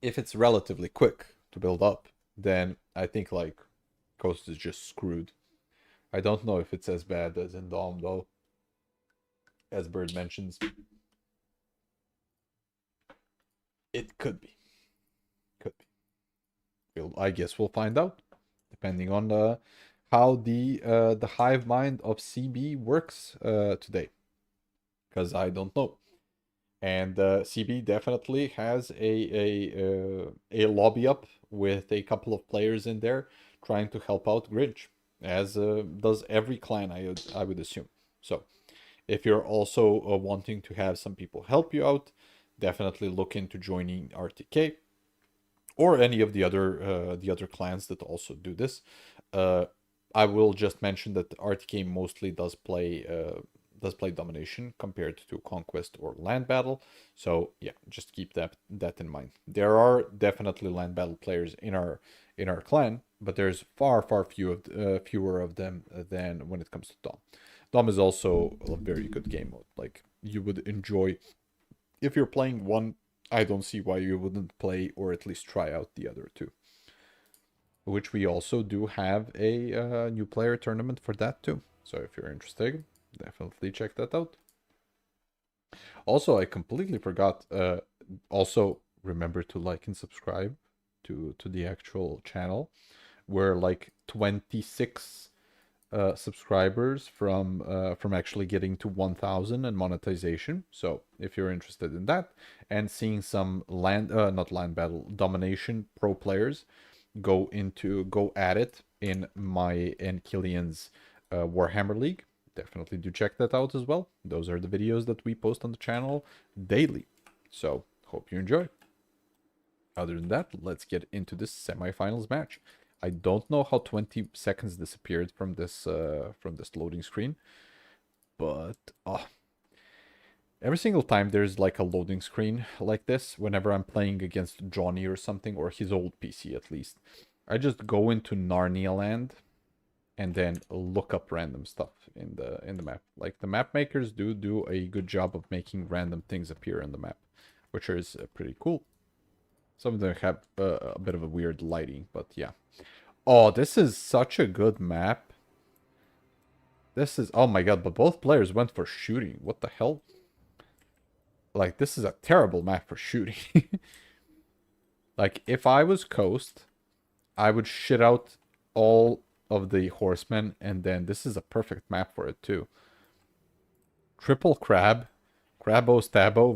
if it's relatively quick to build up, then I think like Coast is just screwed. I don't know if it's as bad as in Dom though, as Bird mentions. It could be. I guess we'll find out, depending on how the hive mind of CB works today, because I don't know. And CB definitely has a lobby up with a couple of players in there trying to help out Grinch, as does every clan, I would assume. So if you're also wanting to have some people help you out, definitely look into joining RTK or any of the other clans that also do this. I will just mention that RTK mostly does play domination compared to conquest or land battle. So yeah, just keep that in mind. There are definitely land battle players in our clan, but there's far fewer of them than when it comes to Dom. Dom is also a very good game mode. Like, you would enjoy if you're playing one. I don't see why you wouldn't play or at least try out the other two. Which we also do have a new player tournament for that too. So if you're interested, definitely check that out. Also, I completely forgot. Also, remember to like and subscribe to the actual channel. We're like 26 subscribers from actually getting to 1,000 and monetization. So if you're interested in that and seeing some not land battle, domination pro players go at it in my and Killian's Warhammer League, definitely do check that out as well. Those are the videos that we post on the channel daily. So hope you enjoy. Other than that, let's get into this semifinals match. I don't know how 20 seconds disappeared from this loading screen, but every single time there's like a loading screen like this, whenever I'm playing against Johnny or something, or his old PC at least, I just go into Narnia land and then look up random stuff in the map. Like, the map makers do a good job of making random things appear on the map, which is pretty cool. Some of them have a bit of a weird lighting, but yeah. Oh, this is such a good map. This is... oh my god, but both players went for shooting. What the hell? Like, this is a terrible map for shooting. Like, if I was Coast, I would shit out all of the horsemen, and then this is a perfect map for it too. Triple crab, Crabbo Stabbo,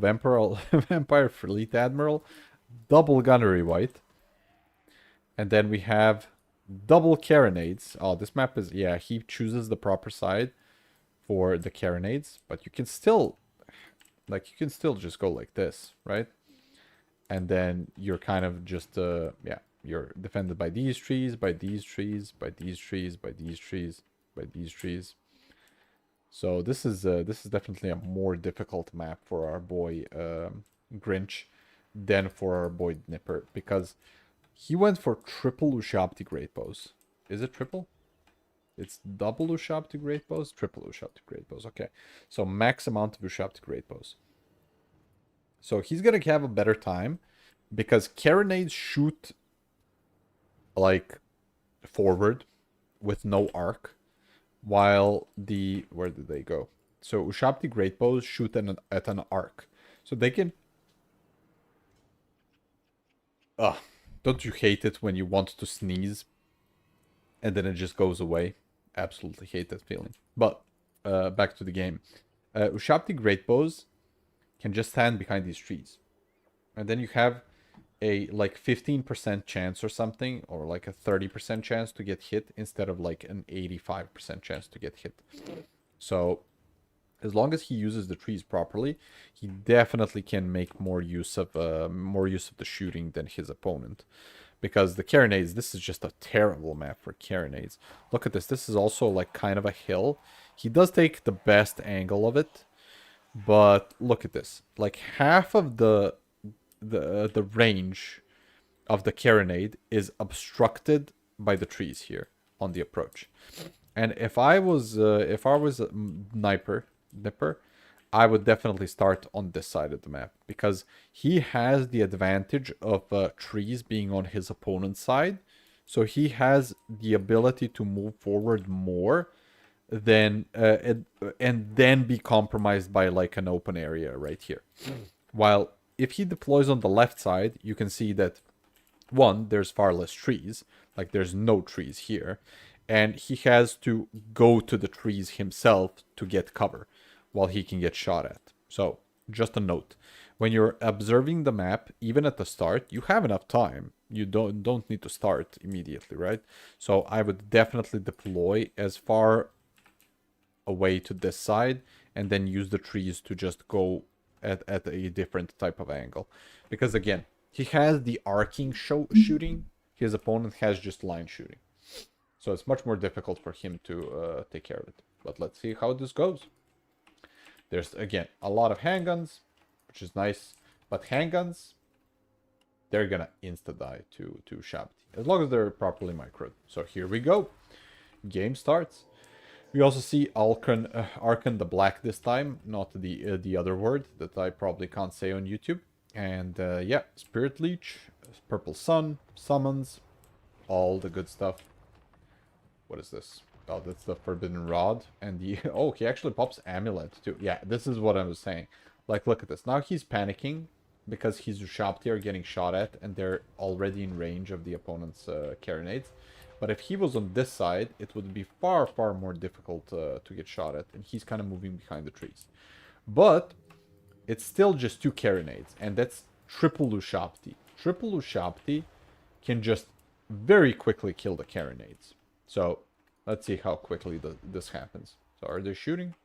Vampire Fleet Admiral, double gunnery white. And then we have double carronades. Oh, this map is... yeah, he chooses the proper side for the carronades, but you can still... like, you can still just go like this, right? And then you're kind of just, yeah, you're defended by these trees, by these trees, by these trees, by these trees, by these trees. So this is definitely a more difficult map for our boy Grinch than for our boy Nipper, because he went for triple Ushabti Great Bows. Is it triple? It's double Ushabti Great Bows, triple Ushabti Great Bows. Okay, so max amount of Ushabti Great Bows. So he's gonna have a better time because carronades shoot like forward with no arc, while the... where did they go? So Ushabti Great Bows shoot at an arc, so they can... ugh, don't you hate it when you want to sneeze and then it just goes away? Absolutely hate that feeling. But back to the game. Ushabti Great Bows can just stand behind these trees, and then you have a like 15% chance or something, or like a 30% chance to get hit instead of like an 85% chance to get hit. So as long as he uses the trees properly, he definitely can make more use of the shooting than his opponent. Because the carronades, this is just a terrible map for carronades. Look at this. This is also like kind of a hill. He does take the best angle of it, but look at this. Like, half of the range of the carronade is obstructed by the trees here on the approach. And if I was a Nipper, I would definitely start on this side of the map, because he has the advantage of trees being on his opponent's side. So he has the ability to move forward more than and then be compromised by like an open area right here. While if he deploys on the left side, you can see that, one, there's far less trees, like there's no trees here, and he has to go to the trees himself to get cover while he can get shot at. So just a note, when you're observing the map, even at the start, you have enough time. You don't need to start immediately, right? So I would definitely deploy as far away to this side and then use the trees to just go at a different type of angle. Because again, he has the arcing shooting, his opponent has just line shooting. So it's much more difficult for him to take care of it. But let's see how this goes. There's, again, a lot of handguns, which is nice. But handguns, they're gonna insta-die to Shabti, as long as they're properly microed. So here we go. Game starts. We also see Arkan the Black this time, not the other word that I probably can't say on YouTube. And yeah, Spirit Leech, Purple Sun, Summons, all the good stuff. What is this? Oh, that's the Forbidden Rod. And the... Oh, he actually pops Amulet too. Yeah, this is what I was saying. Like, look at this. Now he's panicking because his Ushabti are getting shot at and they're already in range of the opponent's carronades. But if he was on this side, it would be far, far more difficult to get shot at. And he's kind of moving behind the trees. But it's still just 2 carronades. And that's triple Ushabti. Triple Ushabti can just very quickly kill the carronades. So let's see how quickly this happens. So are they shooting?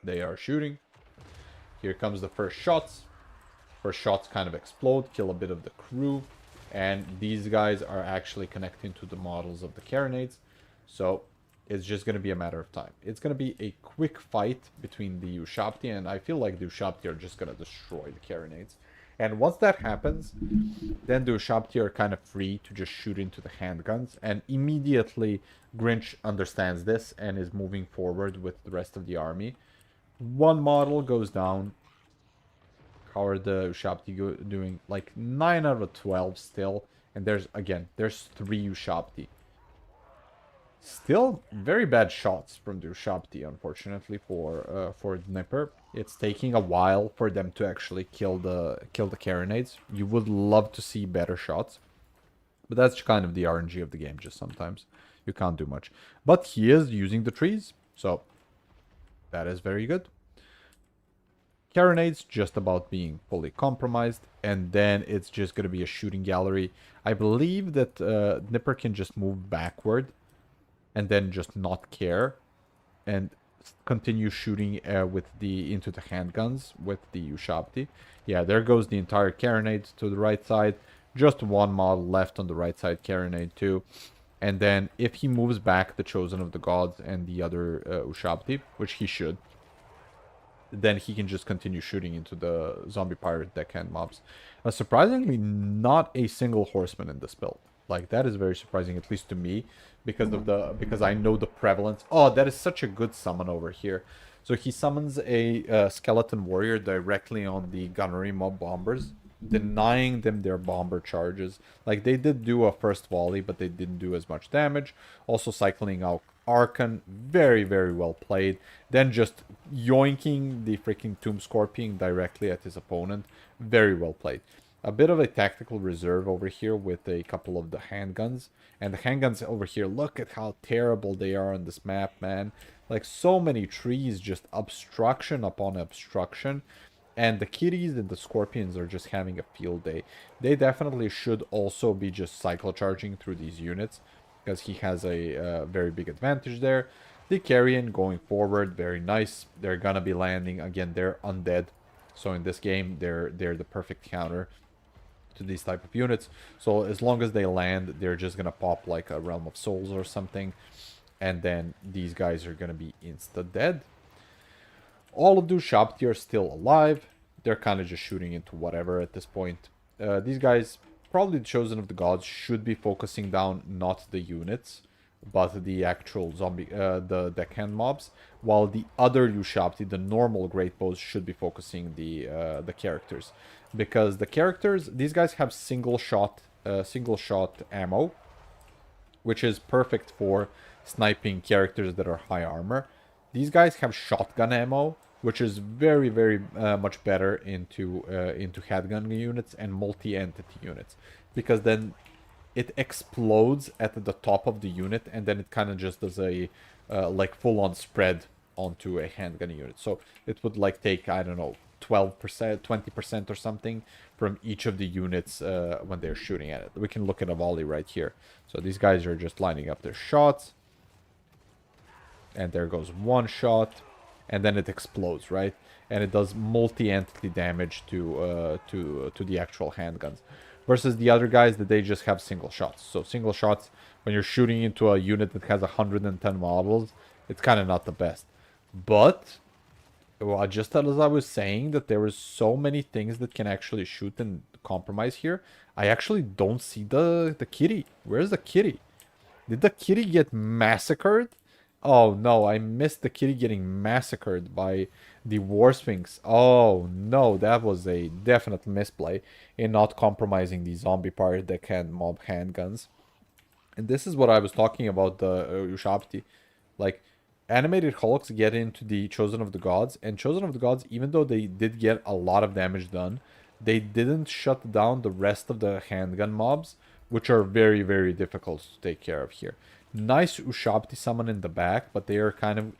They are shooting. Here comes the first shots. First shots kind of explode, kill a bit of the crew. And these guys are actually connecting to the models of the carronades. So it's just going to be a matter of time. It's going to be a quick fight between the Ushabti. And I feel like the Ushabti are just going to destroy the carronades. And once that happens, then the Ushabti are kind of free to just shoot into the handguns. And immediately Grinch understands this and is moving forward with the rest of the army. One model goes down. How are the Ushabti doing? Like 9 out of 12 still. And there's 3 Ushabti. Still very bad shots from the Ushabti, unfortunately, for Dnipr. It's taking a while for them to actually kill the carronades. You would love to see better shots. But that's kind of the RNG of the game, just sometimes. You can't do much. But he is using the trees, so that is very good. Carronades just about being fully compromised, and then it's just going to be a shooting gallery. I believe that Dnipr can just move backward and then just not care and continue shooting into the handguns with the Ushabti. Yeah, there goes the entire carronade to the right side. Just one model left on the right side carronade too. And then if he moves back the Chosen of the Gods and the other Ushabti, which he should, then he can just continue shooting into the zombie pirate deckhand mobs. Surprisingly, not a single horseman in this build. Like, that is very surprising, at least to me, because I know the prevalence. Oh, that is such a good summon over here. So he summons a skeleton warrior directly on the gunnery mob bombers, denying them their bomber charges. Like, they did do a first volley, but they didn't do as much damage. Also cycling out Arkan, very, very well played. Then just yoinking the freaking Tomb Scorpion directly at his opponent. Very well played. A bit of a tactical reserve over here with a couple of the handguns. And the handguns over here, look at how terrible they are on this map, man. Like, so many trees, just obstruction upon obstruction. And the kitties and the scorpions are just having a field day. They definitely should also be just cycle charging through these units, because he has a very big advantage there. The Carrion going forward, very nice. They're gonna be landing. Again, they're undead. So in this game, they're the perfect counter to these type of units. So as long as they land, they're just gonna pop like a Realm of Souls or something. And then these guys are gonna be insta-dead. All of those Ushabti are still alive. They're kind of just shooting into whatever at this point. These guys, probably the Chosen of the Gods, should be focusing down not the units, but the actual zombie, the deckhand mobs, while the other Ushabti, the normal Great Bows, should be focusing the characters, because the characters, these guys have single shot ammo, which is perfect for sniping characters that are high armor. These guys have shotgun ammo, which is very, very much better into handgun units and multi-entity units, because then it explodes at the top of the unit, and then it kind of just does a like full-on spread onto a handgun unit. So it would like take, I don't know, 12%, 20% or something from each of the units when they're shooting at it. We can look at a volley right here. So these guys are just lining up their shots. And there goes one shot, and then it explodes, right? And it does multi-entity damage to the actual handguns. Versus the other guys that they just have single shots. So single shots, when you're shooting into a unit that has 110 models, it's kind of not the best. But well, just as I was saying that there was so many things that can actually shoot and compromise here, I actually don't see the kitty. Where's the kitty? Did the kitty get massacred? Oh no, I missed the kitty getting massacred by the War Sphinx. Oh no, that was a definite misplay in not compromising the zombie part that can mob handguns. And this is what I was talking about, the Ushabti. Like, animated Hulks get into the Chosen of the Gods, and Chosen of the Gods, even though they did get a lot of damage done, they didn't shut down the rest of the handgun mobs, which are very, very difficult to take care of here. Nice Ushabti summon in the back, but they are kind of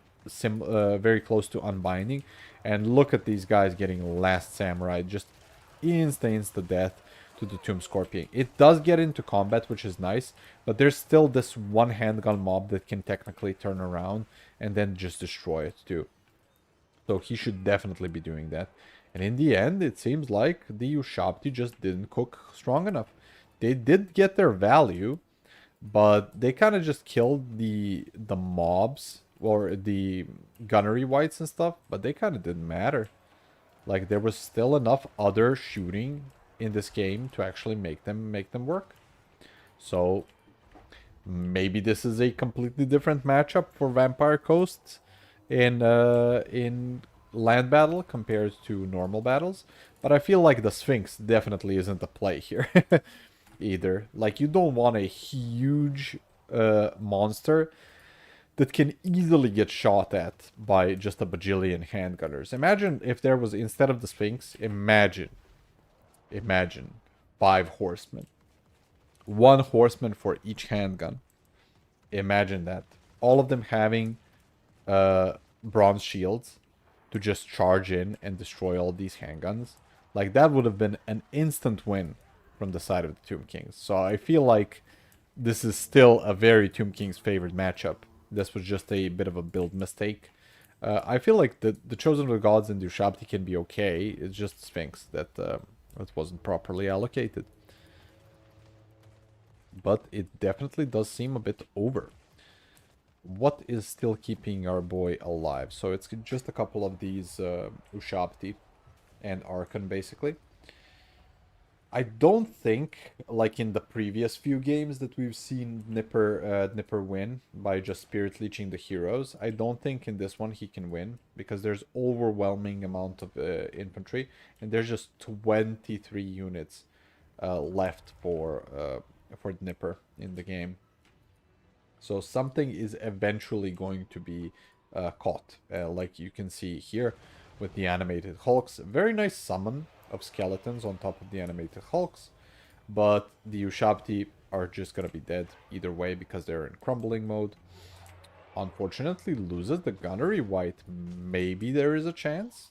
very close to unbinding. And look at these guys getting Last Samurai, just insta death to the Tomb Scorpion. It does get into combat, which is nice, but there's still this one handgun mob that can technically turn around and then just destroy it too. So he should definitely be doing that. And in the end, it seems like the Ushabti just didn't cook strong enough. They did get their value, but they kind of just killed the mobs or the gunnery whites and stuff, but they kind of didn't matter. Like, there was still enough other shooting in this game to actually make them work. So maybe this is a completely different matchup for Vampire Coast in land battle compared to normal battles. But I feel like the Sphinx definitely isn't the play here either. Like, you don't want a huge monster that can easily get shot at by just a bajillion handgunners. Imagine if there was, instead of the Sphinx, imagine 5 horsemen. 1 horseman for each handgun. Imagine that. All of them having bronze shields to just charge in and destroy all these handguns. Like, that would have been an instant win from the side of the Tomb Kings. So I feel like this is still a very Tomb Kings favored matchup. This was just a bit of a build mistake. I feel like the Chosen of the Gods and the Ushabti can be okay. It's just Sphinx that wasn't properly allocated. But it definitely does seem a bit over. What is still keeping our boy alive? So it's just a couple of these Ushabti and Archon, basically. I don't think, like in the previous few games that we've seen Nipper win by just Spirit Leeching the heroes, I don't think in this one he can win, because there's overwhelming amount of infantry, and there's just 23 units left for Nipper in the game. So something is eventually going to be caught, like you can see here with the animated Hulks. Very nice summon of skeletons on top of the animated Hulks, but the Ushabti are just gonna be dead either way because they're in crumbling mode. Unfortunately, loses the gunnery white. Maybe there is a chance.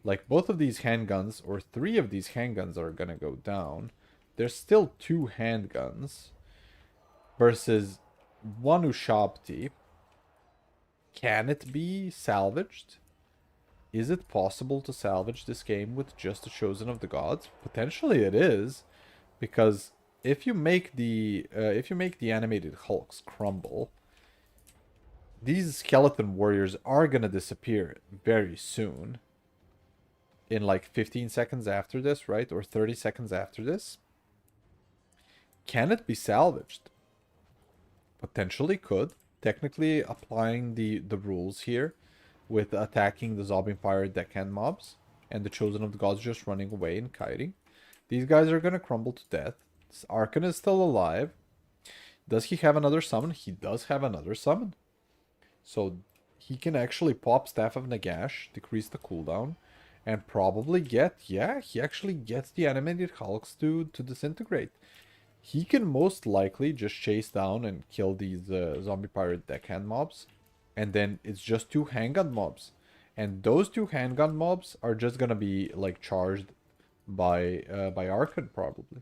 Like, both of these handguns, or 3 of these handguns, are gonna go down. There's still 2 handguns versus 1 Ushabti. Can it be salvaged? Is it possible to salvage this game with just the Chosen of the Gods? Potentially it is, because if you make the animated Hulks crumble, these skeleton warriors are gonna disappear very soon. In like 15 seconds after this, right? Or 30 seconds after this. Can it be salvaged? Potentially could. Technically applying the rules here with attacking the zombie-fired deckhand mobs and the Chosen of the Gods just running away and kiting. These guys are going to crumble to death. This Archon is still alive. Does he have another summon? He does have another summon. So he can actually pop Staff of Nagash, decrease the cooldown, and probably get, yeah, he actually gets the animated Hulks to disintegrate. He can most likely just chase down and kill these zombie pirate deckhand mobs. And then it's just 2 handgun mobs. And those 2 handgun mobs are just gonna be like charged by Archon probably.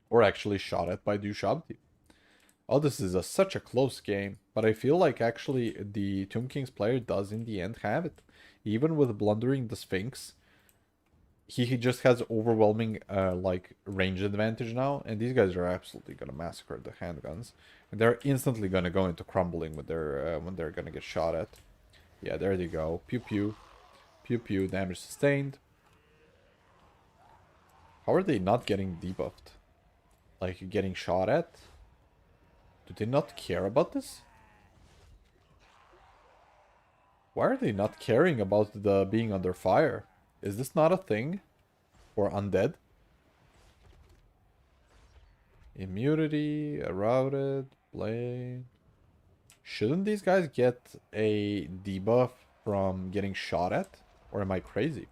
Or actually shot at by Ushabti. Oh, this is such a close game. But I feel like actually the Tomb Kings player does in the end have it. Even with blundering the Sphinx, he just has overwhelming like range advantage now, and these guys are absolutely gonna massacre the handguns, and they're instantly gonna go into crumbling with their when they're gonna get shot at. Yeah, there they go. Pew pew. Pew pew. Damage sustained. How are they not getting debuffed? Like, getting shot at? Do they not care about this? Why are they not caring about the being under fire? Is this not a thing? For undead? Immunity, routed, blade. Shouldn't these guys get a debuff from getting shot at? Or am I crazy?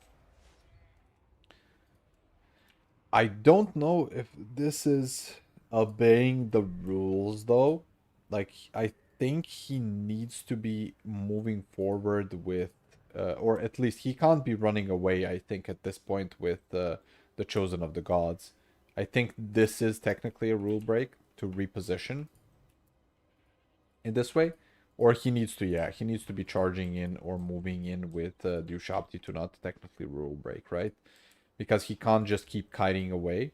I don't know if this is obeying the rules though. Like, I think he needs to be moving forward with, or at least he can't be running away, I think, at this point with the Chosen of the Gods. I think this is technically a rule break to reposition in this way. Or he needs to, yeah, he needs to be charging in or moving in with Dushabti to not technically rule break, right? Because he can't just keep kiting away.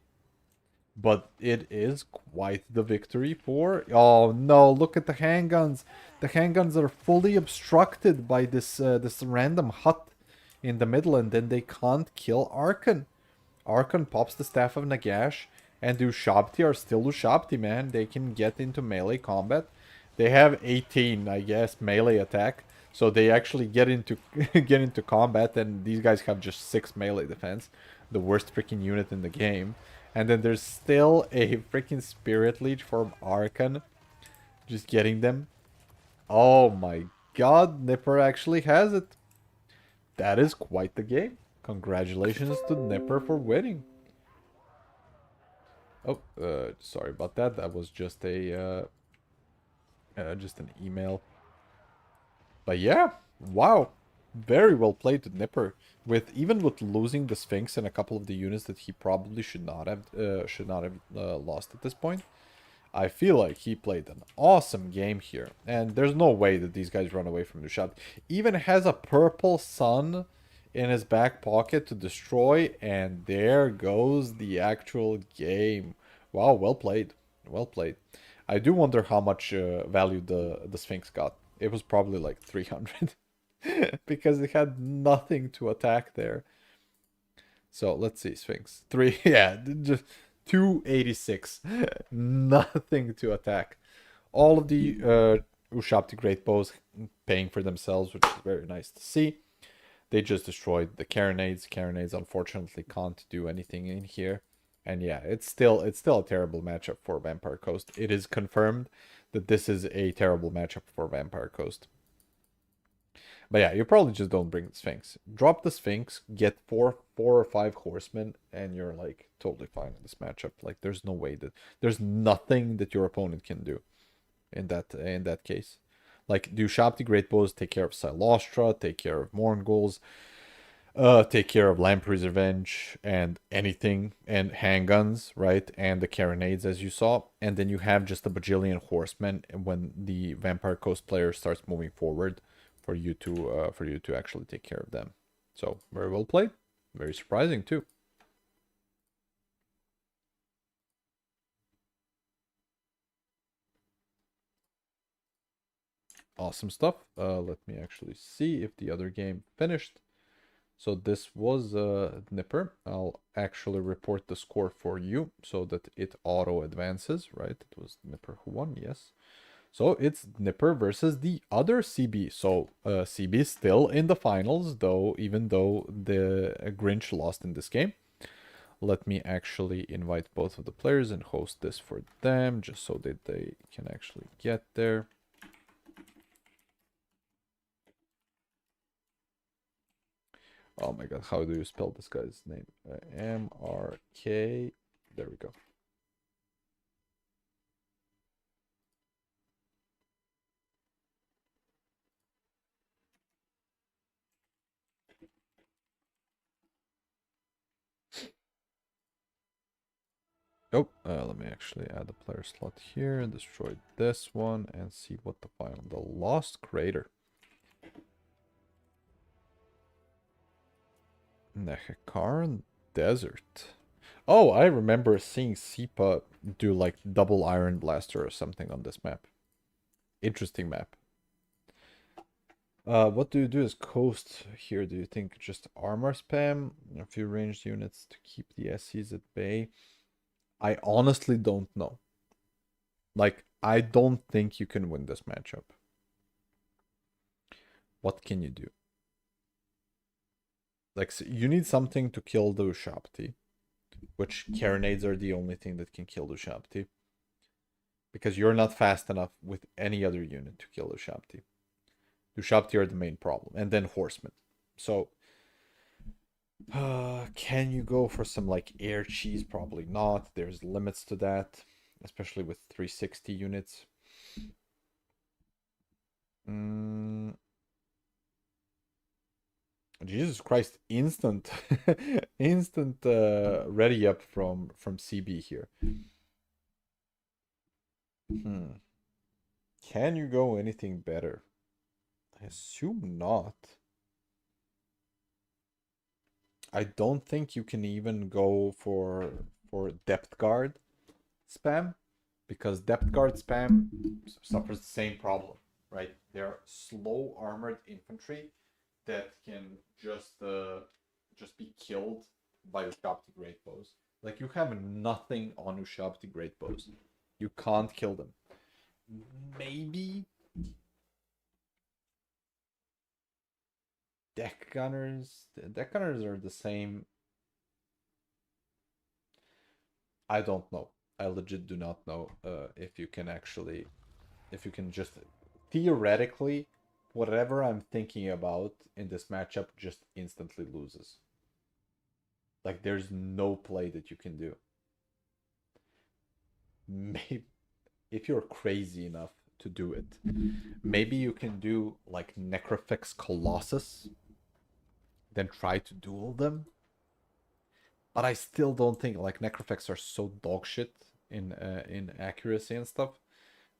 But it is quite the victory for... Oh no, look at the handguns. The handguns are fully obstructed by this this random hut in the middle, and then they can't kill Arkan. Arkan pops the Staff of Nagash, and Ushabti are still Ushabti, man. They can get into melee combat. They have 18, I guess, melee attack. So they actually get into get into combat, and these guys have just 6 melee defense. The worst freaking unit in the game. And then there's still a freaking Spirit Leech from Arkan. Just getting them. Oh my god, Nipper actually has it. That is quite the game. Congratulations to Nipper for winning. Oh, sorry about that. That was just a just an email. But yeah, wow. Very well played to Nipper. Even with losing the Sphinx and a couple of the units that he probably should not have lost at this point. I feel like he played an awesome game here. And there's no way that these guys run away from the shot. Even has a purple sun in his back pocket to destroy. And there goes the actual game. Wow, well played. Well played. I do wonder how much value the Sphinx got. It was probably like 300. Because it had nothing to attack there. So let's see, Sphinx. 3, yeah, just 286. Nothing to attack. All of the Ushabti Great Bows paying for themselves, which is very nice to see. They just destroyed the Carronades. Carronades unfortunately can't do anything in here. And yeah, it's still a terrible matchup for Vampire Coast. It is confirmed that this is a terrible matchup for Vampire Coast. But yeah, you probably just don't bring the Sphinx. Drop the Sphinx, get four or five horsemen, and you're like totally fine in this matchup. Like there's no way that there's nothing that your opponent can do in that case. Like do Shabti Great Bows take care of Silostra, take care of Morngulls, take care of Lamprey's Revenge and anything, and handguns, right? And the Carronades, as you saw. And then you have just a bajillion horsemen when the Vampire Coast player starts moving forward for you to actually take care of them. So very well played. Very surprising too. Awesome stuff. Let me actually see if the other game finished. So this was Nipper. I'll actually report the score for you so that it auto advances, right? It was Nipper who won, yes. So it's Nipper versus the other CB. So CB is still in the finals, though, even though the Grinch lost in this game. Let me actually invite both of the players and host this for them, just so that they can actually get there. Oh my god, how do you spell this guy's name? M-R-K. There we go. Oh, let me actually add a player slot here and destroy this one and see what the final. The Lost Crater. Nehekaran Desert. Oh, I remember seeing Sipa do like double Iron Blaster or something on this map. Interesting map. What do you do as coast here? Do you think just armor spam? A few ranged units to keep the SCs at bay? I honestly don't know. Like, I don't think you can win this matchup. What can you do? Like, so you need something to kill the Ushabti, which carronades are the only thing that can kill the Ushabti. Because you're not fast enough with any other unit to kill the Ushabti. The Ushabti are the main problem. And then horsemen. So, can you go for some like air cheese? Probably not. There's limits to that, especially with 360 units. Jesus Christ, instant instant ready up from CB here. Can you go anything better? I assume not. I don't think you can even go for depth guard spam, because depth guard spam suffers the same problem, right? They're slow armored infantry that can just be killed by Ushabti great bows. Like, you have nothing on Ushabti great bows. You can't kill them. Maybe deck gunners. The deck gunners are the same. I don't know. I legit do not know if you can just theoretically, whatever I'm thinking about in this matchup just instantly loses. Like, there's no play that you can do. Maybe if you're crazy enough to do it, maybe you can do like Necrofix Colossus, then try to duel them. But I still don't think, like, Necrofix are so dog shit in accuracy and stuff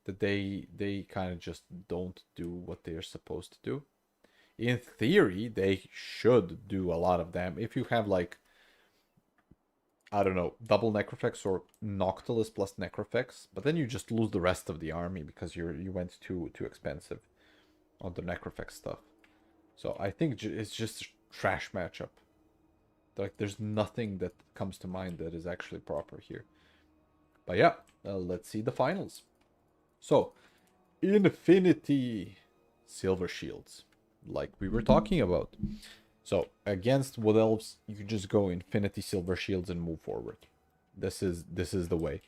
that they kind of just don't do what they're supposed to do. In theory, they should do a lot of damage if you have, like, I don't know, double Necrofix or Noctilus plus Necrofix, but then you just lose the rest of the army because you went too expensive on the Necrofix stuff. So I think it's just a trash matchup. Like, there's nothing that comes to mind that is actually proper here. But yeah, let's see the finals. So, Infinity Silver Shields, like we were talking about. So, against Wood Elves, you can just go Infinity Silver Shields and move forward. This is the way.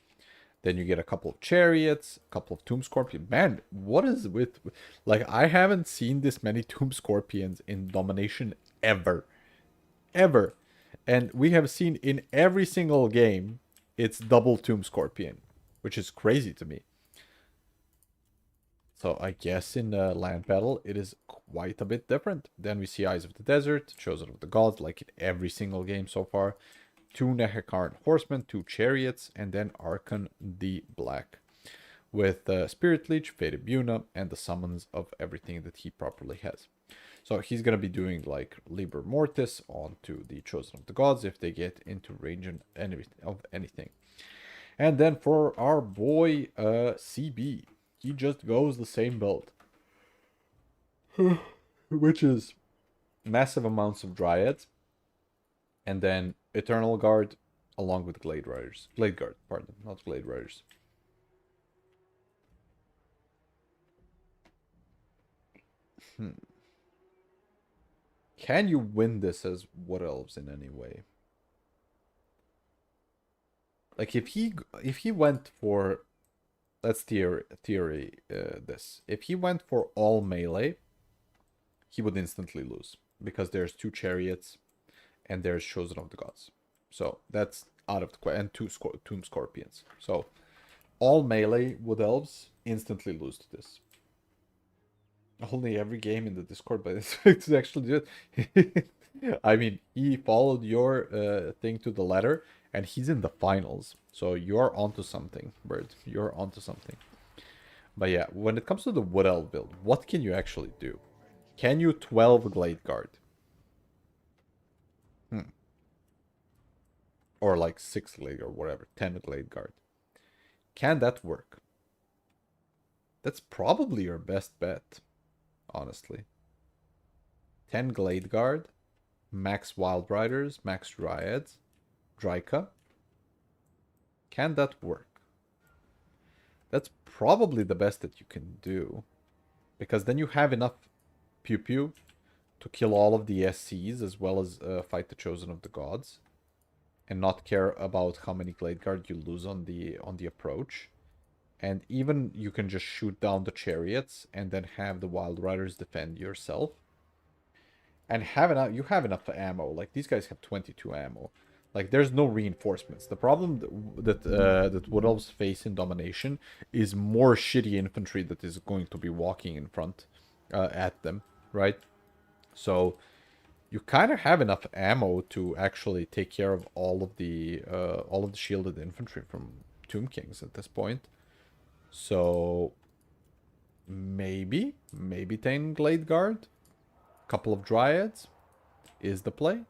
Then you get a couple of Chariots, a couple of Tomb Scorpions. Man, what is with... Like, I haven't seen this many Tomb Scorpions in Domination ever. Ever. And we have seen in every single game, it's double Tomb Scorpion, which is crazy to me. So I guess in land battle, it is quite a bit different. Then we see Eyes of the Desert, Chosen of the Gods, like in every single game so far. 2 Nehekarn Horsemen, 2 Chariots, and then Archon the Black. With Spirit Leech, Fate Buna, and the summons of everything that he properly has. So he's going to be doing like Liber Mortis onto the Chosen of the Gods if they get into range of anything. And then for our boy CB, he just goes the same build. Which is massive amounts of Dryads. And then Eternal Guard along with Glade Riders. Glade Guard, pardon, not Glade Riders. Can you win this as Wood Elves in any way? Like, if he went for, let's theory this. If he went for all melee, he would instantly lose because there's 2 Chariots and there's Chosen of the Gods. So that's out of the question. And 2 Tomb Scorpions. So all melee Wood Elves instantly lose to this. Only every game in the Discord, but it's actually do it. I mean, he followed your thing to the letter, and he's in the finals. So you're onto something, Bird. You're onto something. But yeah, when it comes to the Wood Elf build, what can you actually do? Can you 12 Glade Guard? Or like 6 Glade or whatever, 10 Glade Guard. Can that work? That's probably your best bet, honestly. 10 Glade Guard, max Wild Riders, max Dryads, Dryka. Can that work? That's probably the best that you can do. Because then you have enough Pew Pew to kill all of the SCs as well as fight the Chosen of the Gods. And not care about how many Glade Guard you lose on the approach. And even you can just shoot down the chariots and then have the Wild Riders defend yourself. And you have enough ammo. Like, these guys have 22 ammo. Like, there's no reinforcements. The problem that Wood Elves face in Domination is more shitty infantry that is going to be walking in front at them, right? So you kind of have enough ammo to actually take care of all of the shielded infantry from Tomb Kings at this point. So maybe 10 Glade Guard, couple of Dryads is the play.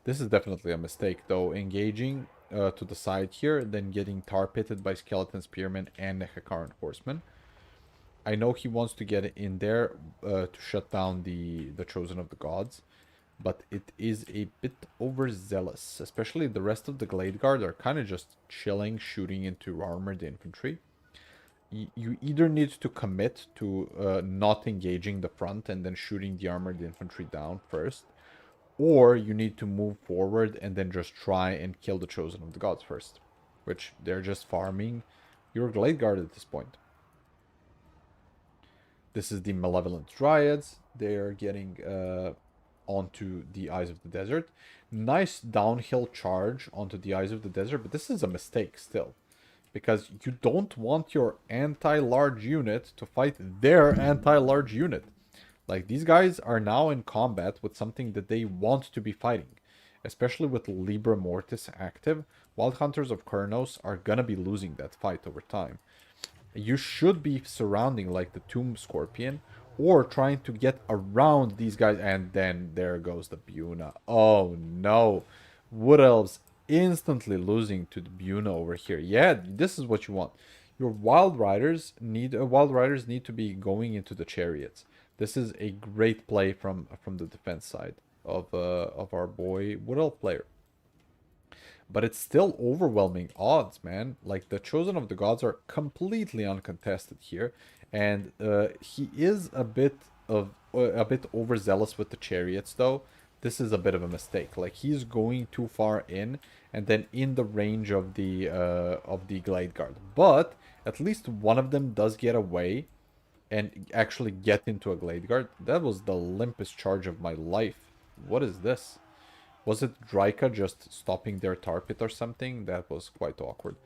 This is definitely a mistake though, engaging to the side here, then getting tar pitted by Skeleton Spearmen and Hekaran Horsemen. I know he wants to get in there to shut down the Chosen of the Gods, but it is a bit overzealous. Especially the rest of the Glade Guard are kind of just chilling, shooting into armored infantry. You either need to commit to not engaging the front and then shooting the armored infantry down first, or you need to move forward and then just try and kill the Chosen of the Gods first, which they're just farming your Glade Guard at this point. This is the Malevolent Dryads. They're getting onto the Eyes of the Desert. Nice downhill charge onto the Eyes of the Desert, but this is a mistake still. Because you don't want your anti-large unit to fight their anti-large unit. Like, these guys are now in combat with something that they want to be fighting. Especially with Libra Mortis active, Wild Hunters of Kurnos are gonna be losing that fight over time. You should be surrounding, like, the Tomb Scorpion, or trying to get around these guys, and then there goes the Buna. Oh no. Wood Elves instantly losing to the Buna over here. Yeah, this is what you want. Your Wild Riders need to be going into the chariots. This is a great play from the defense side of our boy Wood Elf player. But it's still overwhelming odds, man. Like, the Chosen of the Gods are completely uncontested here, and he is a bit overzealous with the chariots, though. This is a bit of a mistake. Like, he's going too far in, and then in the range of the Glade Guard. But at least one of them does get away and actually get into a Glade Guard. That was the limpest charge of my life. What is this? Was it Dryka just stopping their tar pit or something? That was quite awkward.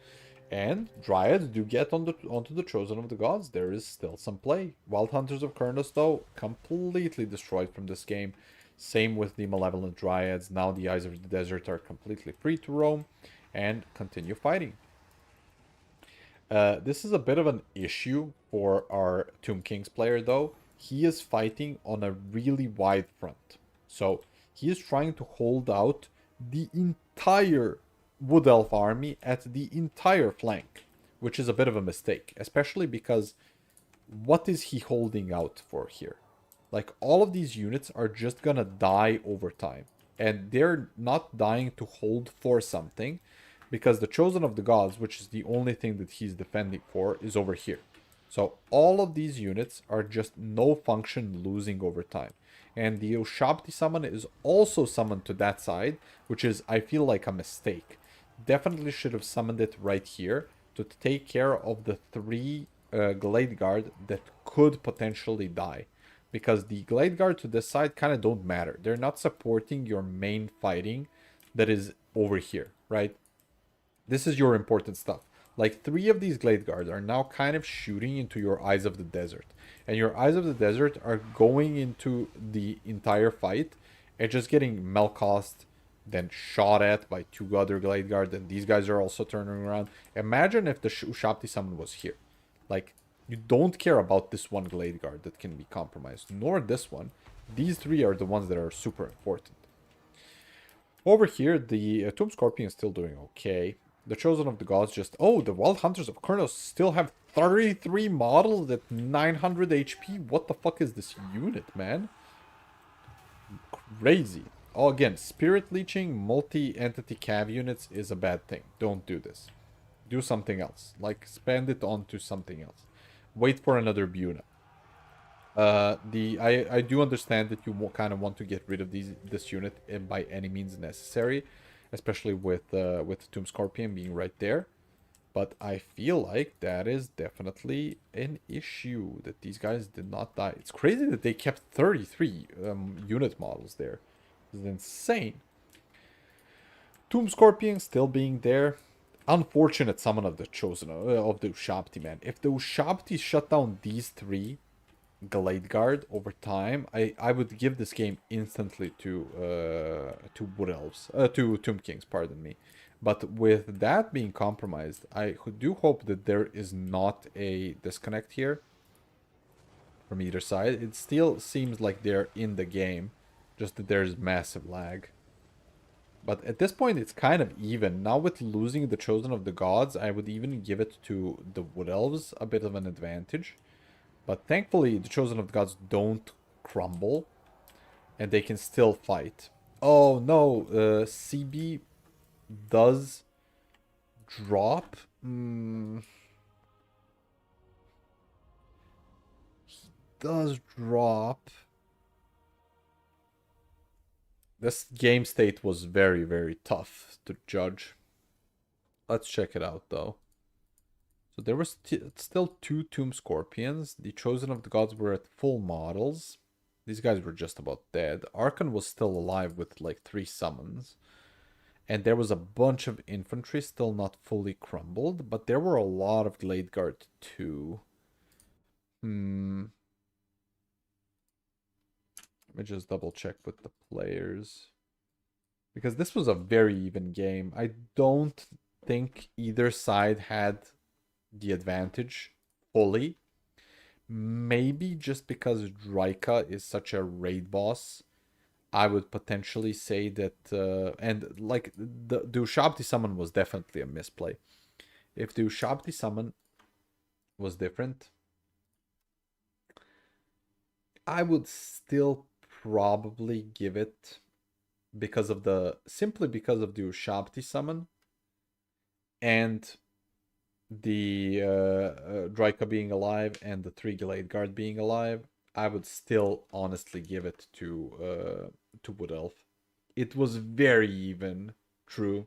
And Dryads do get onto the Chosen of the Gods. There is still some play. Wild Hunters of Kurnos, though, completely destroyed from this game. Same with the Malevolent Dryads. Now the Eyes of the Desert are completely free to roam and continue fighting. This is a bit of an issue for our Tomb Kings player, though. He is fighting on a really wide front. So he is trying to hold out the entire Wood Elf army at the entire flank, which is a bit of a mistake, especially because what is he holding out for here? Like, all of these units are just gonna die over time, and they're not dying to hold for something, because the Chosen of the Gods, which is the only thing that he's defending for, is over here. So all of these units are just no function losing over time. And the Ushabti summon is also summoned to that side, which is, I feel like, a mistake. Definitely should have summoned it right here to take care of the 3 Glade Guard that could potentially die. Because the Glade Guard to this side kind of don't matter. They're not supporting your main fighting that is over here, right? This is your important stuff. Like, 3 of these Glade Guards are now kind of shooting into your Eyes of the Desert. And your Eyes of the Desert are going into the entire fight and just getting Melcost, then shot at by 2 other Glade Guards, and these guys are also turning around. Imagine if the Ushabti summon was here. Like, you don't care about this one Glade Guard that can be compromised, nor this one. These 3 are the ones that are super important. Over here, the Tomb Scorpion is still doing okay. The Chosen of the Gods just... Oh, the Wild Hunters of Kurnos still have 33 models at 900 HP. What the fuck is this unit, man? crazy. Oh, again, spirit leeching multi-entity cav units is a bad thing. Don't do this. Do something else. Like, spend it onto something else. Wait for another Buna. I do understand that you kind of want to get rid of this unit by any means necessary, especially with Tomb Scorpion being right there. But I feel like that is definitely an issue, that these guys did not die. It's crazy that they kept 33 unit models there. It's insane. Tomb Scorpion still being there. Unfortunate summon of the Chosen, of the Ushabti, man. If the Ushabti shut down these three Glade Guard over time, I would give this game instantly to Wood Elves, to Tomb Kings, pardon me. But with that being compromised, I do hope that there is not a disconnect here from either side. It still seems like they're in the game, just that there's massive lag. But at this point, it's kind of even. Now with losing the Chosen of the Gods, I would even give it to the Wood Elves a bit of an advantage. But thankfully, the Chosen of the Gods don't crumble, and they can still fight. Oh no, CB does drop. He does drop. This game state was very, very tough to judge. Let's check it out, though. So there were still 2 Tomb Scorpions. The Chosen of the Gods were at full models. These guys were just about dead. Archon was still alive with like 3 summons. And there was a bunch of infantry still not fully crumbled. But there were a lot of Glade Guard too. Let me just double check with the players. Because this was a very even game. I don't think either side had the advantage fully. Maybe just because Draika is such a raid boss, I would potentially say that, and like the Ushabti summon was definitely a misplay. If the Ushabti summon was different, I would still probably give it simply because of the Ushabti summon and the Draika being alive and the 3 Glade Guard being alive. I would still honestly give it to Wood Elf. It was very even, true.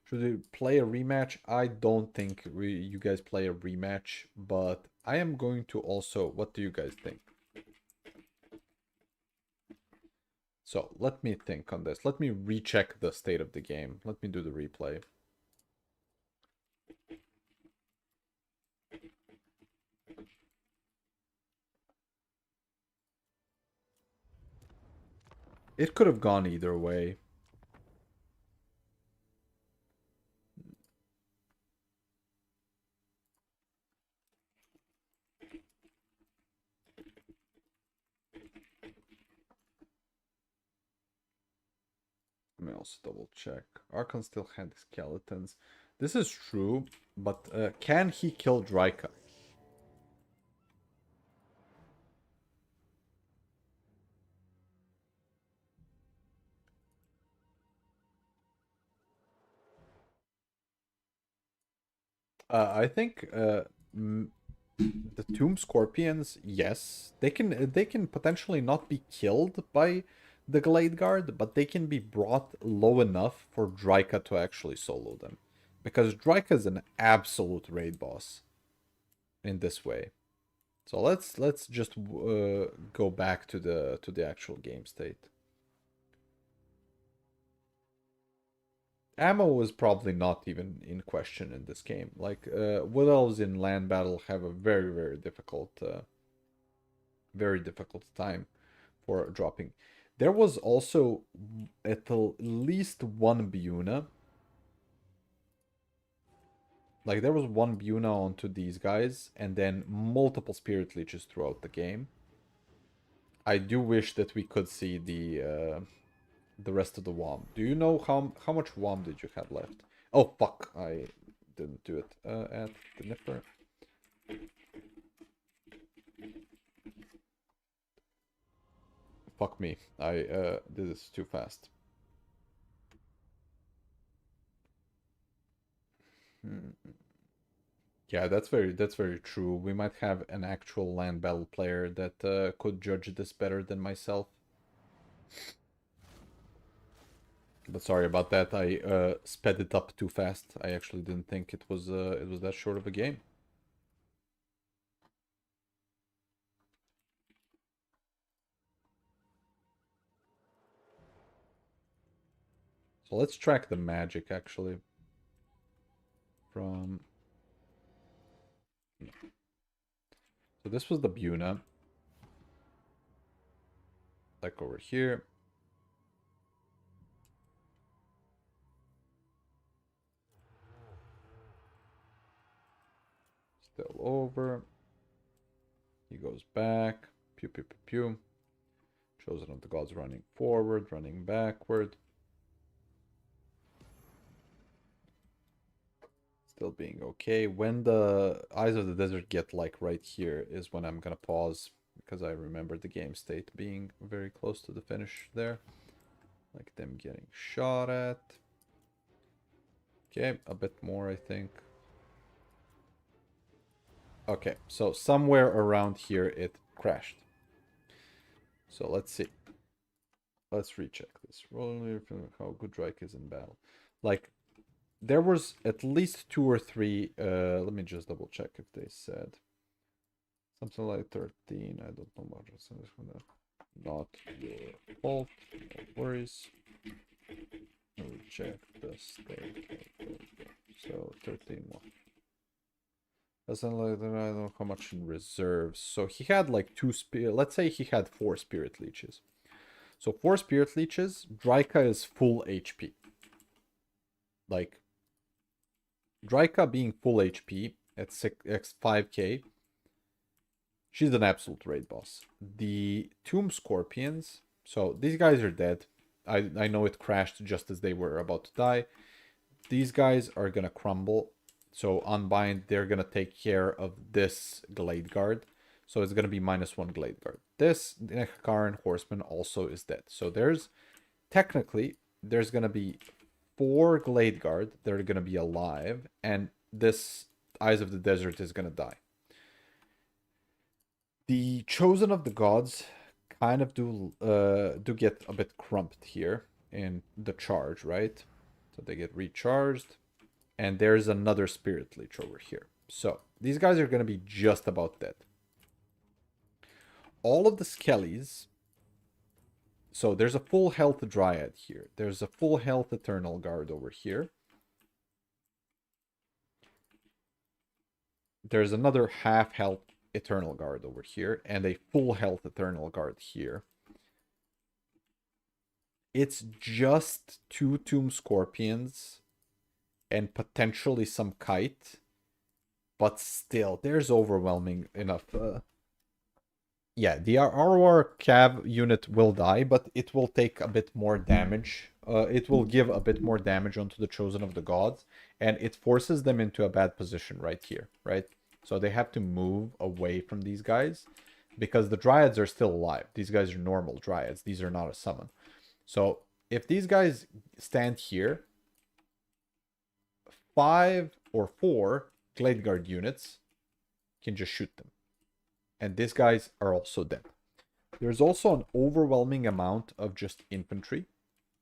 Should we play a rematch? I don't think you guys play a rematch, but I am going to also... What do you guys think? So, let me think on this. Let me recheck the state of the game. Let me do the replay. It could have gone either way. Let me also double check. Archon still had skeletons. This is true, but can he kill Draika? I think the Tomb Scorpions, yes, they can potentially not be killed by the Glade Guard, but they can be brought low enough for Draika to actually solo them, because Draika is an absolute raid boss in this way. So let's just go back to the actual game state. Ammo was probably not even in question in this game. Like, Wood Elves in land battle have a very, very difficult time for dropping. There was also at least one Buna. Like, there was one Buna onto these guys, and then multiple Spirit Leeches throughout the game. I do wish that we could see the rest of the WOM. Do you know how much WOM did you have left? Oh, fuck. I didn't do it at the Nipper. fuck me. I did this too fast. Yeah, that's very true. We might have an actual land battle player that could judge this better than myself. But sorry about that. I sped it up too fast. I actually didn't think it was that short of a game. So let's track the magic actually. From so this was the Buna. Like over here. Still over. He goes back. Pew pew pew pew. Chosen of the Gods running forward, running backward. Still being okay. When the Eyes of the Desert get like right here is when I'm gonna pause, because I remember the game state being very close to the finish there. Like them getting shot at. Okay, a bit more I think. Okay, so somewhere around here it crashed. So let's see. Let's recheck this. Rolling how good Drake is in battle. Like, there was at least 2 or 3. Let me just double check if they said something like 13. I don't know about this. Not your fault. No worries. I'll check the state. So 13 more. Doesn't like that. I don't know how much in reserves. So he had like 2 spirit. Let's say he had 4 spirit leeches. So 4 spirit leeches. Draika is full HP. Like Draika being full HP at 5k. She's an absolute raid boss. The Tomb Scorpions. So these guys are dead. I know it crashed just as they were about to die. These guys are gonna crumble. So Unbind, they're going to take care of this Glade Guard. So it's going to be -1 Glade Guard. This Nehakaran Horseman also is dead. So technically, there's going to be 4 Glade Guard that are going to be alive. And this Eyes of the Desert is going to die. The Chosen of the Gods kind of do get a bit crumped here in the charge, right? So they get recharged. And there's another Spirit Leech over here. So, these guys are going to be just about dead. All of the Skellies... So, there's a full health Dryad here. There's a full health Eternal Guard over here. There's another half health Eternal Guard over here. And a full health Eternal Guard here. It's just 2 Tomb Scorpions... and potentially some Kite. But still, there's overwhelming enough. Yeah, the ROR Cav unit will die, but it will take a bit more damage. It will give a bit more damage onto the Chosen of the Gods. And it forces them into a bad position right here, right? So they have to move away from these guys. Because the Dryads are still alive. These guys are normal Dryads. These are not a summon. So if these guys stand here... 5 or 4 Glade Guard units can just shoot them. And these guys are also dead. There's also an overwhelming amount of just infantry.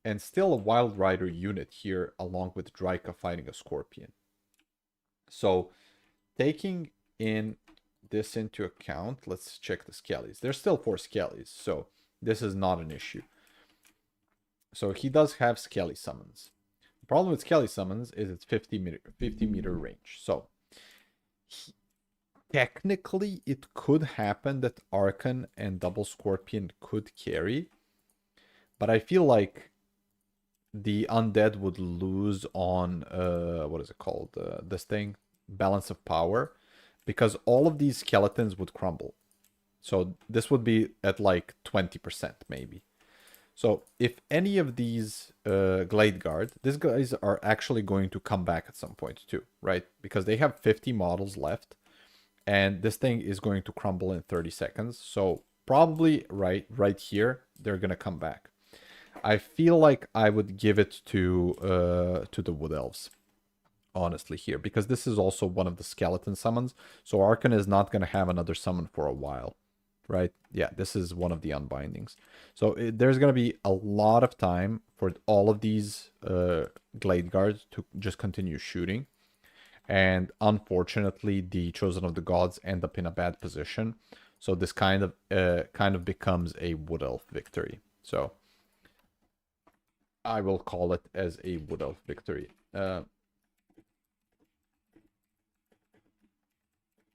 And still a Wild Rider unit here along with Draika fighting a Scorpion. So taking in this into account, let's check the Skellies. There's still 4 Skellies, so this is not an issue. So he does have Skelly summons. Problem with Skelly summons is it's 50 meter range. So technically it could happen that Archon and Double Scorpion could carry. But I feel like the undead would lose on what is it called? This thing, balance of power, because all of these skeletons would crumble. So this would be at like 20% maybe. So if any of these Glade Guard, these guys are actually going to come back at some point too, right? Because they have 50 models left. And this thing is going to crumble in 30 seconds. So probably right here, they're gonna come back. I feel like I would give it to the Wood Elves, honestly, here, because this is also one of the skeleton summons. So Archon is not gonna have another summon for a while, right? Yeah, this is one of the unbindings. So there's gonna be a lot of time for all of these Glade Guards to just continue shooting. And unfortunately, the Chosen of the Gods end up in a bad position. So this kind of becomes a Wood Elf victory. So I will call it as a Wood Elf victory.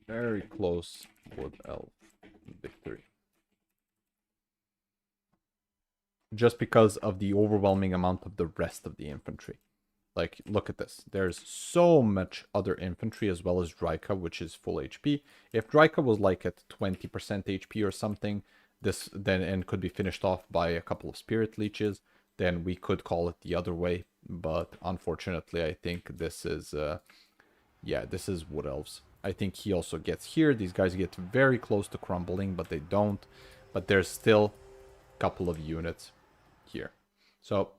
Very close Wood Elf victory. Just because of the overwhelming amount of the rest of the infantry. Like, look at this. There's so much other infantry as well as Draika, which is full HP. If Draika was like at 20% HP or something, this then and could be finished off by a couple of Spirit Leeches, then we could call it the other way. But unfortunately, I think this is, yeah, this is Wood Elves. I think he also gets here. These guys get very close to crumbling, but they don't. But there's still a couple of units here. So,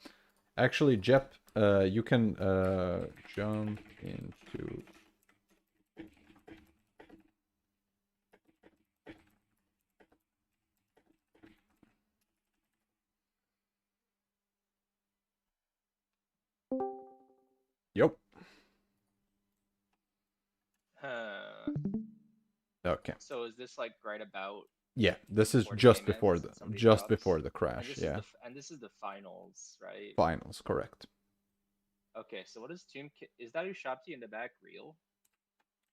actually, Jep, you can jump into... Yep. Okay. So is this like right about? Yeah, this is before the just game before ends the and somebody just drops? before the And crash. this Yeah, is and this is the finals, right? finals, correct. Okay, so what is is that Ushabti in the back real?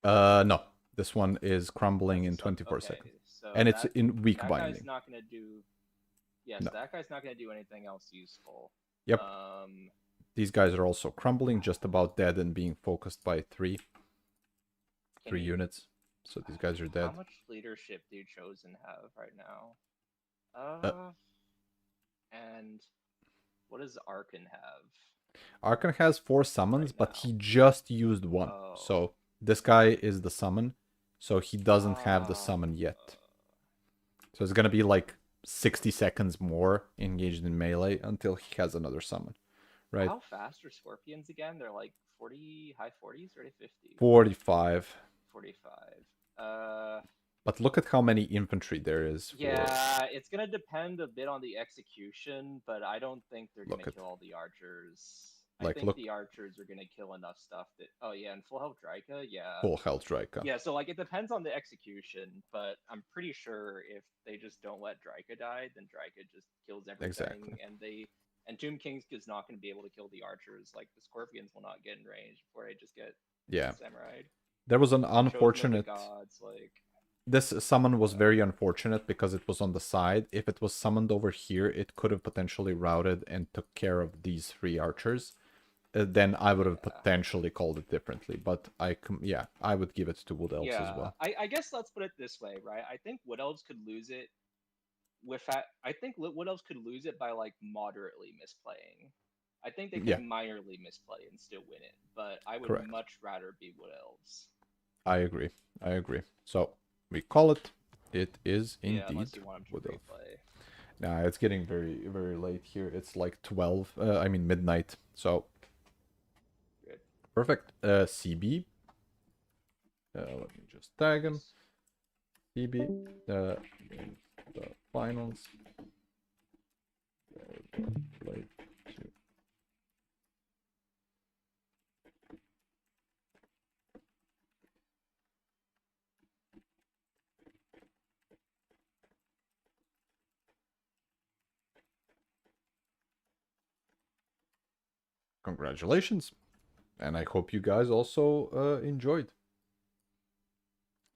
No, this one is crumbling in That's a sub- 24 okay, seconds, so and it's that- in weak That binding. guy's not gonna do. Yes, No. that guy's not gonna do anything else useful. Yep. These guys are also crumbling, just about dead and being focused by three units. So these guys are dead. How much leadership do Chosen have right now? And what does Arkan have? Archon has 4 summons, Right but now. he just used 1. Oh. So this guy is the summon, so he doesn't have the summon yet. So it's gonna be like 60 seconds more engaged in melee until he has another summon, right? How fast are Scorpions again? They're like 40, high 40s, or 50? 45. 45. But look at how many infantry there is. Yeah, it's gonna depend a bit on the execution, but I don't think they're Look gonna at- kill all the archers. Like, I think look- the archers are gonna kill enough stuff that. Oh yeah, and full health Draika, yeah. Full health Draika. Yeah, so like it depends on the execution, but I'm pretty sure if they just don't let Draika die, then Draika just kills everything, Exactly. and Tomb Kings is not going to be able to kill the archers. Like the Scorpions will not get in range before they just get Yeah. samurai'd. There was an Chosen of the unfortunate... gods, like This summon was very unfortunate because it was on the side. If it was summoned over here, it could have potentially routed and took care of these 3 archers. Then I would have potentially called it differently. But I would give it to Wood Elves as well. I guess let's put it this way, right? I think Wood Elves could lose it I think Wood Elves could lose it by like moderately misplaying. I think they could minorly misplay and still win it, but I would much rather be Wood Elves. I agree. So we call it. It is indeed unless you want them to Wood Elf. replay. Nah, it's getting very, very late here. It's like 12. I mean midnight. So Good. Perfect. CB. Let me just tag him. CB. In the finals. Play 2. Congratulations. And I hope you guys also enjoyed.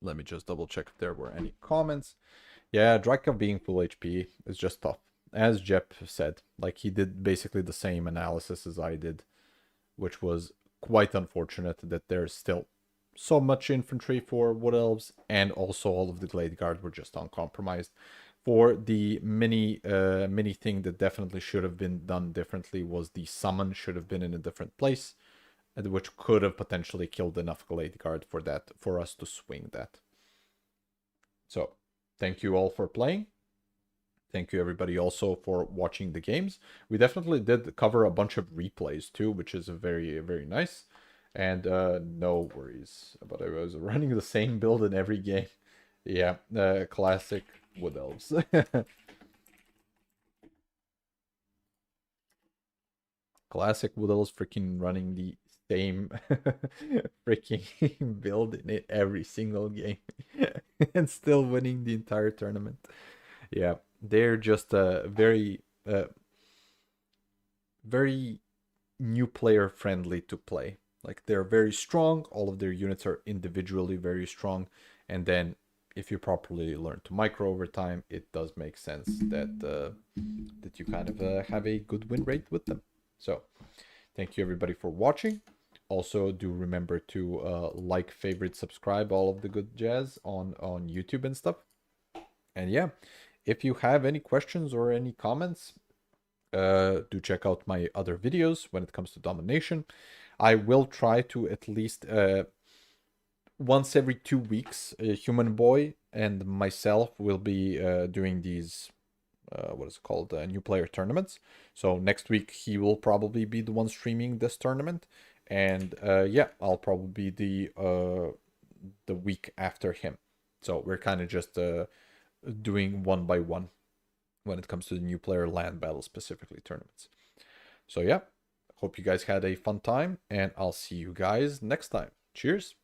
Let me just double check if there were any comments. Yeah, Draika being full HP is just tough. As Jep said, like he did basically the same analysis as I did, which was quite unfortunate that there's still so much infantry for Wood Elves, and also all of the Glade Guard were just uncompromised. For the mini thing that definitely should have been done differently was the summon should have been in a different place, which could have potentially killed enough Glade Guard for us to swing that. So, thank you all for playing. Thank you everybody also for watching the games. We definitely did cover a bunch of replays too, which is very, very nice. And no worries about it. I was running the same build in every game. Yeah, classic Wood Elves. Classic Wood Elves freaking running the same freaking build in it every single game. And still winning the entire tournament. Yeah, they're just very very new player friendly to play. Like they're very strong, all of their units are individually very strong, and then if you properly learn to micro over time, it does make sense that that you kind of have a good win rate with them. So thank you everybody for watching. Also do remember to like, favorite, subscribe, all of the good jazz on YouTube and stuff. And yeah, if you have any questions or any comments, do check out my other videos when it comes to domination. I will try to at least once every 2 weeks, Human Boy and myself will be doing these what is it called, new player tournaments. So next week he will probably be the one streaming this tournament, and yeah, I'll probably be the week after him. So we're kind of just doing one by one when it comes to the new player land battle specifically tournaments. So yeah, hope you guys had a fun time, and I'll see you guys next time. Cheers.